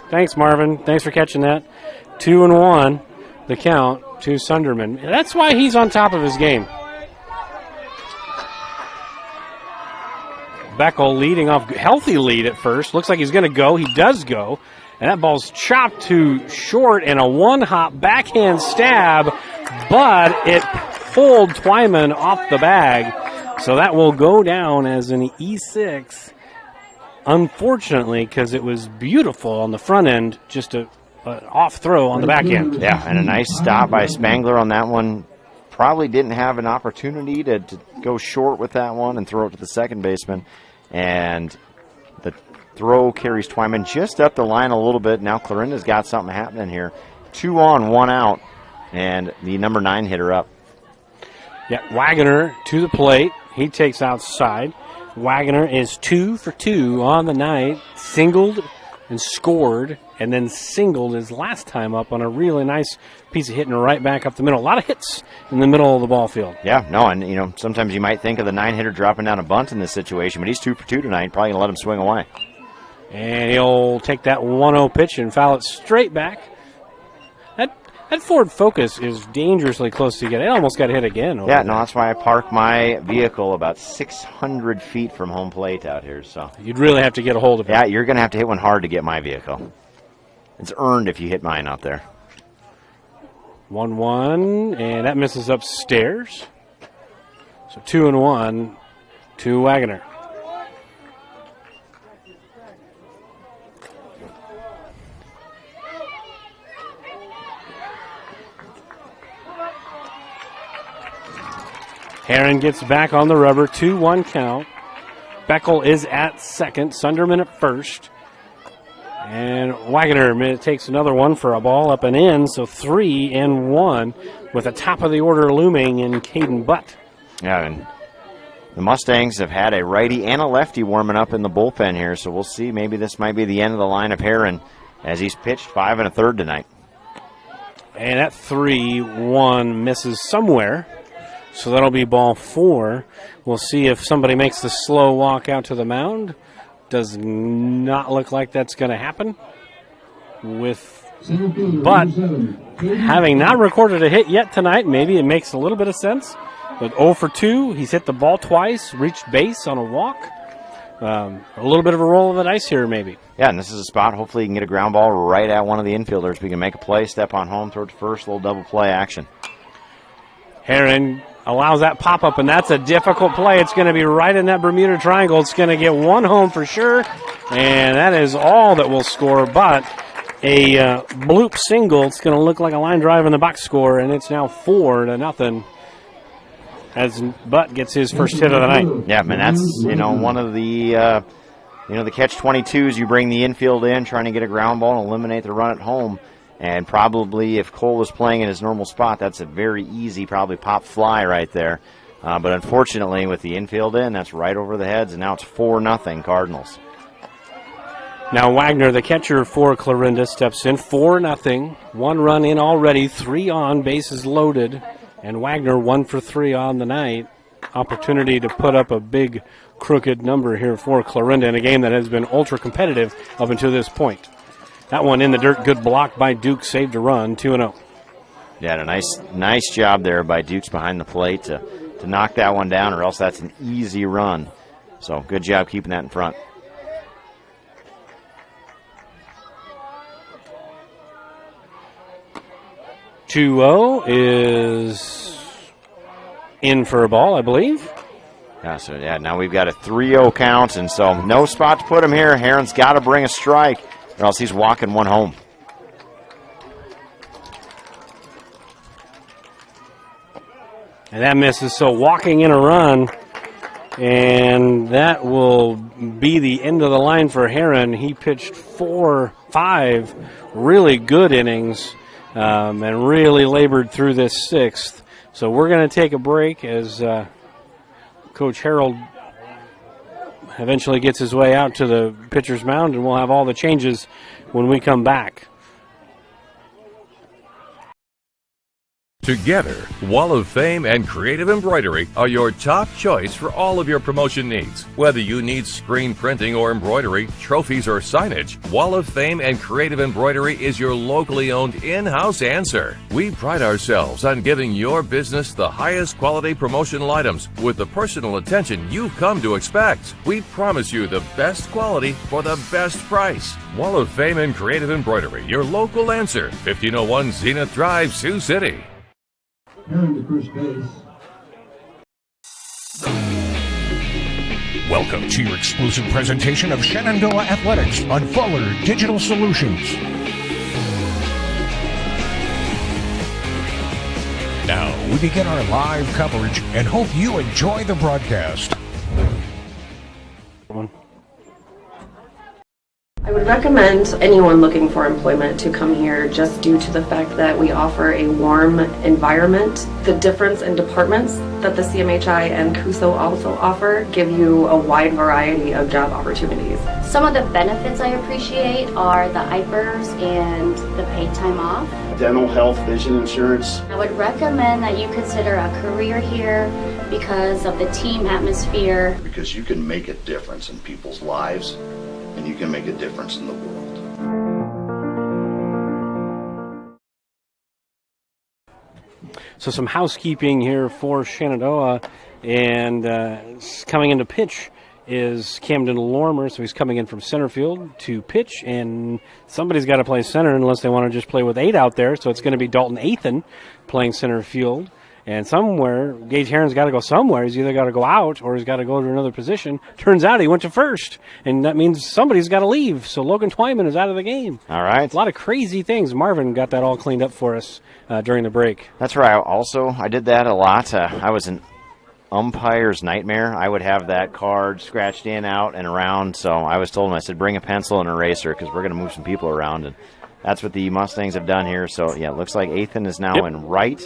Thanks, Marvin. Thanks for catching that. 2-1, the count to Sunderman. That's why he's on top of his game. Beckel leading off, healthy lead at first. Looks like he's going to go. He does go. And that ball's chopped to short and a one-hop backhand stab, but it pulled Twyman off the bag. So that will go down as an E6. Unfortunately, because it was beautiful on the front end, just an off throw on the back end. Yeah, and a nice stop by Spangler on that one. Probably didn't have an opportunity to go short with that one and throw it to the second baseman. And the throw carries Twyman just up the line a little bit. Now Clarinda's got something happening here. 2 on, 1 out, and the number 9 hitter up. Yeah, Wagoner to the plate. He takes outside. Wagoner is 2 for 2 on the night. Singled and scored and then singled his last time up on a really nice piece of hitting right back up the middle. A lot of hits in the middle of the ball field. Yeah, no, and sometimes you might think of the 9-hitter dropping down a bunt in this situation, but he's 2 for 2 tonight. Probably going to let him swing away. And he'll take that 1-0 pitch and foul it straight back. That Ford Focus is dangerously close to get. It almost got hit again. No, that's why I parked my vehicle about 600 feet from home plate out here. So you'd really have to get a hold of it. Yeah, you're going to have to hit one hard to get my vehicle. It's earned if you hit mine out there. 1-1, and that misses upstairs. So 2-1 to Wagner. Heron gets back on the rubber, 2-1 count. Beckel is at second, Sunderman at first. And Wagner takes another one for a ball up and in, so 3-1 with the top of the order looming in Caden Butt. Yeah, and the Mustangs have had a righty and a lefty warming up in the bullpen here, so we'll see. Maybe this might be the end of the line of Heron as he's pitched 5 1/3 tonight. And that 3-1 misses somewhere. So that'll be ball 4. We'll see if somebody makes the slow walk out to the mound. Does not look like that's going to happen. But having not recorded a hit yet tonight, maybe it makes a little bit of sense. But 0 for 2, he's hit the ball twice, reached base on a walk. A little bit of a roll of the dice here, maybe. Yeah, and this is a spot. Hopefully, you can get a ground ball right at one of the infielders. We can make a play, step on home, throw it to first, little double play action. Heron allows that pop-up, and that's a difficult play. It's going to be right in that Bermuda Triangle. It's going to get one home for sure, and that is all that will score. But a bloop single, it's going to look like a line drive in the box score, and it's now 4-0 as Butt gets his first hit of the night. Yeah, man, that's one of the the catch-22s. You bring the infield in, trying to get a ground ball and eliminate the run at home. And probably if Cole was playing in his normal spot, that's a very easy, probably pop fly right there. But unfortunately, with the infield in, that's right over the heads, and now it's 4-0 Cardinals. Now Wagner, the catcher for Clarinda, steps in. 4-0, 1 run in already, 3 on, bases loaded. And Wagner 1 for 3 on the night. Opportunity to put up a big crooked number here for Clarinda in a game that has been ultra competitive up until this point. That one in the dirt, good block by Duke, saved a run, 2-0. Yeah, a nice job there by Dukes behind the plate to knock that one down, or else that's an easy run. So good job keeping that in front. Two-0 is in for a ball, I believe. Yeah, now we've got a 3-0 count, and so no spot to put him here. Heron's got to bring a strike, or else he's walking one home. And that misses, so walking in a run, and that will be the end of the line for Heron. He pitched 4-5 really good innings and really labored through this 6th. So we're going to take a break as Coach Harold eventually gets his way out to the pitcher's mound, and we'll have all the changes when we come back. Together, Wall of Fame and Creative Embroidery are your top choice for all of your promotion needs. Whether you need screen printing or embroidery, trophies or signage, Wall of Fame and Creative Embroidery is your locally owned in-house answer. We pride ourselves on giving your business the highest quality promotional items with the personal attention you've come to expect. We promise you the best quality for the best price. Wall of Fame and Creative Embroidery, your local answer. 1501 Zenith Drive, Sioux City. Heron to first base. Welcome to your exclusive presentation of Shenandoah Athletics on Fuller Digital Solutions. Now we begin our live coverage and hope you enjoy the broadcast. I would recommend anyone looking for employment to come here just due to the fact that we offer a warm environment. The difference in departments that the CMHI and CUSO also offer give you a wide variety of job opportunities. Some of the benefits I appreciate are the IPERS and the paid time off. Dental, health, vision insurance. I would recommend that you consider a career here because of the team atmosphere. Because you can make a difference in people's lives, and you can make a difference in the world. So some housekeeping here for Shenandoah, and coming into pitch is Camden Lormer, so he's coming in from center field to pitch, and somebody's got to play center unless they want to just play with 8 out there, so it's going to be Dalton Athan playing center field. And somewhere, Gage Herron's got to go somewhere. He's either got to go out or he's got to go to another position. Turns out he went to first, and that means somebody's got to leave. So Logan Twyman is out of the game. All right. A lot of crazy things. Marvin got that all cleaned up for us during the break. That's right. I did that a lot. I was an umpire's nightmare. I would have that card scratched in, out, and around. So I was told him, I said, bring a pencil and eraser because we're going to move some people around. And that's what the Mustangs have done here. So, yeah, it looks like Athan is now in right.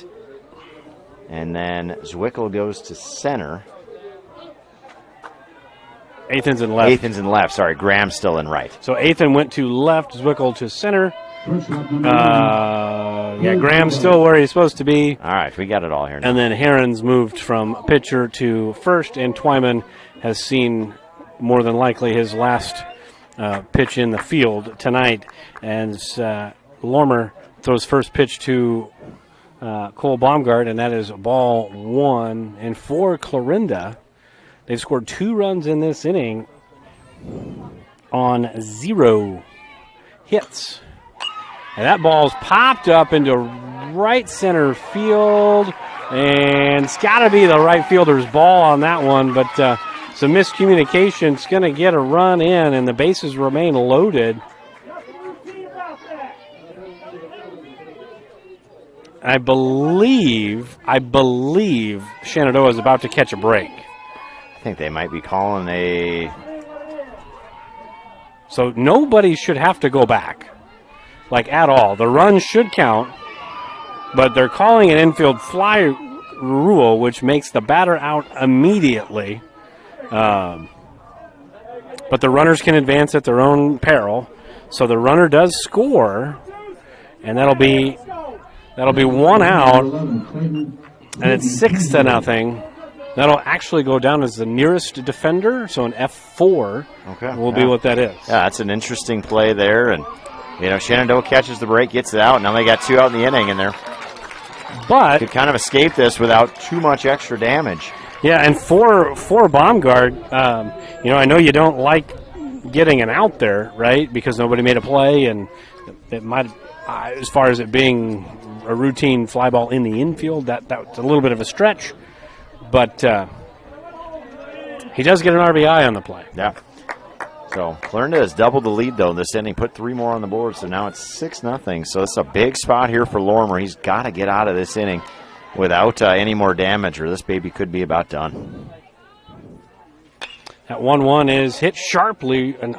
And then Zwickel goes to center. Athan's in left. Athan's in left. Sorry, Graham's still in right. So Athan went to left, Zwickel to center. Graham's still where he's supposed to be. All right, we got it all here now. And then Herron's moved from pitcher to first, and Twyman has seen more than likely his last pitch in the field tonight. And Lormer throws first pitch to Cole Baumgart, and that is ball 1. And for Clarinda, they've scored 2 runs in this inning on 0 hits. And that ball's popped up into right center field, and it's got to be the right fielder's ball on that one, but some miscommunication. It's going to get a run in, and the bases remain loaded. I believe Shenandoah is about to catch a break. I think they might be calling a... So nobody should have to go back, like at all. The run should count, but they're calling an infield fly rule, which makes the batter out immediately. But the runners can advance at their own peril. So the runner does score, and that'll be 1 out, and it's 6-0. That'll actually go down as the nearest defender, so an F4 will be what that is. Yeah, that's an interesting play there, and Shenandoah catches the break, gets it out. Now they got 2 out in the inning, and but could kind of escape this without too much extra damage. Yeah, and for Baumgart, I know you don't like getting an out there, right? Because nobody made a play, and it might, as far as it being a routine fly ball in the infield, that's a little bit of a stretch, but he does get an RBI on the play. Yeah. So Clarinda has doubled the lead, though, this inning, put 3 more on the board, so now it's 6-0. So it's a big spot here for Lormer. He's got to get out of this inning without any more damage, or this baby could be about done. That 1-1 is hit sharply and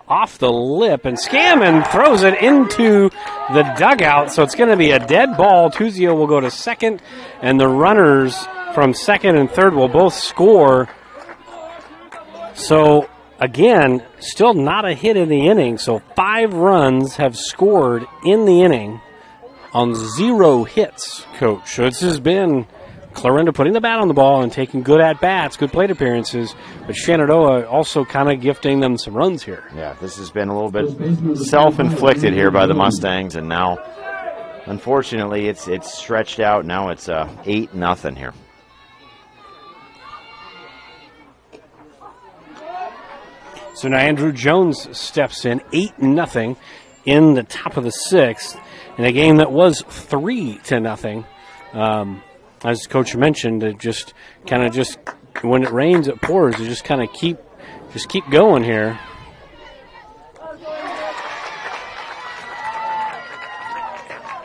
off the lip, and Scammon throws it into the dugout, so it's going to be a dead ball. Tuzio will go to second, and the runners from second and third will both score. So, again, still not a hit in the inning, so 5 runs have scored in the inning on 0 hits, Coach. So this has been Clarinda putting the bat on the ball and taking good at-bats, good plate appearances, but Shenandoah also kind of gifting them some runs here. Yeah, this has been a little bit self-inflicted here by the Mustangs, and now, unfortunately, it's stretched out. Now it's 8-0 here. So now Andrew Jones steps in, 8-0 in the top of the 6th, in a game that was 3-0. As Coach mentioned, it just when it rains, it pours. You just kind of keep going here.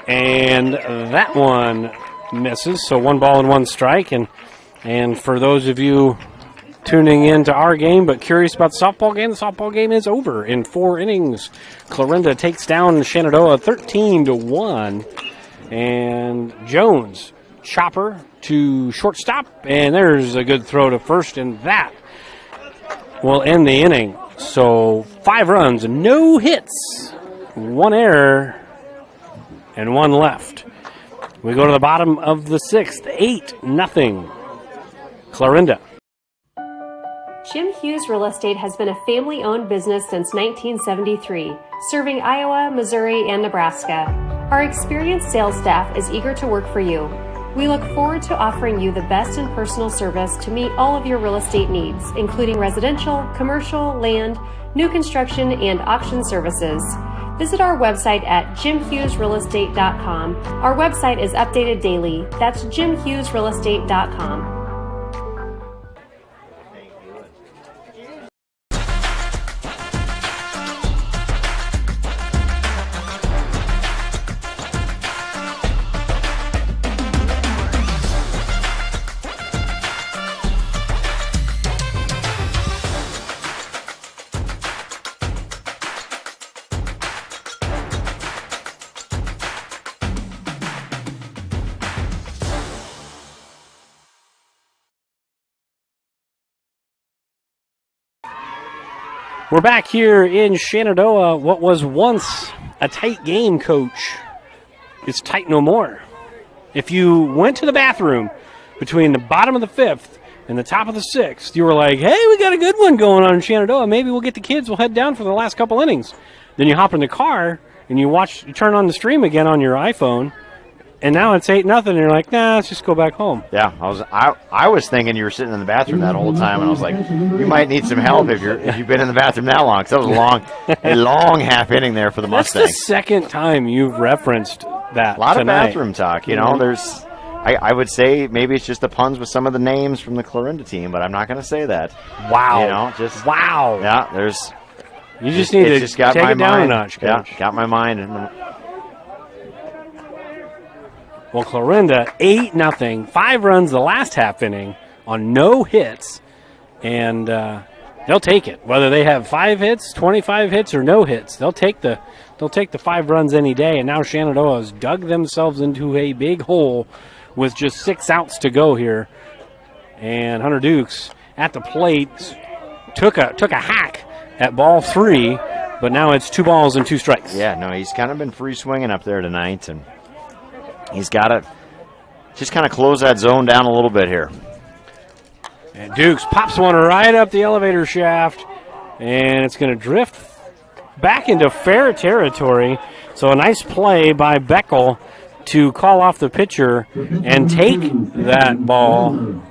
And that one misses. So 1 ball and 1 strike. And for those of you tuning into our game, but curious about the softball game. The softball game is over in 4 innings. Clarinda takes down Shenandoah 13-1. And Jones, chopper to shortstop, and there's a good throw to first, and that will end the inning. So 5 runs, no hits, 1 error, and 1 left. We go to the bottom of the 6th, 8-0, Clarinda. Jim Hughes Real Estate has been a family-owned business since 1973, serving Iowa, Missouri, and Nebraska. Our experienced sales staff is eager to work for you. We look forward to offering you the best in personal service to meet all of your real estate needs, including residential, commercial, land, new construction, and auction services. Visit our website at jimhughesrealestate.com. Our website is updated daily. That's jimhughesrealestate.com. We're back here in Shenandoah. What was once a tight game, Coach, is tight no more. If you went to the bathroom between the bottom of the 5th and the top of the 6th, you were like, hey, we got a good one going on in Shenandoah. Maybe we'll get the kids. We'll head down for the last couple innings. Then you hop in the car and you turn on the stream again on your iPhone, and now it's 8-0, and you're like, nah, let's just go back home. Yeah, I was thinking you were sitting in the bathroom that whole time, and I was like, you might need some help if you've been in the bathroom that long, because that was a long half inning there for the Mustangs. That's the second time you've referenced that. A lot tonight. of bathroom talk, you know. There's, I would say maybe it's just the puns with some of the names from the Clarinda team, but I'm not going to say that. Wow. You know, just wow. Yeah, there's. You just need to just got take my it down mind. a notch, Coach. Yeah, got my mind. Well, Clarinda, 8-0, 5 runs the last half inning on no hits, and they'll take it. Whether they have 5 hits, 25 hits, or no hits, they'll take the 5 runs any day. And now Shenandoah has dug themselves into a big hole with just 6 outs to go here. And Hunter Dukes at the plate took a hack at ball 3, but now it's 2 balls and 2 strikes. Yeah, no, he's kind of been free swinging up there tonight, and he's got to just kind of close that zone down a little bit here. And Dukes pops one right up the elevator shaft, and it's going to drift back into fair territory. So a nice play by Beckel to call off the pitcher and take that ball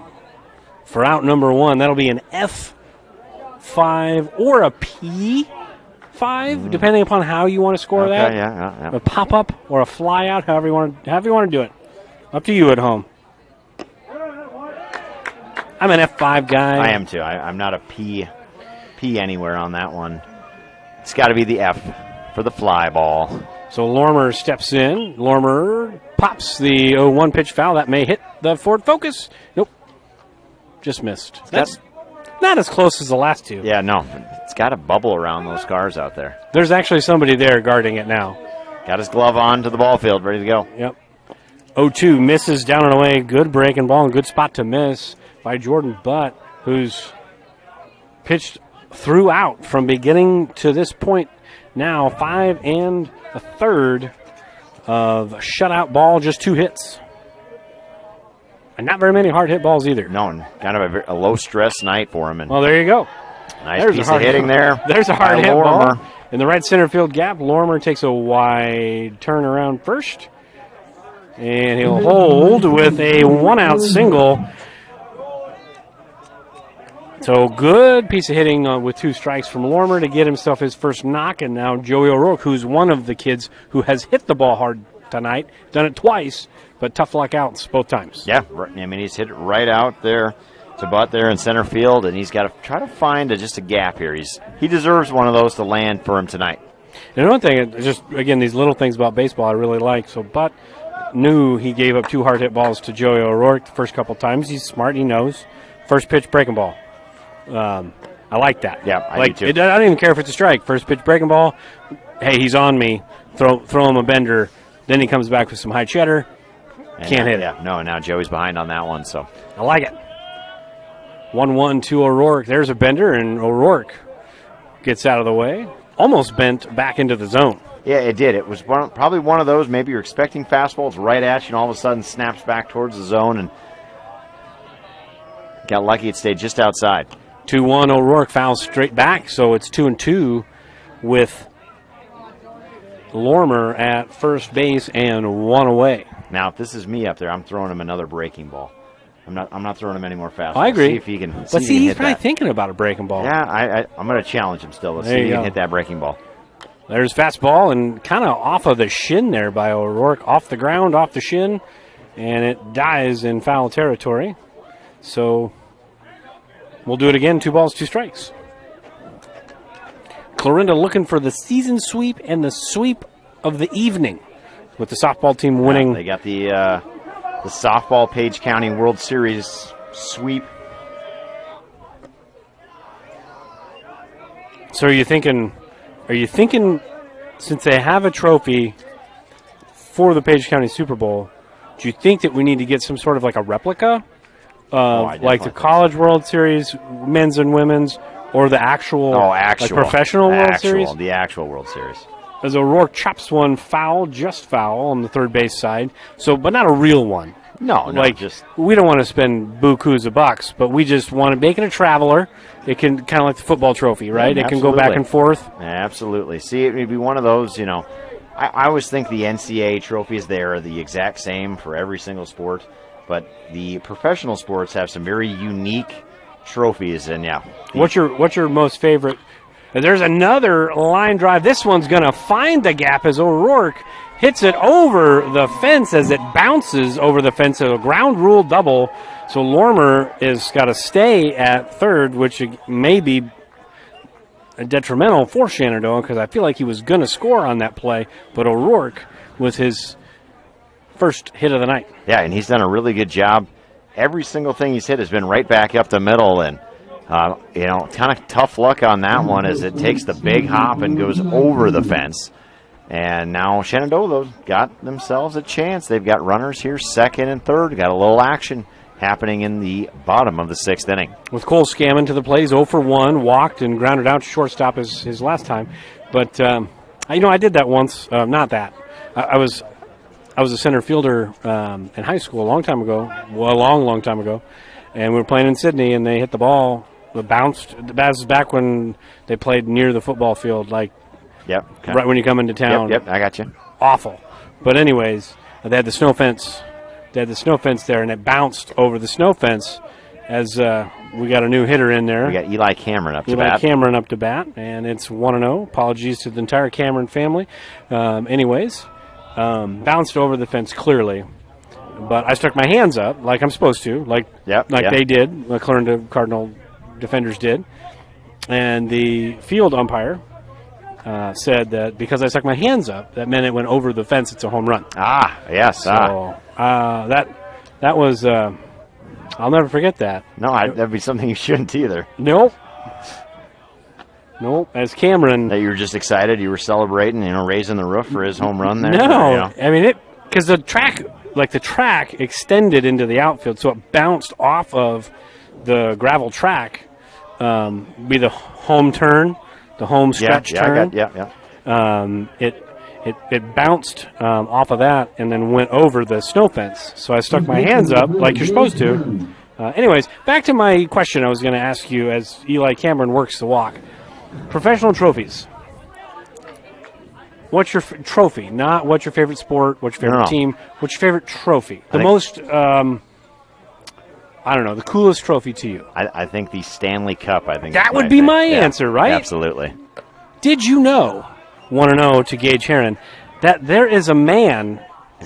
for out number 1. That'll be an F5 or a P5, depending upon how you want to score that. Yeah. A pop-up or a fly-out, however you want to do it. Up to you at home. I'm an F5 guy. I am too. I'm not a P anywhere on that one. It's got to be the F for the fly ball. So Lormer steps in. Lormer pops the 0-1 pitch foul. That may hit the Ford Focus. Nope. Just missed. That's not as close as the last 2. Yeah, no. It's got a bubble around those cars out there. There's actually somebody there guarding it now. Got his glove on to the ball field, ready to go. Yep. 0-2 misses down and away. Good breaking ball and good spot to miss by Jordan Butt, who's pitched throughout from beginning to this point now. 5 1/3 of shutout ball, just 2 hits. And not very many hard hit balls either. No, kind of a low stress night for him. And well, there you go. Nice piece of hitting there. There's a hard hit Lormer. ball. In the right center field gap, Lormer takes a wide turn around first. And he'll hold with a 1-out single. So good piece of hitting with 2 strikes from Lormer to get himself his first knock. And now Joey O'Rourke, who's one of the kids who has hit the ball hard tonight, done it twice, but tough luck outs both times. Yeah, I mean, he's hit it right out there to Butt there in center field, and he's got to try to find just a gap here. He deserves one of those to land for him tonight. And one thing, just again, these little things about baseball I really like. So Butt knew he gave up 2 hard hit balls to Joey O'Rourke the first couple times. He's smart, he knows. First pitch, breaking ball. I like that. Yeah, I like do too. I don't even care if it's a strike. First pitch breaking ball. Hey, he's on me. Throw him a bender. Then he comes back with some high cheddar. Can't hit it. Yeah, no, now Joey's behind on that one, so. I like it. 1-1 to O'Rourke. There's a bender, and O'Rourke gets out of the way. Almost bent back into the zone. Yeah, it did. It was probably one of those, maybe you're expecting fastballs right at you, and all of a sudden snaps back towards the zone, and got lucky it stayed just outside. 2-1, O'Rourke fouls straight back, so it's 2-2 with Lormer at first base and one away. Now, if this is me up there, I'm throwing him another breaking ball. I'm not throwing him any more fastballs. I agree. See if he can. But see, he's probably thinking about a breaking ball. Yeah, I'm going to challenge him still. Let's see if he can hit that breaking ball. There's fastball and kind of off of the shin there by O'Rourke, off the ground, off the shin, and it dies in foul territory. So we'll do it again. 2 balls, 2 strikes. Clarinda looking for the season sweep and the sweep of the evening, with the softball team winning. They got the softball Page County World Series sweep. So are you thinking, since they have a trophy for the Page County Super Bowl, do you think that we need to get some sort of like a replica, like the College World Series, men's and women's, or the actual, like professional World Series? The actual World Series. As O'Rourke chops one foul, just foul on the third base side. So, but not a real one. No, just we don't want to spend bukus of bucks, but we just want to make it a traveler. It can kind of like the football trophy, right? Yeah, it can go back and forth. Absolutely. See, it may be one of those. I always think the NCAA trophies there are the exact same for every single sport, but the professional sports have some very unique trophies. And yeah, what's your most favorite? There's another line drive. This one's going to find the gap as O'Rourke hits it over the fence as it bounces over the fence. A ground rule double. So Lormer is got to stay at third, which may be detrimental for Shenandoah because I feel like he was going to score on that play. But O'Rourke was his first hit of the night. Yeah, and he's done a really good job. Every single thing he's hit has been right back up the middle, and kind of tough luck on that one as it takes the big hop and goes over the fence. And now Shenandoah got themselves a chance. They've got runners here, second and third. Got a little action happening in the bottom of the 6th inning. With Cole Scammon to the plate, 0 for 1, walked and grounded out to shortstop his last time. But, I did that once. Not that. I was a center fielder in high school a long time ago, long time ago. And we were playing in Sydney, and they hit the ball. The bounce is back when they played near the football field, like right when you come into town. Yep, I got you. Awful. But anyways, they had the snow fence. They had the snow fence there, and it bounced over the snow fence as we got a new hitter in there. We got Eli Cameron up to bat. Eli Cameron up to bat, and it's 1-0. Apologies to the entire Cameron family. Bounced over the fence clearly. But I stuck my hands up like I'm supposed to, like they did, the Clarinda Cardinal defenders did. And the field umpire said that because I stuck my hands up, that meant it went over the fence. It's a home run. Yes. So that was I'll never forget that. No, that'd be something you shouldn't either. Nope. As Cameron, that you were just excited, you were celebrating, raising the roof for his home run there. No, I mean because the track extended into the outfield, so it bounced off of the gravel track. Be the home turn, the home stretch turn. It bounced off of that and then went over the snow fence. So I stuck my hands up like you're supposed to. Anyways, back to my question I was going to ask you as Eli Cameron works the walk. Professional trophies. What's your trophy? Not what's your favorite sport, what's your favorite team, what's your favorite trophy? The most, I don't know, the coolest trophy to you. I think the Stanley Cup, That would be my answer, right? Absolutely. Did you know, 1-0 to Gage Heron, that there is a man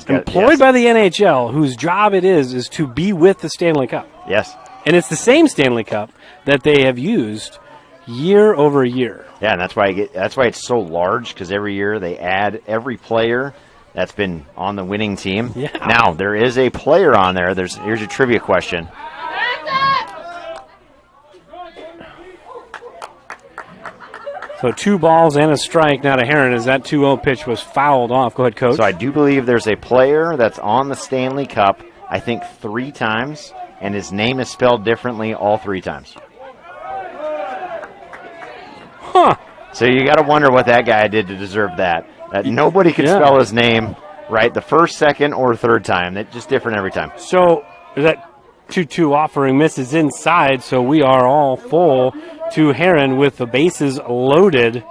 employed by the NHL whose job it is to be with the Stanley Cup? Yes. And it's the same Stanley Cup that they have used year over year. Yeah, and that's why it's so large, because every year they add every player that's been on the winning team. Yeah. Now, there is a player on there. Here's a trivia question. So 2 balls and a strike now to Heron as that 2-0 pitch was fouled off. Go ahead, Coach. So I do believe there's a player that's on the Stanley Cup, I think 3 times, and his name is spelled differently all 3 times. Huh. So you got to wonder what that guy did to deserve that. Nobody could spell his name right the first, second, or third time. It's just different every time. So that 2-2 offering misses inside, so we are all full to Heron with the bases loaded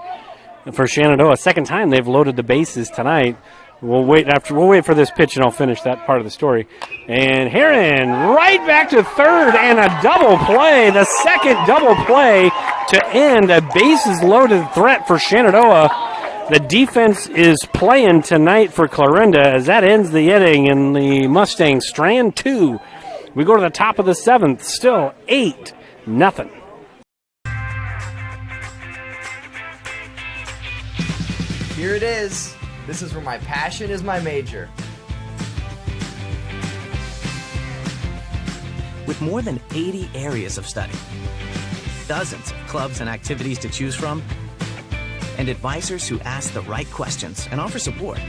for Shenandoah. Second time they've loaded the bases tonight. We'll wait for this pitch, and I'll finish that part of the story. And Heron right back to third, and a double play, the second double play to end a bases-loaded threat for Shenandoah. The defense is playing tonight for Clarinda as that ends the inning, and the Mustangs strand 2. We go to the top of the 7th, still 8-0. Here it is. This is where my passion is my major. With more than 80 areas of study, dozens of clubs and activities to choose from, and advisors who ask the right questions and offer support,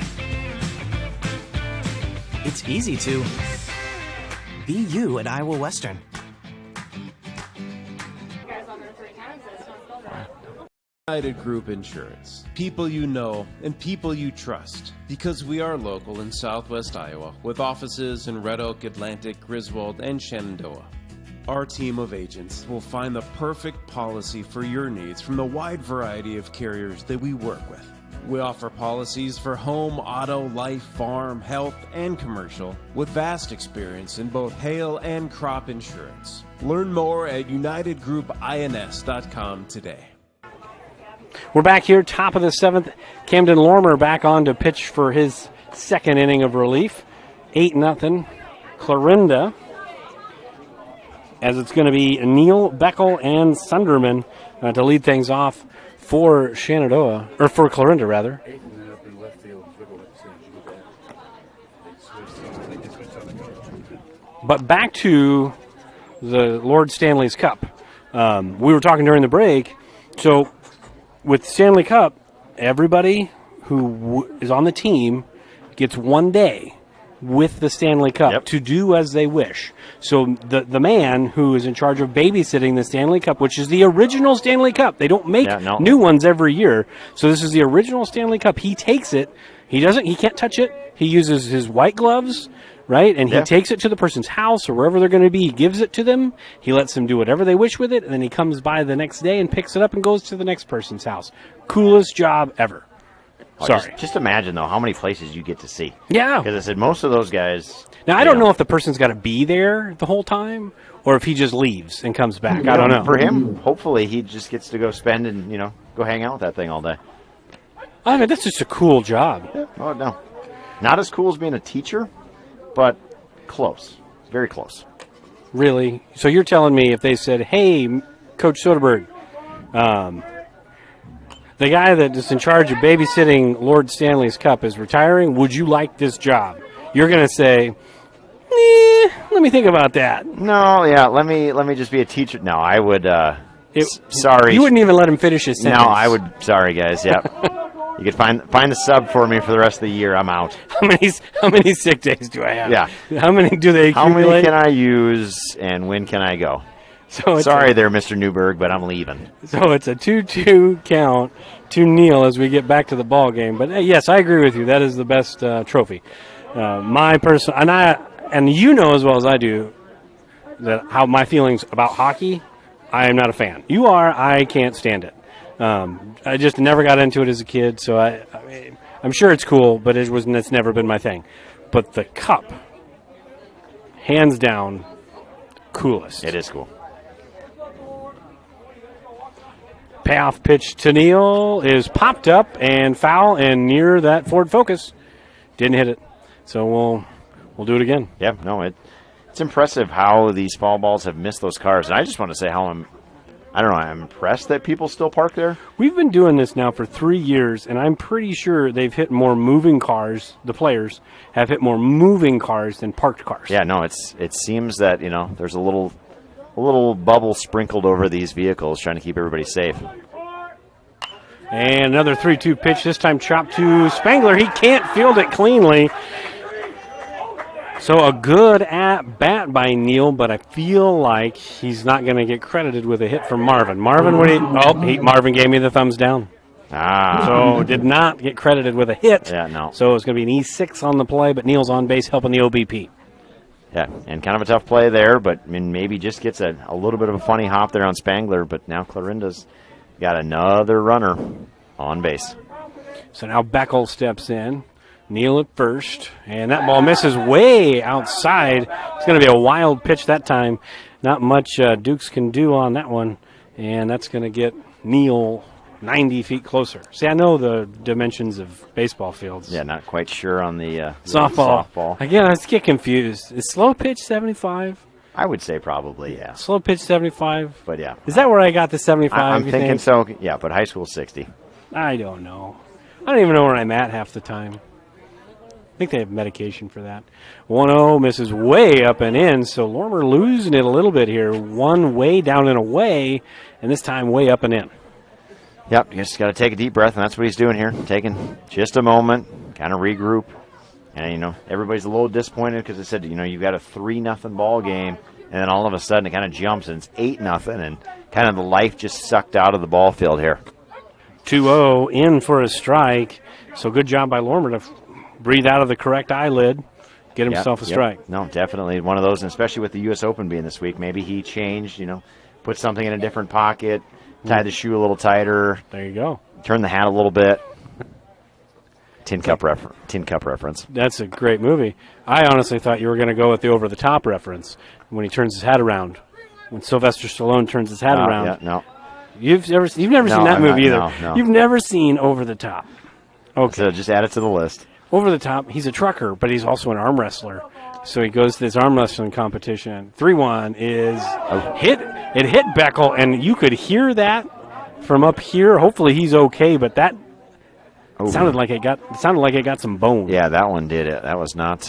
it's easy to be you at Iowa Western. United Group Insurance. People you know and people you trust. Because we are local in Southwest Iowa with offices in Red Oak, Atlantic, Griswold, and Shenandoah. Our team of agents will find the perfect policy for your needs from the wide variety of carriers that we work with. We offer policies for home, auto, life, farm, health, and commercial with vast experience in both hail and crop insurance. Learn more at unitedgroupins.com today. We're back here, top of the 7th. Camden Lormer back on to pitch for his second inning of relief. 8-0. Clarinda, as it's going to be Neal, Beckel, and Sunderman to lead things off for Shenandoah, or for Clarinda, rather. But back to the Lord Stanley's Cup. We were talking during the break, so with Stanley Cup, everybody who is on the team gets 1 day with the Stanley Cup to do as they wish. So the man who is in charge of babysitting the Stanley Cup, which is the original Stanley Cup, they don't make new ones every year. So this is the original Stanley Cup. He takes it. He can't touch it. He uses his white gloves, right? And he takes it to the person's house or wherever they're going to be. He gives it to them. He lets them do whatever they wish with it. And then he comes by the next day and picks it up and goes to the next person's house. Coolest job ever. Sorry. Just imagine, though, how many places you get to see. Yeah. Because I said most of those guys. Now, I don't know if the person's got to be there the whole time or if he just leaves and comes back. I don't know. For him, hopefully he just gets to go spend and, go hang out with that thing all day. I mean, that's just a cool job. Yeah. Oh, no. Not as cool as being a teacher, but close. Very close. Really? So you're telling me if they said, hey, Coach Soderberg, the guy that is in charge of babysitting Lord Stanley's Cup is retiring, would you like this job? You're going to say, let me think about that. No, yeah, let me just be a teacher. No, I would, sorry. You wouldn't even let him finish his sentence. No, I would, sorry, guys, yeah. You could find a sub for me for the rest of the year. I'm out. How many sick days do I have? Yeah. How many do they accumulate? How many can I use, and when can I go? So sorry there, Mr. Newberg, but I'm leaving. So it's a 2-2 count to Neal as we get back to the ball game. But yes, I agree with you. That is the best trophy. My personal, and you know as well as I do that how my feelings about hockey. I am not a fan. You are. I can't stand it. I just never got into it as a kid, so I'm sure it's cool, but it's never been my thing. But the cup, hands down, coolest. It is cool. Payoff pitch to Neal is popped up and foul and near that Ford Focus. Didn't hit it. So we'll do it again. Yeah, no, it's impressive how these foul balls have missed those cars. And I just want to say how I'm impressed that people still park there. We've been doing this now for 3 years, and I'm pretty sure they've hit more moving cars. The players have hit more moving cars than parked cars. Yeah, no, it seems that, there's a little bubble sprinkled over these vehicles trying to keep everybody safe. And another 3-2 pitch, this time chopped to Spangler. He can't field it cleanly. So a good at bat by Neal, but I feel like he's not going to get credited with a hit from Marvin. Marvin, Marvin gave me the thumbs down. So did not get credited with a hit. Yeah, no. So it's going to be an E6 on the play, but Neal's on base helping the OBP. Yeah, and kind of a tough play there, but I mean, maybe just gets a little bit of a funny hop there on Spangler, but now Clarinda's got another runner on base. So now Beckel steps in. Neal at first, and that ball misses way outside. It's going to be a wild pitch that time. Not much Dukes can do on that one, and that's going to get Neal 90 feet closer. See, I know the dimensions of baseball fields. Yeah, not quite sure on the softball. Again, I just get confused. Is slow pitch 75? I would say probably, yeah. Slow pitch 75? But yeah. Is that where I got the 75? I'm thinking so, yeah, but high school 60. I don't know. I don't even know where I'm at half the time. I think they have medication for that. 1-0 misses way up and in, so Lormer losing it a little bit here. One way down and away, and this time way up and in. Yep, you just got to take a deep breath, and that's what he's doing here. Taking just a moment, kind of regroup. And, you know, everybody's a little disappointed because they said, you know, you've got a 3-0 ball game, and then all of a sudden it kind of jumps, and it's 8-0, and kind of the life just sucked out of the ball field here. 2-0 in for a strike, so good job by Lormer to breathe out of the correct eyelid, get himself a strike. Yep. No, definitely one of those, and especially with the U.S. Open being this week. Maybe he changed, you know, put something in a different pocket, tie the shoe a little tighter. There you go. Turn the hat a little bit. Tin Cup reference. That's a great movie. I honestly thought you were going to go with the over-the-top reference when he turns his hat around. When Sylvester Stallone turns his hat around. Yeah, no. You've never seen that movie either. No. You've never seen Over the Top. Okay. So just add it to the list. Over the Top, he's a trucker, but he's also an arm wrestler. So he goes to this arm wrestling competition. 3-1 is hit. It hit Beckel, and you could hear that from up here. Hopefully he's okay, but that sounded like it got some bone. Yeah, that one did it. That was not.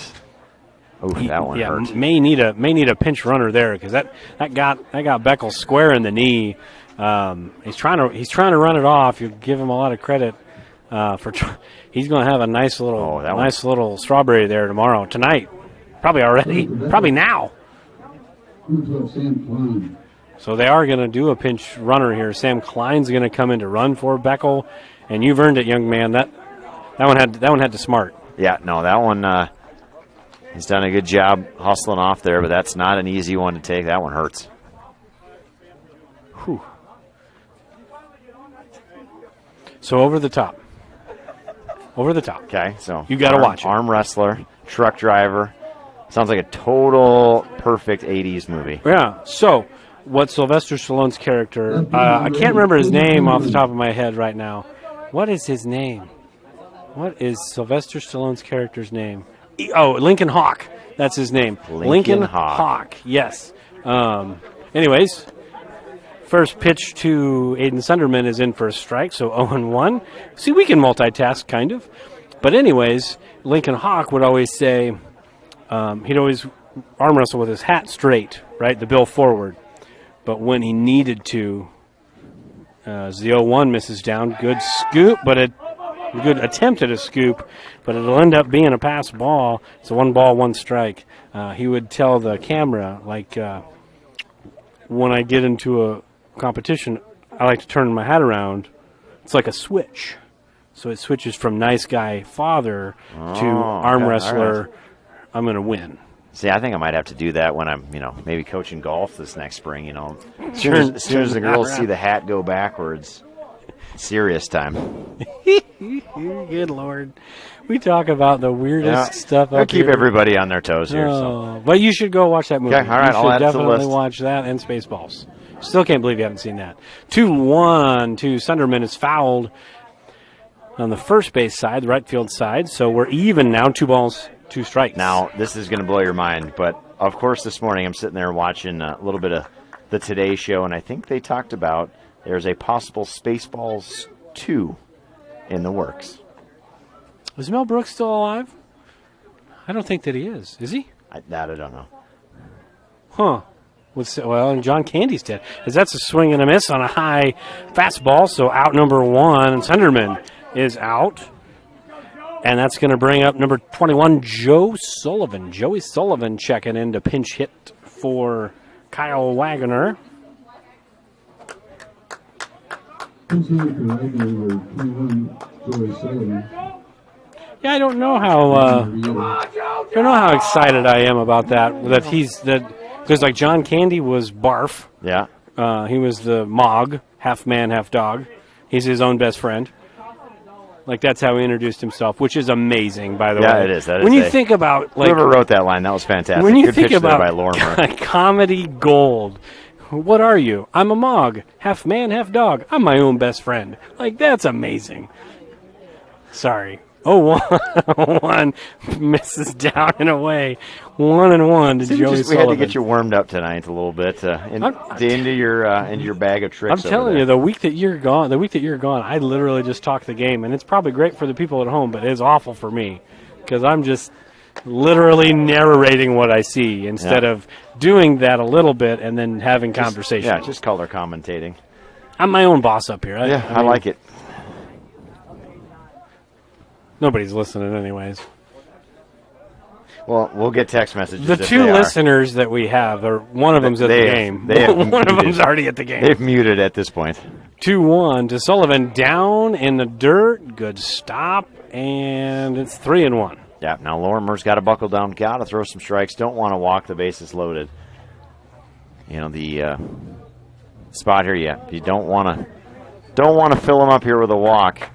That one hurt. May need a pinch runner there because that got Beckel square in the knee. He's trying to run it off. You give him a lot of credit for. He's going to have a nice little strawberry there tonight, probably already, probably now. So they are going to do a pinch runner here. Sam Klein's going to come in to run for Beckel, and you've earned it, young man. That one had to smart. Yeah, no, that one. He's done a good job hustling off there, but that's not an easy one to take. That one hurts. Whew. So over the top. Okay, so you got to watch it. Arm wrestler, truck driver. Sounds like a total perfect 80s movie. Yeah. So what Sylvester Stallone's character, I can't remember his name off the top of my head right now. What is his name? What is Sylvester Stallone's character's name? Lincoln Hawk. That's his name. Lincoln Hawk. Yes. Anyways, first pitch to Aiden Sunderman is in for a strike, so 0-1. See, we can multitask, kind of. But anyways, Lincoln Hawk would always say, he'd always arm wrestle with his hat straight, right, the bill forward. But when he needed to, as the 0-1 misses down, good scoop, but a good attempt at a scoop, but it'll end up being a pass ball. It's a 1-1 strike. He would tell the camera, like, when I get into a competition, I like to turn my hat around. It's like a switch. So it switches from nice guy father to arm wrestler. Right. I'm going to win. See, I think I might have to do that when I'm, maybe coaching golf this next spring, As soon as the girls see the hat go backwards, serious time. Good Lord. We talk about the weirdest stuff I'll keep everybody on their toes here. But you should go watch that movie. Okay, all right, I'll add it to the list. You should definitely watch that and Spaceballs. Still can't believe you haven't seen that. 2-1 to Sunderman is fouled on the first base side, the right field side. So we're even now, 2 balls, 2 strikes. Now, this is going to blow your mind, but of course this morning I'm sitting there watching a little bit of the Today Show, and I think they talked about there's a possible Spaceballs 2 in the works. Is Mel Brooks still alive? I don't think that he is. Is he? That I don't know. Huh. and John Candy's dead. As that's a swing and a miss on a high fastball. So out number 1, Sunderman is out. And that's going to bring up number 21, Joey Sullivan checking in to pinch hit for Kyle Wagner. Yeah, I don't know how excited I am about that. Because like John Candy was Barf. Yeah. He was the Mog, half man, half dog. He's his own best friend. Like, that's how he introduced himself, which is amazing, by the way. Yeah, it is. When you think about, like, whoever wrote that line, that was fantastic. When you Good think pitch there about by Lorimer. Comedy gold, what are you? I'm a Mog, half man, half dog. I'm my own best friend. Like, that's amazing. Sorry. 1 misses down and away. 1-1 to Joey Sullivan. We had to get you warmed up tonight a little bit into your bag of tricks. I'm telling you, the week that you're gone, I literally just talk the game, and it's probably great for the people at home, but it's awful for me because I'm just literally narrating what I see instead of doing that a little bit and then having conversation. Yeah, just color commentating. I'm my own boss up here. I like it. Nobody's listening anyways. Well, we'll get text messages. The 2 listeners that we have, one of them's at the game. One of them's already at the game. They've muted at this point. 2-1 to Sullivan, down in the dirt. Good stop, and it's 3-1. Yeah, now Lorimer's got to buckle down, got to throw some strikes. Don't want to walk the bases loaded. You know, the spot here, you don't want to fill him up here with a walk.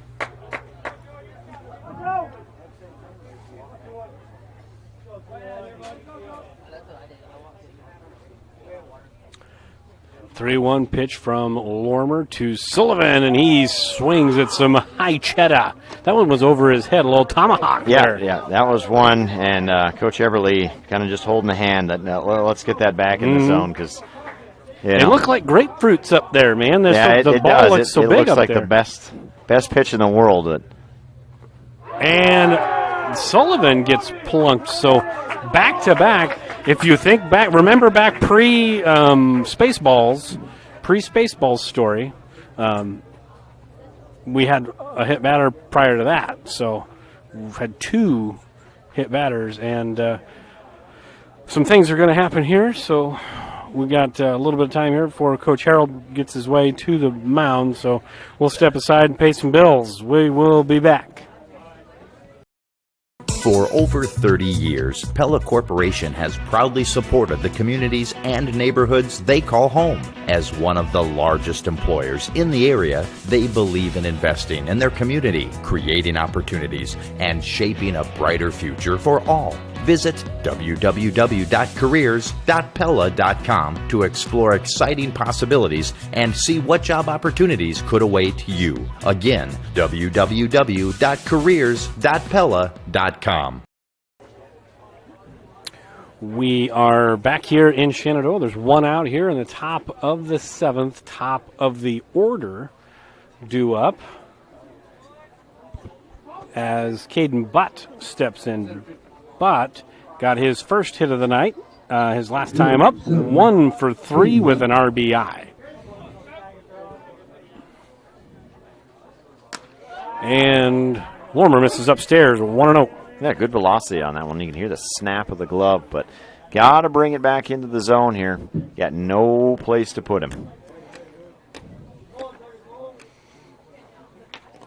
3-1 pitch from Lorimer to Sullivan, and he swings at some high cheddar. That one was over his head, a little tomahawk there. Yeah, that was one, and Coach Everly kind of just holding the hand that let's get that back in the zone because it looked like grapefruits up there, man. The ball looks so big looks up like there. The best pitch in the world. And Sullivan gets plunked. So back-to-back, if you think back, remember back pre-Spaceballs story, we had a hit batter prior to that. So we've had 2 hit batters, and some things are going to happen here. So we got a little bit of time here before Coach Harold gets his way to the mound. So we'll step aside and pay some bills. We will be back. For over 30 years, Pella Corporation has proudly supported the communities and neighborhoods they call home. As one of the largest employers in the area, they believe in investing in their community, creating opportunities, and shaping a brighter future for all. Visit www.careers.pella.com to explore exciting possibilities and see what job opportunities could await you. Again, www.careers.pella.com. We are back here in Shenandoah. There's one out here in the top of the 7th, top of the order due up as Caden Butt steps in. Butt got his first hit of the night, his last time up, 1 for 3 with an RBI. And Lorimer misses upstairs, 1-0. Yeah, good velocity on that one. You can hear the snap of the glove, but got to bring it back into the zone here. Got no place to put him.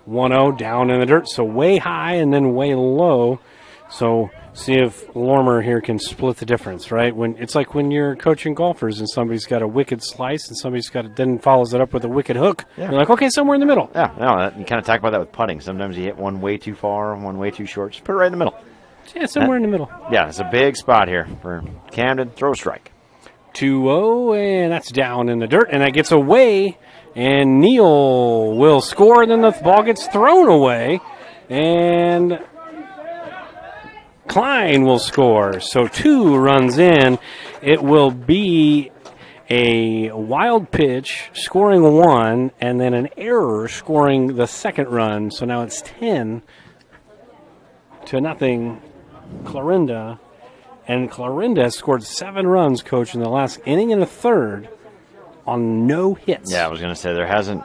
1-0 down in the dirt, so way high and then way low. So see if Lorimer here can split the difference, right? It's like when you're coaching golfers and somebody's got a wicked slice and somebody's then follows it up with a wicked hook. Yeah. You're like, okay, somewhere in the middle. Yeah, no, you kind of talk about that with putting. Sometimes you hit one way too far, one way too short. Just put it right in the middle. Yeah, somewhere in the middle. Yeah, it's a big spot here for Camden. Throw a strike. 2-0, and that's down in the dirt, and that gets away, and Neal will score, and then the ball gets thrown away, and Klein will score. So 2 runs in. It will be a wild pitch scoring 1, and then an error scoring the second run. So now it's 10-0. Clarinda And Clarinda has scored 7 runs, Coach, in the last inning and a third on no hits. Yeah, I was going to say there hasn't.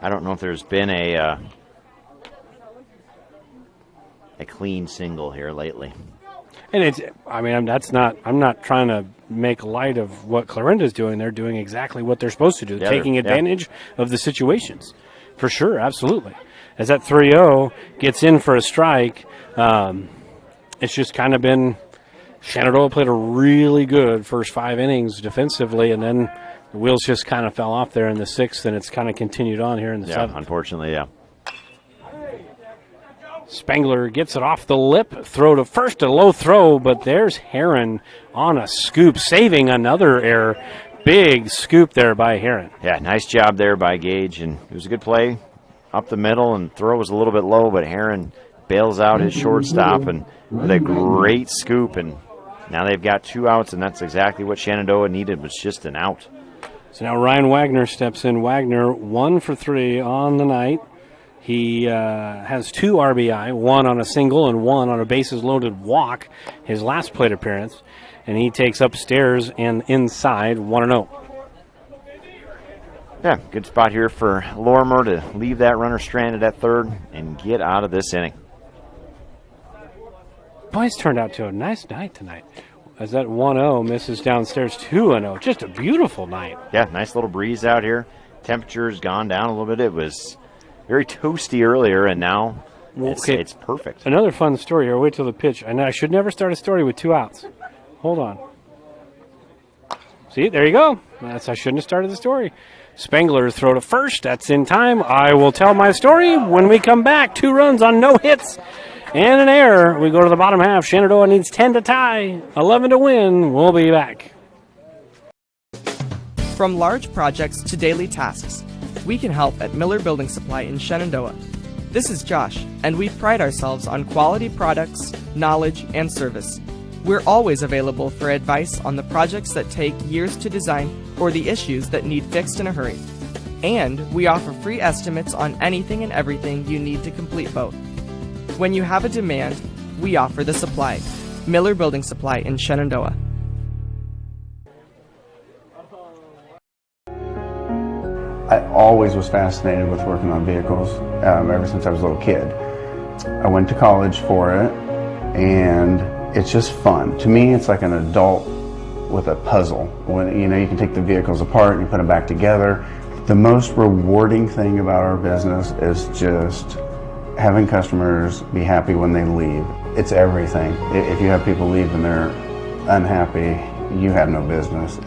I don't know if there's been a clean single here lately. And it's, I mean, I'm not trying to make light of what Clarinda's doing. They're doing exactly what they're supposed to do, taking advantage of the situations. For sure, absolutely. As that 3-0 gets in for a strike, it's just kind of been, Shenandoah played a really good first 5 innings defensively, and then the wheels just kind of fell off there in the 6th, and it's kind of continued on here in the 7th. Unfortunately, yeah. Spangler gets it off the lip, throw to first, a low throw, but there's Heron on a scoop, saving another error. Big scoop there by Heron. Yeah, nice job there by Gage, and it was a good play up the middle, and throw was a little bit low, but Heron bails out his shortstop and with a great scoop, and now they've got 2 outs, and that's exactly what Shenandoah needed, was just an out. So now Ryan Wagner steps in. Wagner 1 for 3 on the night. He has 2 RBI, 1 on a single and 1 on a bases-loaded walk, his last plate appearance, and he takes upstairs and inside 1-0. Yeah, good spot here for Lorimer to leave that runner stranded at third and get out of this inning. Boys turned out to a nice night tonight. As that 1-0 misses downstairs 2-0. Just a beautiful night. Yeah, nice little breeze out here. Temperature's gone down a little bit. It was very toasty earlier, and now it's perfect. Another fun story here. Wait till the pitch. I should never start a story with 2 outs. Hold on. See, there you go. I shouldn't have started the story. Spangler throw to first. That's in time. I will tell my story when we come back. 2 runs on no hits and an error. We go to the bottom half. Shenandoah needs 10 to tie, 11 to win. We'll be back. From large projects to daily tasks, we can help at Miller Building Supply in Shenandoah. This is Josh, and we pride ourselves on quality products, knowledge, and service. We're always available for advice on the projects that take years to design or the issues that need fixed in a hurry. And we offer free estimates on anything and everything you need to complete both. When you have a demand, we offer the supply. Miller Building Supply in Shenandoah. I always was fascinated with working on vehicles ever since I was a little kid. I went to college for it, and it's just fun. To me, it's like an adult with a puzzle. When you can take the vehicles apart and you put them back together. The most rewarding thing about our business is just having customers be happy when they leave. It's everything. If you have people leave and they're unhappy, you have no business.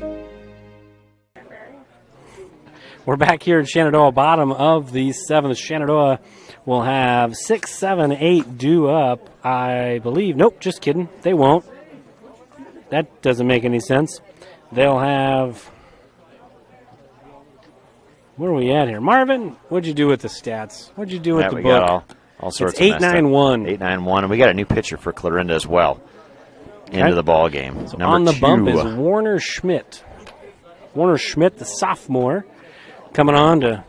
We're back here in Shenandoah, bottom of the 7th. Shenandoah will have 6, 7, 8 due up, I believe. Nope, just kidding. They won't. That doesn't make any sense. They'll have... Where are we at here? Marvin, what'd you do with the stats? What'd you do with the book? We got all sorts it's of 8-9-1. 8-9-1, and we got a new pitcher for Clarinda as well into the ball game. So Number on the 2. bump is Warner Schmidt. Warner Schmidt, the sophomore, coming on to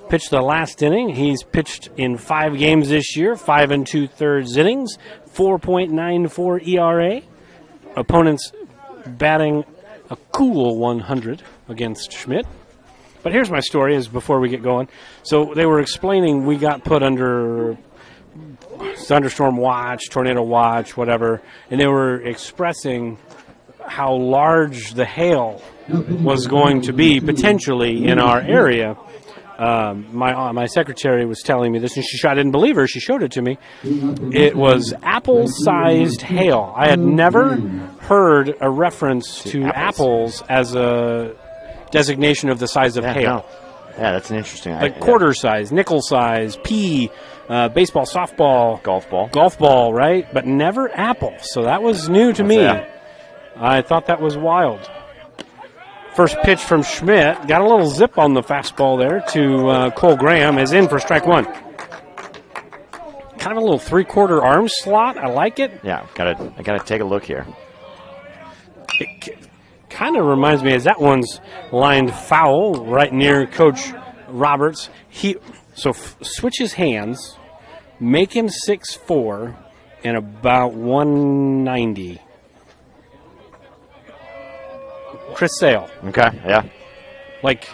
pitch the last inning. He's pitched in 5 games this year, 5 2/3 innings, 4.94 ERA. Opponents batting a cool 100 against Schmidt. But here's my story is before we get going. So they were explaining we got put under thunderstorm watch, tornado watch, whatever, and they were expressing how large the hail was going to be potentially in our area. My secretary was telling me this, and I didn't believe her. She showed it to me. It was apple-sized hail. I had never heard a reference to apples as a designation of the size of hail. No. Yeah, that's an interesting. Like quarter size, nickel size, pea, baseball, softball, golf ball, right? But never apple. So that was new to me. Yeah. I thought that was wild. First pitch from Schmidt. Got a little zip on the fastball there to Cole Graham. Is in for strike 1. Kind of a little 3/4 arm slot. I like it. Yeah, I gotta take a look here. It kind of reminds me as that one's lined foul right near Coach Roberts. Switch his hands, make him 6'4", and about 190. Chris Sale. Okay, yeah. Like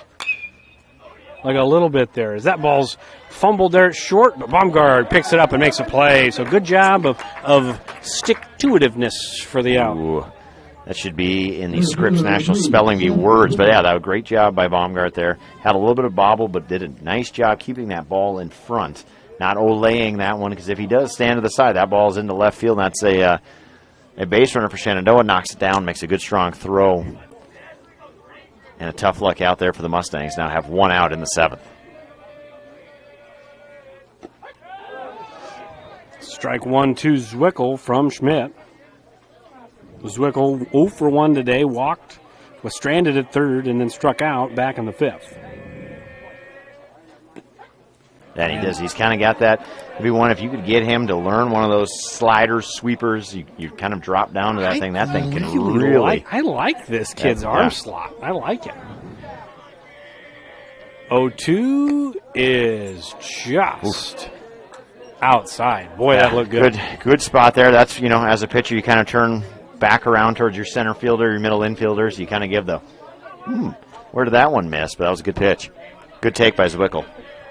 a little bit there. As that ball's fumbled there short, but Baumgart picks it up and makes a play. So good job of stick-to-itiveness for the out. Ooh, that should be in the Scripps National Spelling Bee words. But, yeah, that was a great job by Baumgart there. Had a little bit of bobble, but did a nice job keeping that ball in front. Not olaying that one, because if he does stand to the side, that ball's into left field, and that's a base runner for Shenandoah. Knocks it down, makes a good, strong throw. And a tough luck out there for the Mustangs. Now have one out in the 7th. Strike 1 to Zwickel from Schmidt. Zwickel 0 for 1 today, walked, was stranded at third, and then struck out back in the 5th. And he does. He's kind of got that. If you could get him to learn one of those sliders, sweepers, you kind of drop down to that thing. That thing can really. I like this kid's arm slot. I like it. 0-2 is just outside. Boy, that looked good. Good spot there. That's, as a pitcher, you kind of turn back around towards your center fielder, your middle infielders. You kind of give the, where did that one miss? But that was a good pitch. Good take by Zwickel.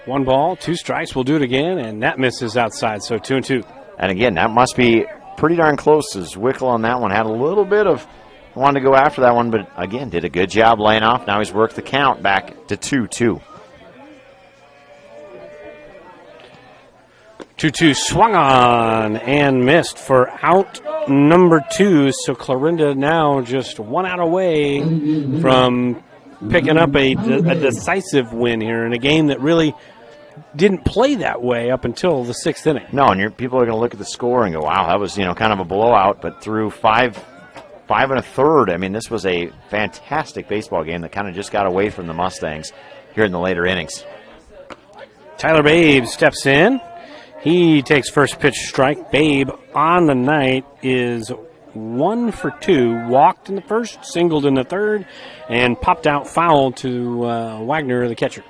1 ball, 2 strikes. We'll do it again, and that misses outside, so 2-2. And again, that must be pretty darn close, as Zwickel on that one had a little bit of, wanted to go after that one, but again, did a good job laying off. Now he's worked the count back to 2-2. 2-2 swung on and missed for out number 2, so Clarinda now just 1 out away from picking up a decisive win here in a game that really didn't play that way up until the 6th inning. No, and people are going to look at the score and go, wow, that was, kind of a blowout, but through five and a third, I mean, this was a fantastic baseball game that kind of just got away from the Mustangs here in the later innings. Tyler Babe steps in. He takes first pitch strike. Babe on the night is 1 for 2. Walked in the first, singled in the third, and popped out foul to Wagner, the catcher.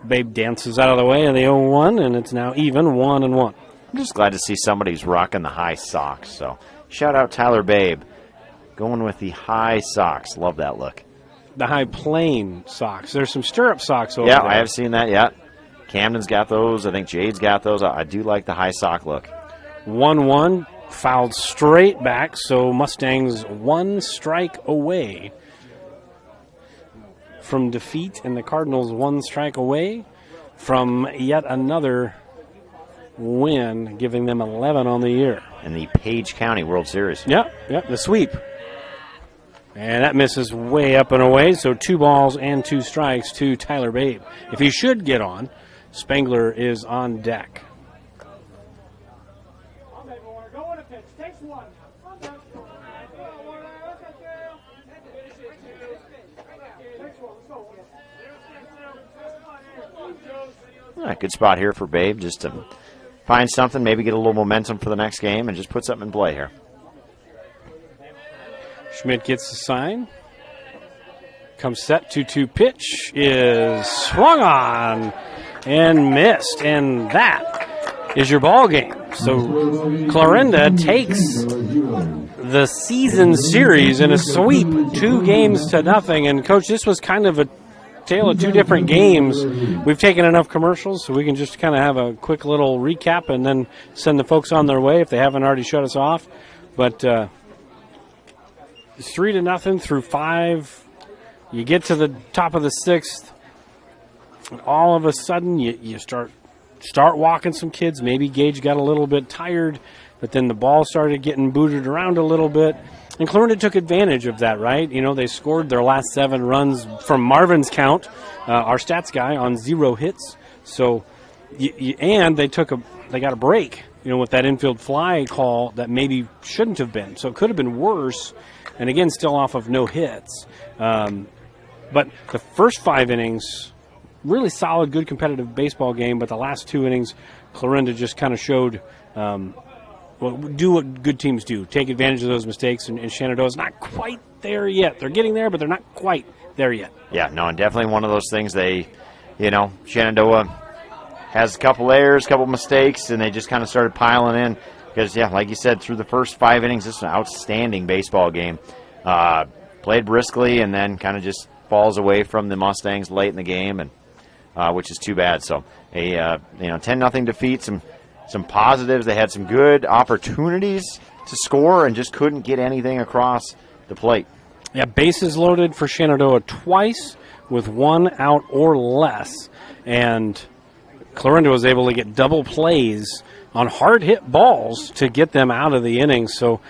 Babe dances out of the way of the 0-1, and it's now even 1-1. I'm just glad to see somebody who's rocking the high socks. So shout out Tyler Babe, going with the high socks. Love that look. The high plain socks. There's some stirrup socks over there. Yeah, I have seen that. Yeah, Camden's got those. I think Jade's got those. I do like the high sock look. 1-1, fouled straight back. So Mustangs 1 strike away from defeat, and the Cardinals 1 strike away from yet another win, giving them 11 on the year. In the Page County World Series. Yep, the sweep. And that misses way up and away, so 2 balls and 2 strikes to Tyler Babe. If he should get on, Spangler is on deck. All right, good spot here for Babe, just to find something, maybe get a little momentum for the next game, and just put something in play here. Schmidt gets the sign. Comes set, 2-2 pitch is swung on and missed, and that is your ball game. So Clarinda takes the season series in a sweep, 2-0. And Coach, this was kind of a tale of 2 different games. We've taken enough commercials, so we can just kind of have a quick little recap and then send the folks on their way if they haven't already shut us off. But 3-0 through 5. You get to the top of the 6th, and all of a sudden you start walking some kids. Maybe Gage got a little bit tired, but then the ball started getting booted around a little bit. And Clarinda took advantage of that, right? They scored their last 7 runs from Marvin's count, our stats guy, on 0 hits. So, and they got a break, with that infield fly call that maybe shouldn't have been. So it could have been worse. And again, still off of no hits. But the first 5 innings, really solid, good competitive baseball game. But the last 2 innings, Clarinda just kind of showed. Do what good teams do. Take advantage of those mistakes, and Shenandoah's not quite there yet. They're getting there, but they're not quite there yet. Yeah, no, and definitely one of those things Shenandoah has a couple errors, a couple mistakes, and they just kind of started piling in because, like you said, through the first 5 innings, this is an outstanding baseball game played briskly and then kind of just falls away from the Mustangs late in the game, and which is too bad. So a 10-0 defeat. Some positives. They had some good opportunities to score and just couldn't get anything across the plate. Yeah, bases loaded for Shenandoah twice with 1 out or less, and Clarinda was able to get double plays on hard hit balls to get them out of the inning. So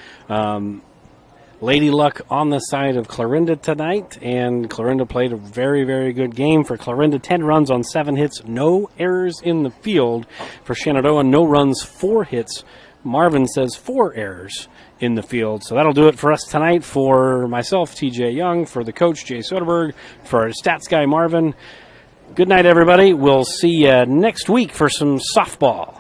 Lady Luck on the side of Clarinda tonight, and Clarinda played a very, very good game for Clarinda. 10 runs on 7 hits, no errors in the field. For Shenandoah, no runs, 4 hits. Marvin says 4 errors in the field. So that'll do it for us tonight. For myself, TJ Young, for the coach, Jay Soderberg, for our stats guy, Marvin. Good night, everybody. We'll see you next week for some softball.